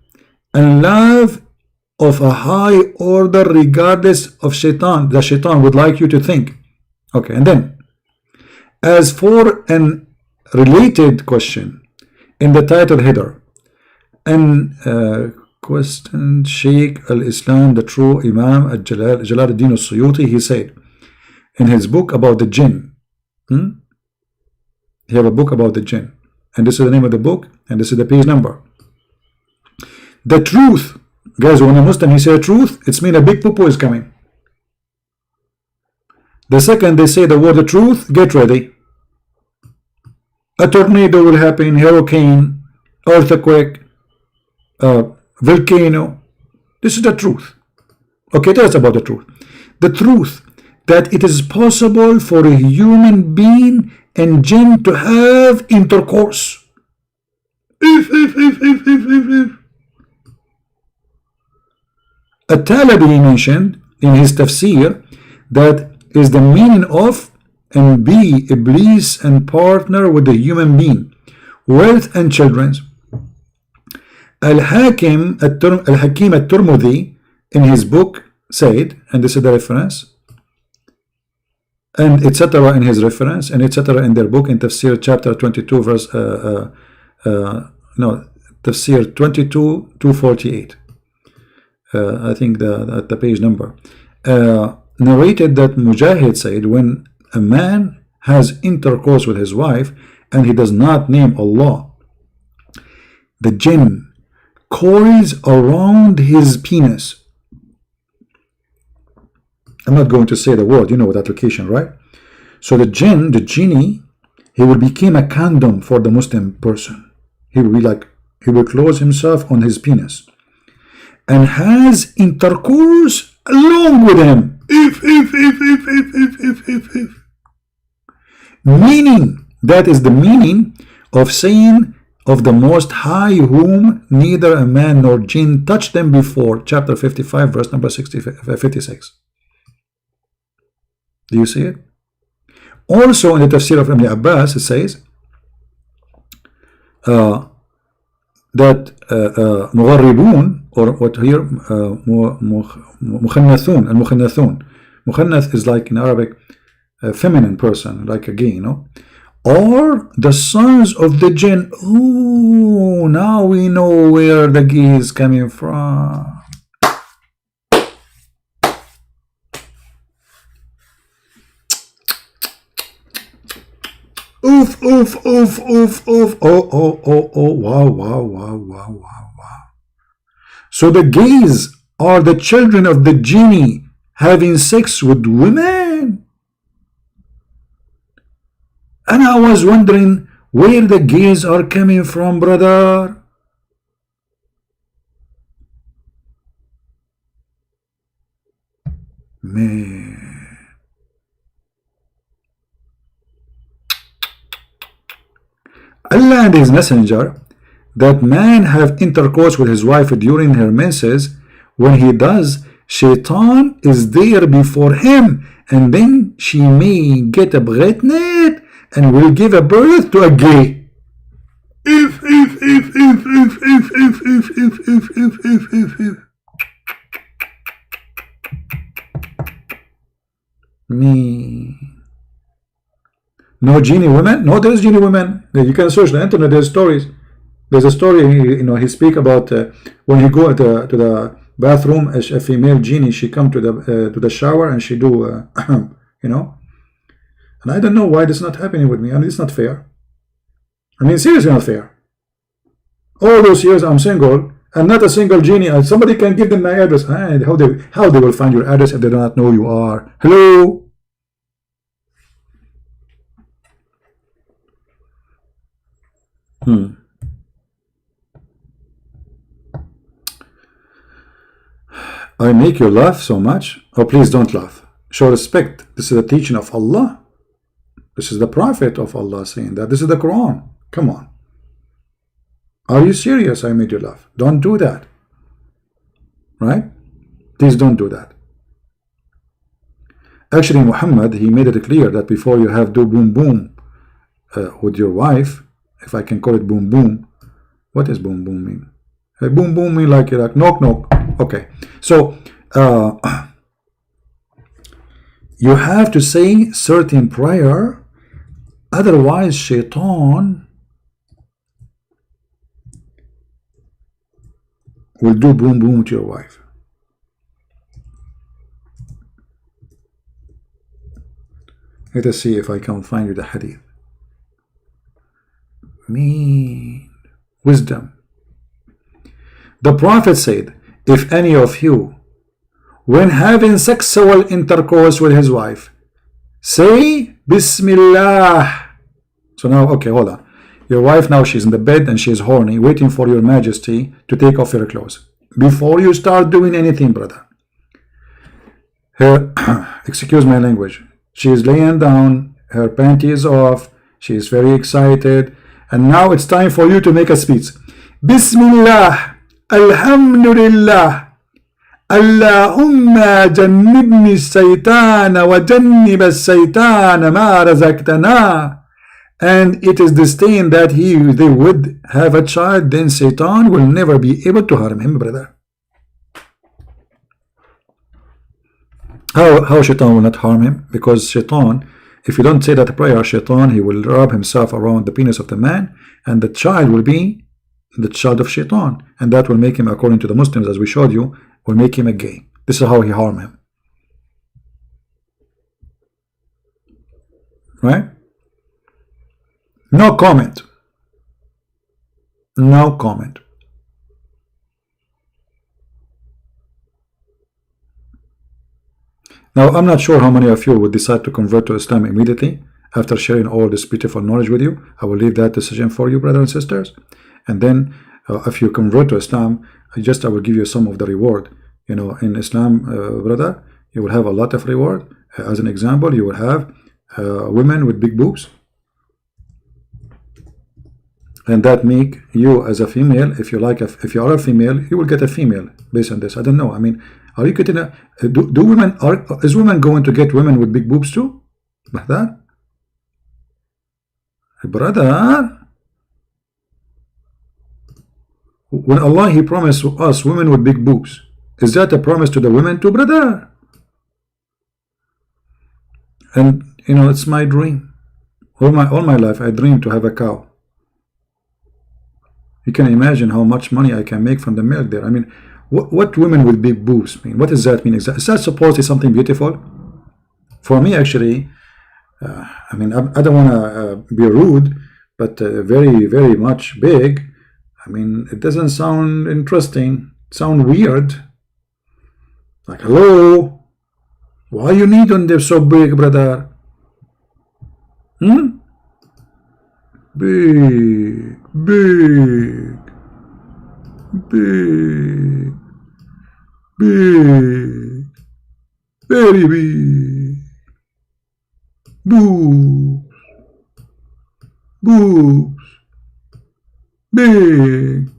and love of a high order regardless of shaitan. The shaitan would like you to think. Okay, and then, as for an related question in the title header, and question Sheikh al-Islam, the true Imam Jalaluddin al-Suyuti, he said in his book about the jinn. He have a book about the jinn. And this is the name of the book, and this is the page number. The truth. Guys, when a Muslim, he say truth, it's mean a big poo-poo is coming. The second they say the word the truth, get ready. A tornado will happen, hurricane, earthquake, volcano. This is the truth. Okay, tell us about the truth. The truth that it is possible for a human being and jinn to have intercourse. If. At-Talabi mentioned in his tafsir that is the meaning of and be Iblis and partner with the human being, wealth and children. Al-Hakim al-Tirmidhi in his book said, and this is the reference, and etc. in his reference, and etc. in their book in Tafsir chapter 22 verse Tafsir 22 248. I think the page number narrated that Mujahid said, when a man has intercourse with his wife and he does not name Allah, the jinn coils around his penis. I'm not going to say the word, you know, with application, right? So the jinn, the genie, he will become a condom for the Muslim person. He will be like, he will close himself on his penis and has intercourse along with him. If. Meaning, that is the meaning of saying of the Most High, whom neither a man nor jinn touched them before. Chapter 55, verse number 56. Do you see it? Also in the tafsir of Ibn Abbas, it says that مغربون, or what here, مخنثون, المخنثون. Mukhannath is like in Arabic a feminine person, like a gay, you know, or the sons of the jinn. Oh, now we know where the gay is coming from. Oof. Oh, wow. So the gays are the children of the genie having sex with women. And I was wondering where the gays are coming from, brother. Man. Allah and his messenger, that man have intercourse with his wife during her menses. When he does, shaitan is there before him, and then she may get pregnant and will give a birth to a gay. If. Me. No genie women? No, there's genie women. You can search the internet. There's stories. There's a story. You know, he speak about when he go to the bathroom. A female genie, she come to the shower and she do you know. And I don't know why this is not happening with me. I mean, it's not fair. I mean, seriously not fair. All those years I'm single, and not a single genie. And somebody can give them my address. How they will find your address if they do not know who you are? Hello? I make you laugh so much. Oh, please don't laugh. Show respect. This is the teaching of Allah. This is the Prophet of Allah saying that. This is the Quran. Come on. Are you serious? I made you laugh. Don't do that. Right? Please don't do that. Actually, Muhammad, he made it clear that before you have do boom boom with your wife, if I can call it boom boom. What does boom boom mean? Boom boom mean like knock knock. Okay. So you have to say certain prayer, otherwise shaitan will do boom boom to your wife. Let us see if I can find you the hadith. Mean wisdom. The Prophet said, if any of you, when having sexual intercourse with his wife, say Bismillah. So now, okay, hold on. Your wife now, she's in the bed and she's horny, waiting for your majesty to take off your clothes. Before you start doing anything, brother, her, excuse my language, she is laying down, her panty is off, she is very excited, and now it's time for you to make a speech. Bismillah, Alhamdulillah, Allahumma jannibni saytana wa jannib saytana ma razaqtana. And it is disdained that they would have a child, then Satan will never be able to harm him, brother. How Shaitan will not harm him? Because Shaitan, if you don't say that prayer, Shaitan, he will wrap himself around the penis of the man, and the child will be the child of Shaitan, and that will make him, according to the Muslims, as we showed you, will make him a gay. This is how he harm him. Right? No comment. No comment. Now, I'm not sure how many of you would decide to convert to Islam immediately after sharing all this beautiful knowledge with you. I will leave that decision for you, brothers and sisters. And then, if you convert to Islam, I will give you some of the reward. You know, in Islam, brother, you will have a lot of reward. As an example, you will have women with big boobs. And that make you as a female, if you are a female, you will get a female based on this. I don't know. I mean, are you getting is women going to get women with big boobs too? Like that? Brother, when Allah, he promised us women with big boobs, is that a promise to the women too, brother? And you know, it's my dream. All my life I dreamed to have a cow. You can imagine how much money I can make from the milk there. I mean, what women with big boobs mean? What does that mean exactly? Is that supposed to be something beautiful? For me, actually, I mean, I don't want to be rude, but very, very much big. I mean, it doesn't sound interesting. It sounds weird. Like, hello, why you need on them so big, brother? Big, big, big, big, very big, boobs, boobs, big.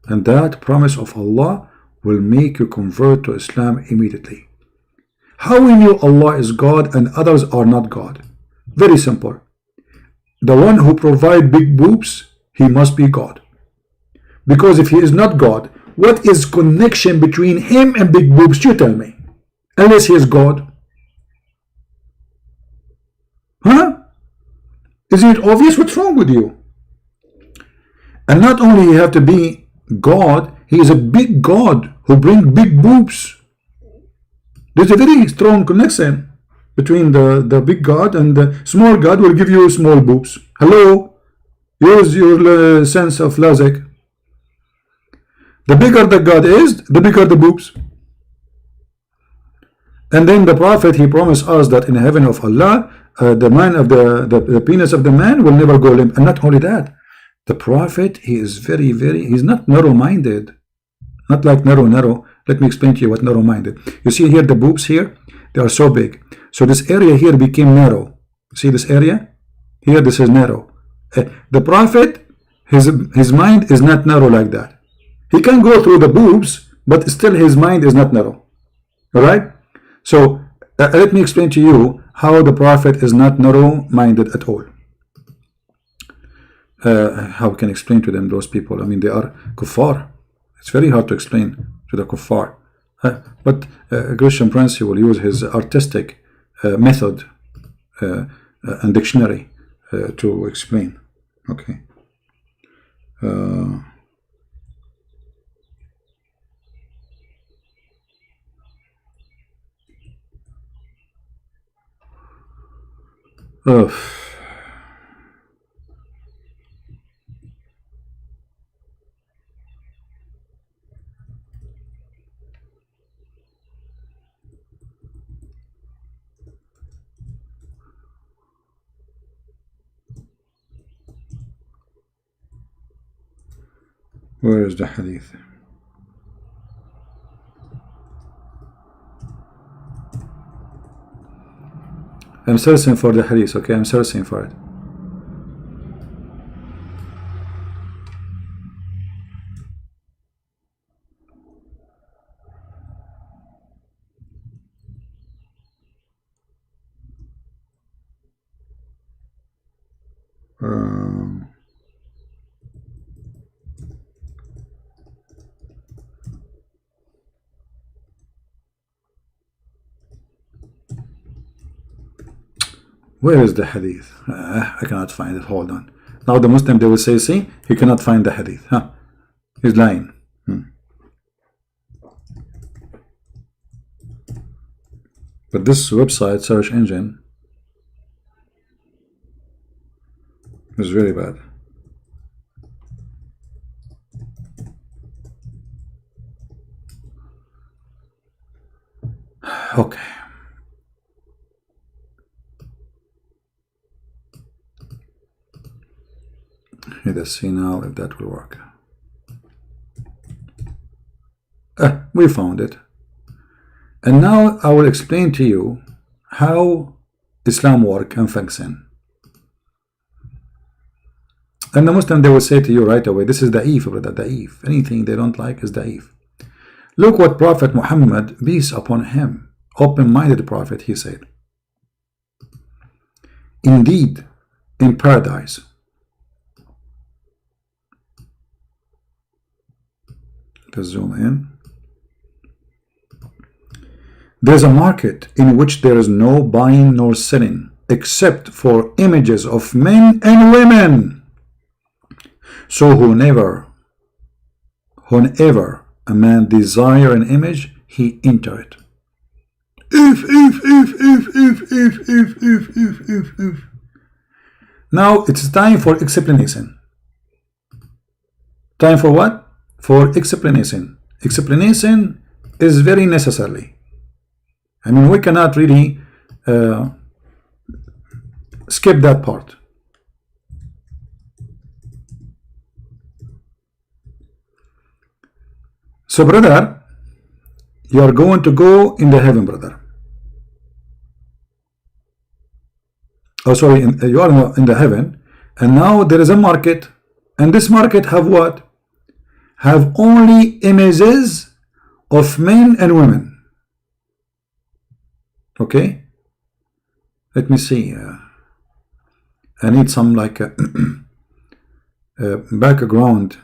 And that promise of Allah will make you convert to Islam immediately. How we knew Allah is God and others are not God? Very simple. The one who provides big boobs, he must be God. Because if he is not God, what is connection between him and big boobs? You tell me. Unless he is God. Huh? Isn't it obvious? What's wrong with you? And not only you have to be God, he is a big God who brings big boobs. There's a very strong connection. between the big God, and the small God will give you small boobs. Hello? Use your sense of logic. The bigger the God is, the bigger the boobs. And then the Prophet, he promised us that in heaven of Allah, the man of the penis of the man will never go limp. And not only that, the Prophet, he is he's not narrow-minded. Not like narrow. Let me explain to you what narrow-minded. You see here the boobs here, they are so big. So this area here became narrow. See this area? Here, this is narrow. The Prophet, his mind is not narrow like that. He can go through the boobs, but still his mind is not narrow. Alright? So let me explain to you how the Prophet is not narrow-minded at all. How we can explain to them, those people? I mean, they are kuffar. It's very hard to explain to the kuffar. But Christian Prince, he will use his artistic method and dictionary to explain. Okay. Where is the hadith? I'm searching for the hadith, okay? I'm searching for it. Where is the hadith? I cannot find it. Hold on. Now the Muslim, they will say, see, he cannot find the hadith. He's lying. But this website search engine is very bad. Okay. Let us see now if that will work. We found it. And now I will explain to you how Islam works and function. And the Muslim, they will say to you right away, this is da'if, brother, da'if. Anything they don't like is da'if. Look what Prophet Muhammad, peace upon him, open-minded prophet, he said. Indeed, in paradise, let's zoom in. There's a market in which there is no buying nor selling except for images of men and women. So whenever a man desire an image, he enter it. If. Now it's time for explanation. Time for what? For explanation. Explanation is very necessary. I mean, we cannot really skip that part. So, brother, you are going to go in the heaven, brother. Oh, sorry, you are in the heaven, and now there is a market, and this market have what? Have only images of men and women. Okay, let me see. I need some like background.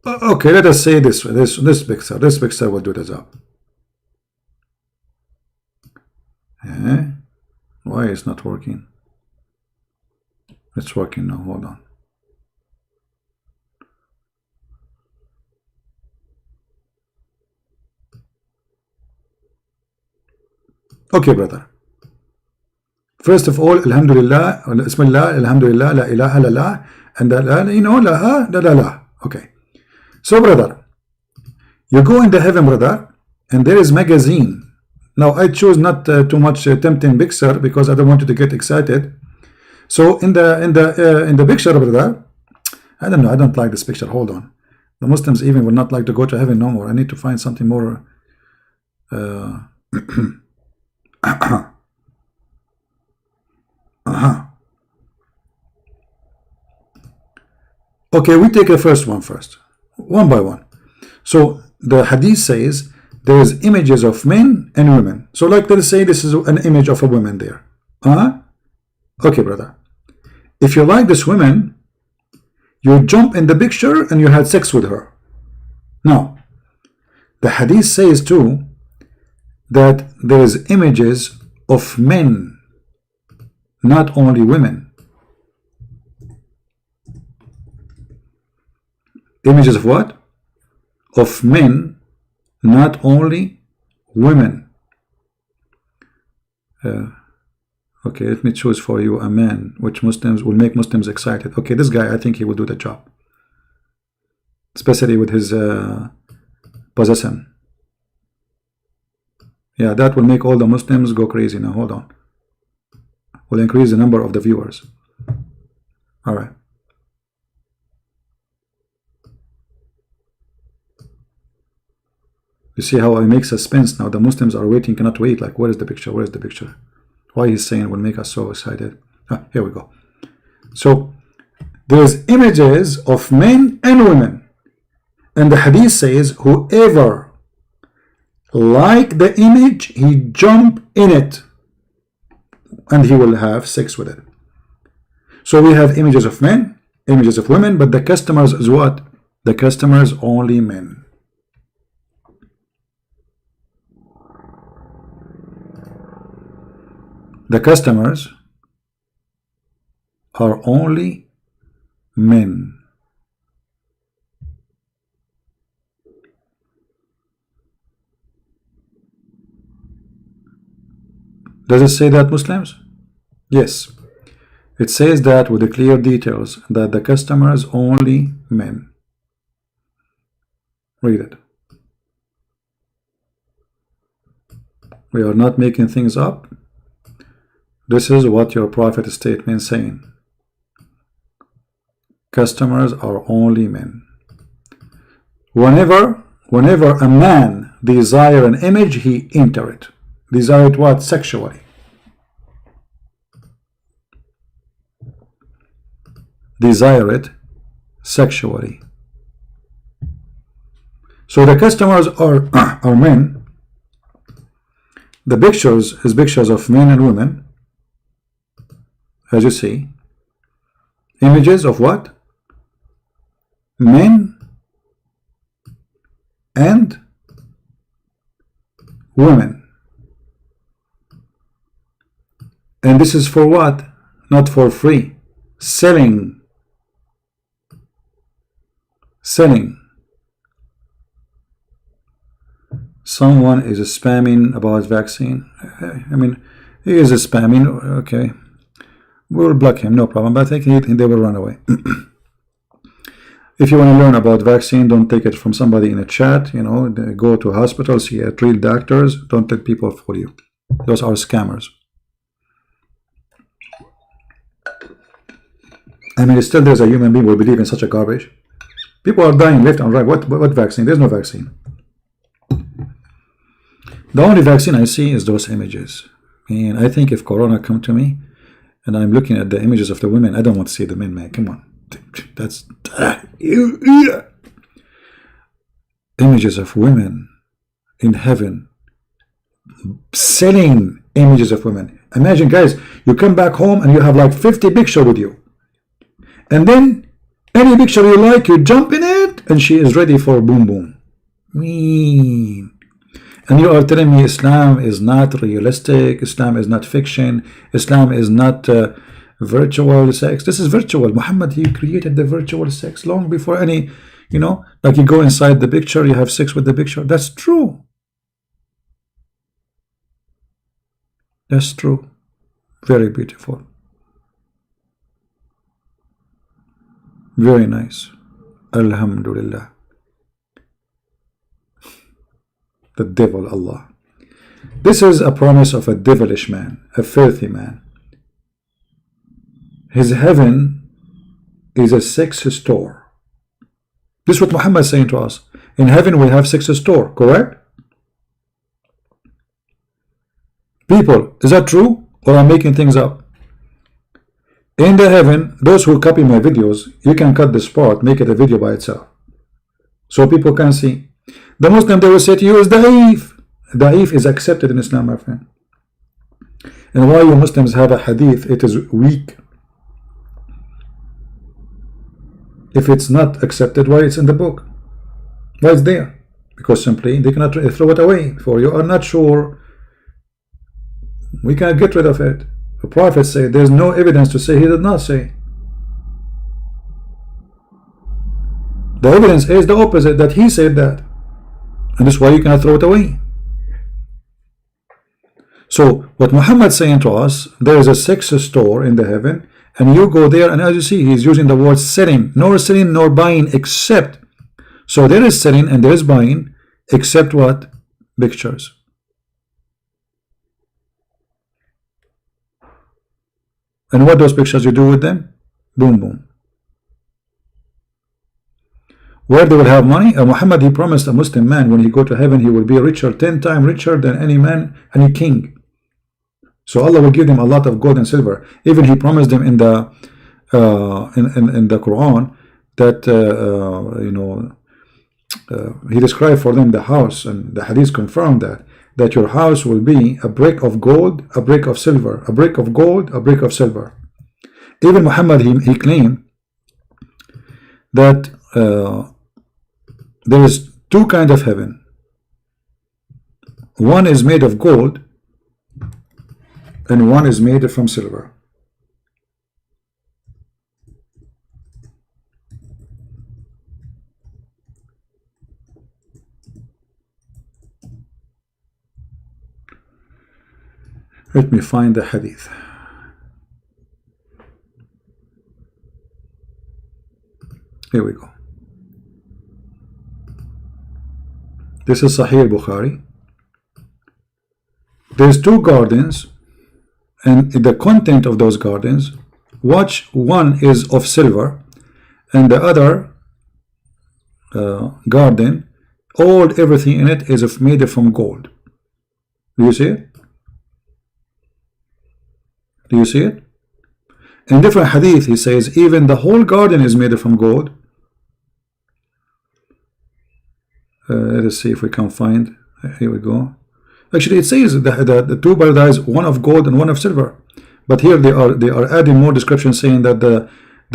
Okay, let us say this picture. This picture will do the job. Why is not working? It's working now. Hold on. Okay, brother. First of all, Alhamdulillah, Bismillah, Alhamdulillah, La ilaha illallah, and la. Okay. So, brother, you go in the heaven, brother, and there is magazine. Now, I choose not too much tempting picture because I don't want you to get excited. So, in the picture, brother, I don't know. I don't like this picture. Hold on. The Muslims even would not like to go to heaven no more. I need to find something more. Okay, we take the first one first, one by one. So the hadith says there is images of men and women. So like let's say this is an image of a woman there. Okay, brother. If you like this woman, you jump in the picture and you had sex with her. Now, the hadith says too that there is images of men, not only women. Images of what? Of men, not only women. Okay, let me choose for you a man which Muslims will make Muslims excited. Okay, this guy, I think he will do the job, especially with his possession. Yeah, that will make all the Muslims go crazy. Now hold on, will increase the number of the viewers. All right. You see how I make suspense now? The Muslims are waiting, cannot wait. Like, where is the picture? Where is the picture? Why he's saying will make us so excited. Here we go. So there's images of men and women, and the hadith says whoever like the image, he jump in it and he will have sex with it. So we have images of men, images of women, but the customers is what? The customers only men. The customers are only men. Does it say that, Muslims? Yes. It says that with the clear details that the customers only men. Read it. We are not making things up. This is what your prophet statement is saying. Customers are only men. Whenever a man desire an image, he enter it. Desire it what? Sexually. Desire it sexually. So the customers are men. The pictures is pictures of men and women. As you see, images of what? Men and women. And this is for what? Not for free. Selling. Selling. Someone is spamming about vaccine. I mean, he is spamming. Okay. We will block him, no problem, but I think they will run away. If you want to learn about vaccine, don't take it from somebody in a chat. You know, go to hospitals, see real doctors. Don't let people fool you. Those are scammers. I mean, still there's a human being who will believe in such a garbage. People are dying left and right. What vaccine? There's no vaccine. The only vaccine I see is those images. And I think if Corona come to me, and I'm looking at the images of the women, I don't want to see the men, man. Come on. That's images of women in heaven, selling images of women. Imagine, guys, you come back home and you have like 50 pictures with you, and then any picture you like, you jump in it, and she is ready for boom boom. Mean. And you are telling me Islam is not realistic, Islam is not fiction, Islam is not virtual sex. This is virtual. Muhammad, he created the virtual sex long before any, you know, like you go inside the picture, you have sex with the picture. That's true. That's true. Very beautiful. Very nice. Alhamdulillah. The devil, Allah. This is a promise of a devilish man, a filthy man. His heaven is a sex store. This is what Muhammad is saying to us. In heaven we have sex store, correct? People, is that true? Or I'm making things up? In the heaven, those who copy my videos, you can cut this part, make it a video by itself, so people can see. The Muslim, they will say to you, is da'if. Da'if is accepted in Islam, my friend. And why you Muslims have a hadith, it is weak. If it's not accepted, why it's in the book? Why it's there? Because simply they cannot throw it away. For you are not sure, we cannot get rid of it. The Prophet said there's no evidence to say he did not say. The evidence is the opposite, that he said that, and that's why you cannot throw it away. So what Muhammad is saying to us, there is a sex store in the heaven, and you go there, and as you see, he's using the word selling, nor selling nor buying, except. So there is selling and there is buying, except what? Pictures. And what those pictures you do with them? Boom, boom. Where they will have money? Muhammad, he promised a Muslim man when he go to heaven, he will be richer, 10 times richer than any man, any king. So Allah will give them a lot of gold and silver. Even he promised them in the in the Quran that you know, he described for them the house, and the hadith confirmed that your house will be a brick of gold, a brick of silver, a brick of gold, a brick of silver. Even Muhammad, he claimed that there is two kinds of heaven. One is made of gold and one is made from silver. Let me find the hadith. Here we go. This is Sahih Bukhari. There's two gardens, and the content of those gardens, watch, one is of silver, and the other garden, everything in it is made from gold. Do you see it? Do you see it? In different hadith, he says even the whole garden is made from gold. Let us see if we can find. Here we go. Actually, it says the two paradise, one of gold and one of silver. But here they are adding more description, saying that the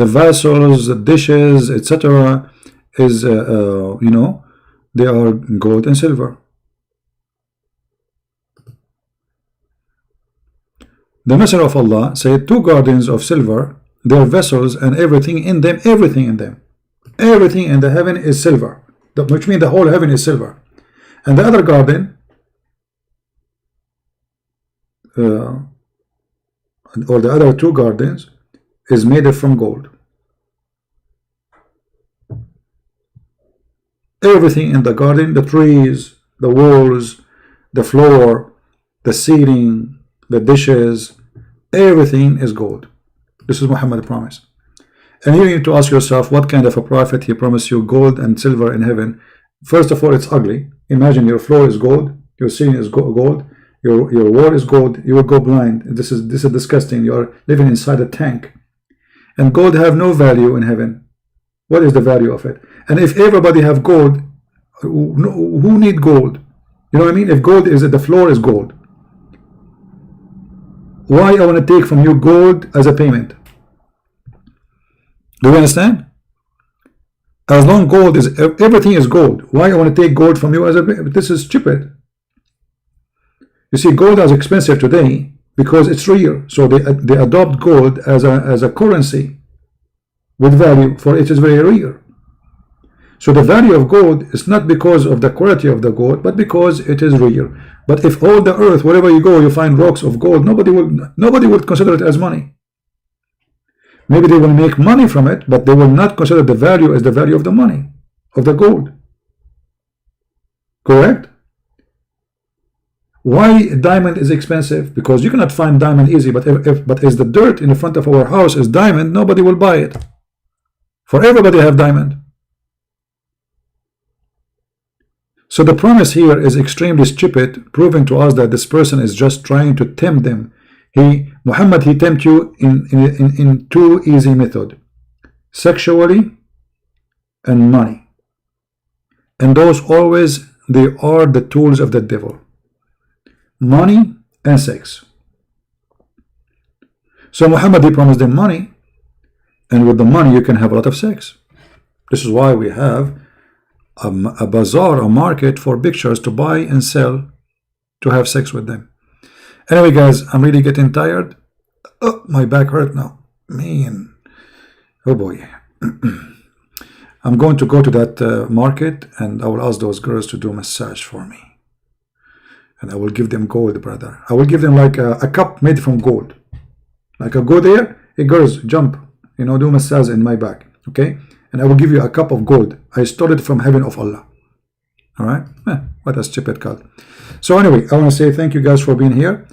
vessels, the dishes, etc., is you know, they are gold and silver. The Messenger of Allah said, two gardens of silver, their vessels and everything in them, everything in the heaven is silver, which means the whole heaven is silver. And the other garden, or the other two gardens, is made from gold. Everything in the garden, the trees, the walls, the floor, the ceiling, the dishes, everything is gold. This is Muhammad's promise. And you need to ask yourself, what kind of a prophet he promised you gold and silver in heaven? First of all, it's ugly. Imagine your floor is gold, your ceiling is gold, your wall is gold. You will go blind. This is disgusting. You are living inside a tank. And gold have no value in heaven. What is the value of it? And if everybody have gold, who need gold? You know what I mean? If gold is, the floor is gold, why I want to take from you gold as a payment? Do you understand? As long gold is, everything is gold, why I want to take gold from you as a payment? This is stupid. You see, gold is expensive today because it's rare, so they adopt gold as a currency with value, for it is very rare. So the value of gold is not because of the quality of the gold, but because it is rare. But if all the earth, wherever you go, you find rocks of gold, nobody would consider it as money. Maybe they will make money from it, but they will not consider the value as the value of the money, of the gold. Correct? Why diamond is expensive? Because you cannot find diamond easy, but but as the dirt in the front of our house is diamond, nobody will buy it. For everybody have diamond. So the promise here is extremely stupid, proving to us that this person is just trying to tempt them. Muhammad, he tempt you in two easy method: sexually and money. And those always, they are the tools of the devil. Money and sex. So Muhammad, he promised them money, and with the money you can have a lot of sex. This is why we have a bazaar, a market for pictures to buy and sell, to have sex with them. Anyway, guys, I'm really getting tired. Oh, my back hurt now, man. Oh boy. I'm going to go to that market, and I will ask those girls to do a massage for me. And I will give them gold, brother. I will give them like a cup made from gold. Like I go there, hey girls, jump, you know, do massage in my back, okay? And I will give you a cup of gold. I stole it from heaven of Allah. All right? What a stupid cult. So anyway, I want to say thank you guys for being here.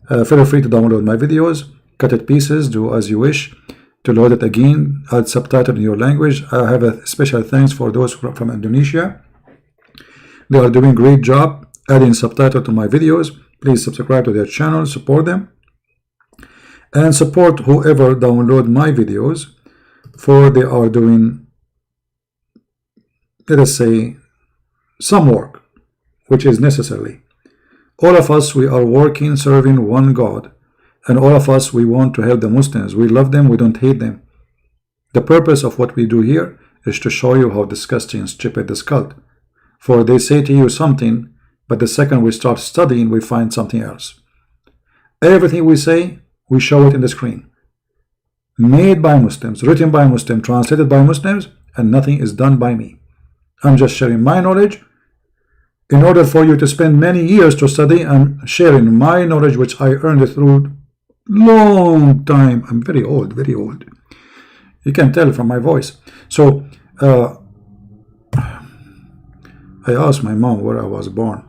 Feel free to download my videos, cut it pieces, do as you wish. To load it again, add subtitle in your language. I have a special thanks for those from Indonesia. They are doing a great job adding subtitle to my videos. Please subscribe to their channel, support them, and support whoever download my videos, for they are doing, let us say, some work which is necessary. All of us, we are working, serving one God, and all of us, we want to help the Muslims. We love them, we don't hate them. The purpose of what we do here is to show you how disgusting and stupid this cult. For they say to you something, but the second we start studying, we find something else. Everything we say, we show it in the screen. Made by Muslims, written by Muslims, translated by Muslims, and nothing is done by me. I'm just sharing my knowledge. In order for you to spend many years to study, I'm sharing my knowledge, which I earned through long time. I'm very old, very old. You can tell from my voice. So, I asked my mom where I was born.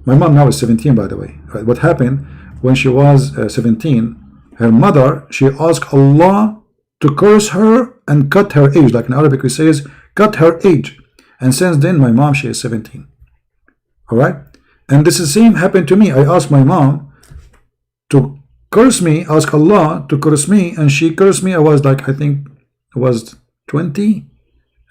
My mom now is 17, by the way. What happened when she was 17, her mother, she asked Allah to curse her and cut her age. Like in Arabic we says, cut her age. And since then, my mom, she is 17. Alright? And this is the same happened to me. I asked my mom to curse me, ask Allah to curse me, and she cursed me. I was like, I think I was 20,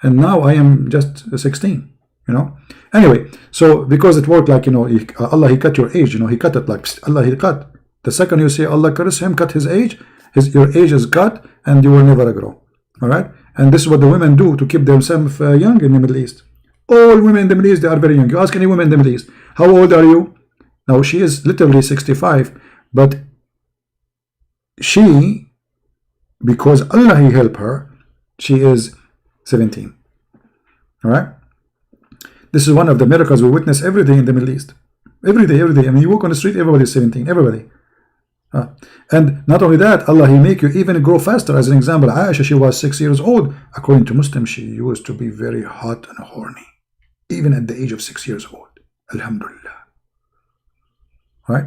and now I am just 16, you know. Anyway, so because it worked like, you know, Allah, he cut your age, you know, he cut it like Allah, he cut. The second you say Allah curse him, cut his age, your age is cut, and you will never grow. Alright? And this is what the women do to keep themselves young in the Middle East. All women in the Middle East, they are very young. You ask any woman in the Middle East, how old are you? Now, she is literally 65, but she, because Allah, he helped her, she is 17. Alright? This is one of the miracles we witness every day in the Middle East. Every day, every day. I mean, you walk on the street, everybody is 17, everybody. And not only that, Allah, he make you even grow faster. As an example, Aisha, she was 6 years old. According to Muslims, she used to be very hot and horny, even at the age of 6 years old. Alhamdulillah. Right?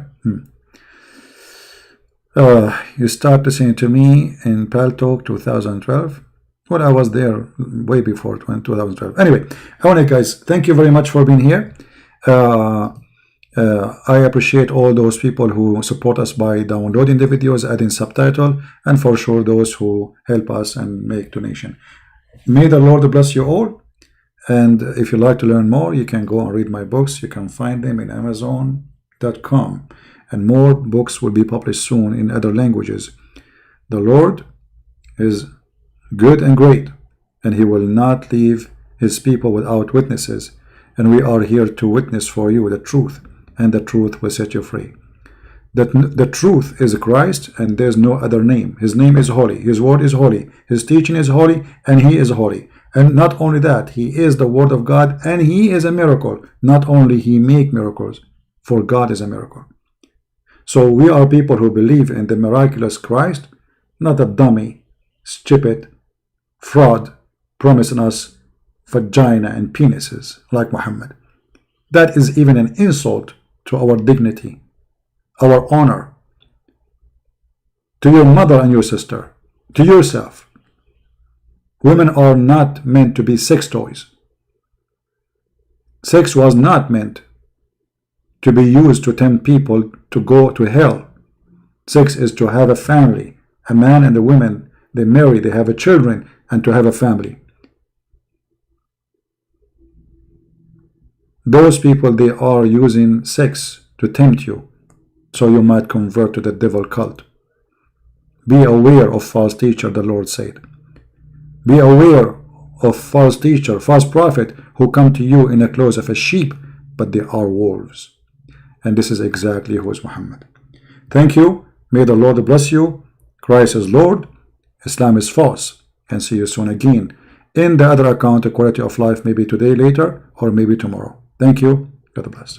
You start listening to me in Pal Talk 2012. Well, I was there way before 2012. Anyway, I want to, guys, thank you very much for being here. I appreciate all those people who support us by downloading the videos, adding subtitle, and for sure those who help us and make donation. May the Lord bless you all. And if you'd like to learn more, you can go and read my books. You can find them in Amazon.com. And more books will be published soon in other languages. The Lord is good and great, and he will not leave his people without witnesses. And we are here to witness for you the truth, and the truth will set you free. The truth is Christ, and there's no other name. His name is holy. His word is holy. His teaching is holy, and he is holy. And not only that, he is the word of God, and he is a miracle. Not only he make miracles, for God is a miracle. So we are people who believe in the miraculous Christ, not a dummy, stupid, fraud, promising us vagina and penises like Muhammad. That is even an insult to our dignity, our honor, to your mother and your sister, to yourself. Women are not meant to be sex toys. Sex was not meant to be used to tempt people to go to hell. Sex is to have a family. A man and a woman, they marry, they have a children, and to have a family. Those people, they are using sex to tempt you, so you might convert to the devil cult. Be aware of false teacher, the Lord said. Be aware of false teacher, false prophet, who come to you in the clothes of a sheep, but they are wolves. And this is exactly who is Muhammad. Thank you. May the Lord bless you. Christ is Lord. Islam is false. And see you soon again. In the other account, the quality of life, maybe today, later, or maybe tomorrow. Thank you. God bless.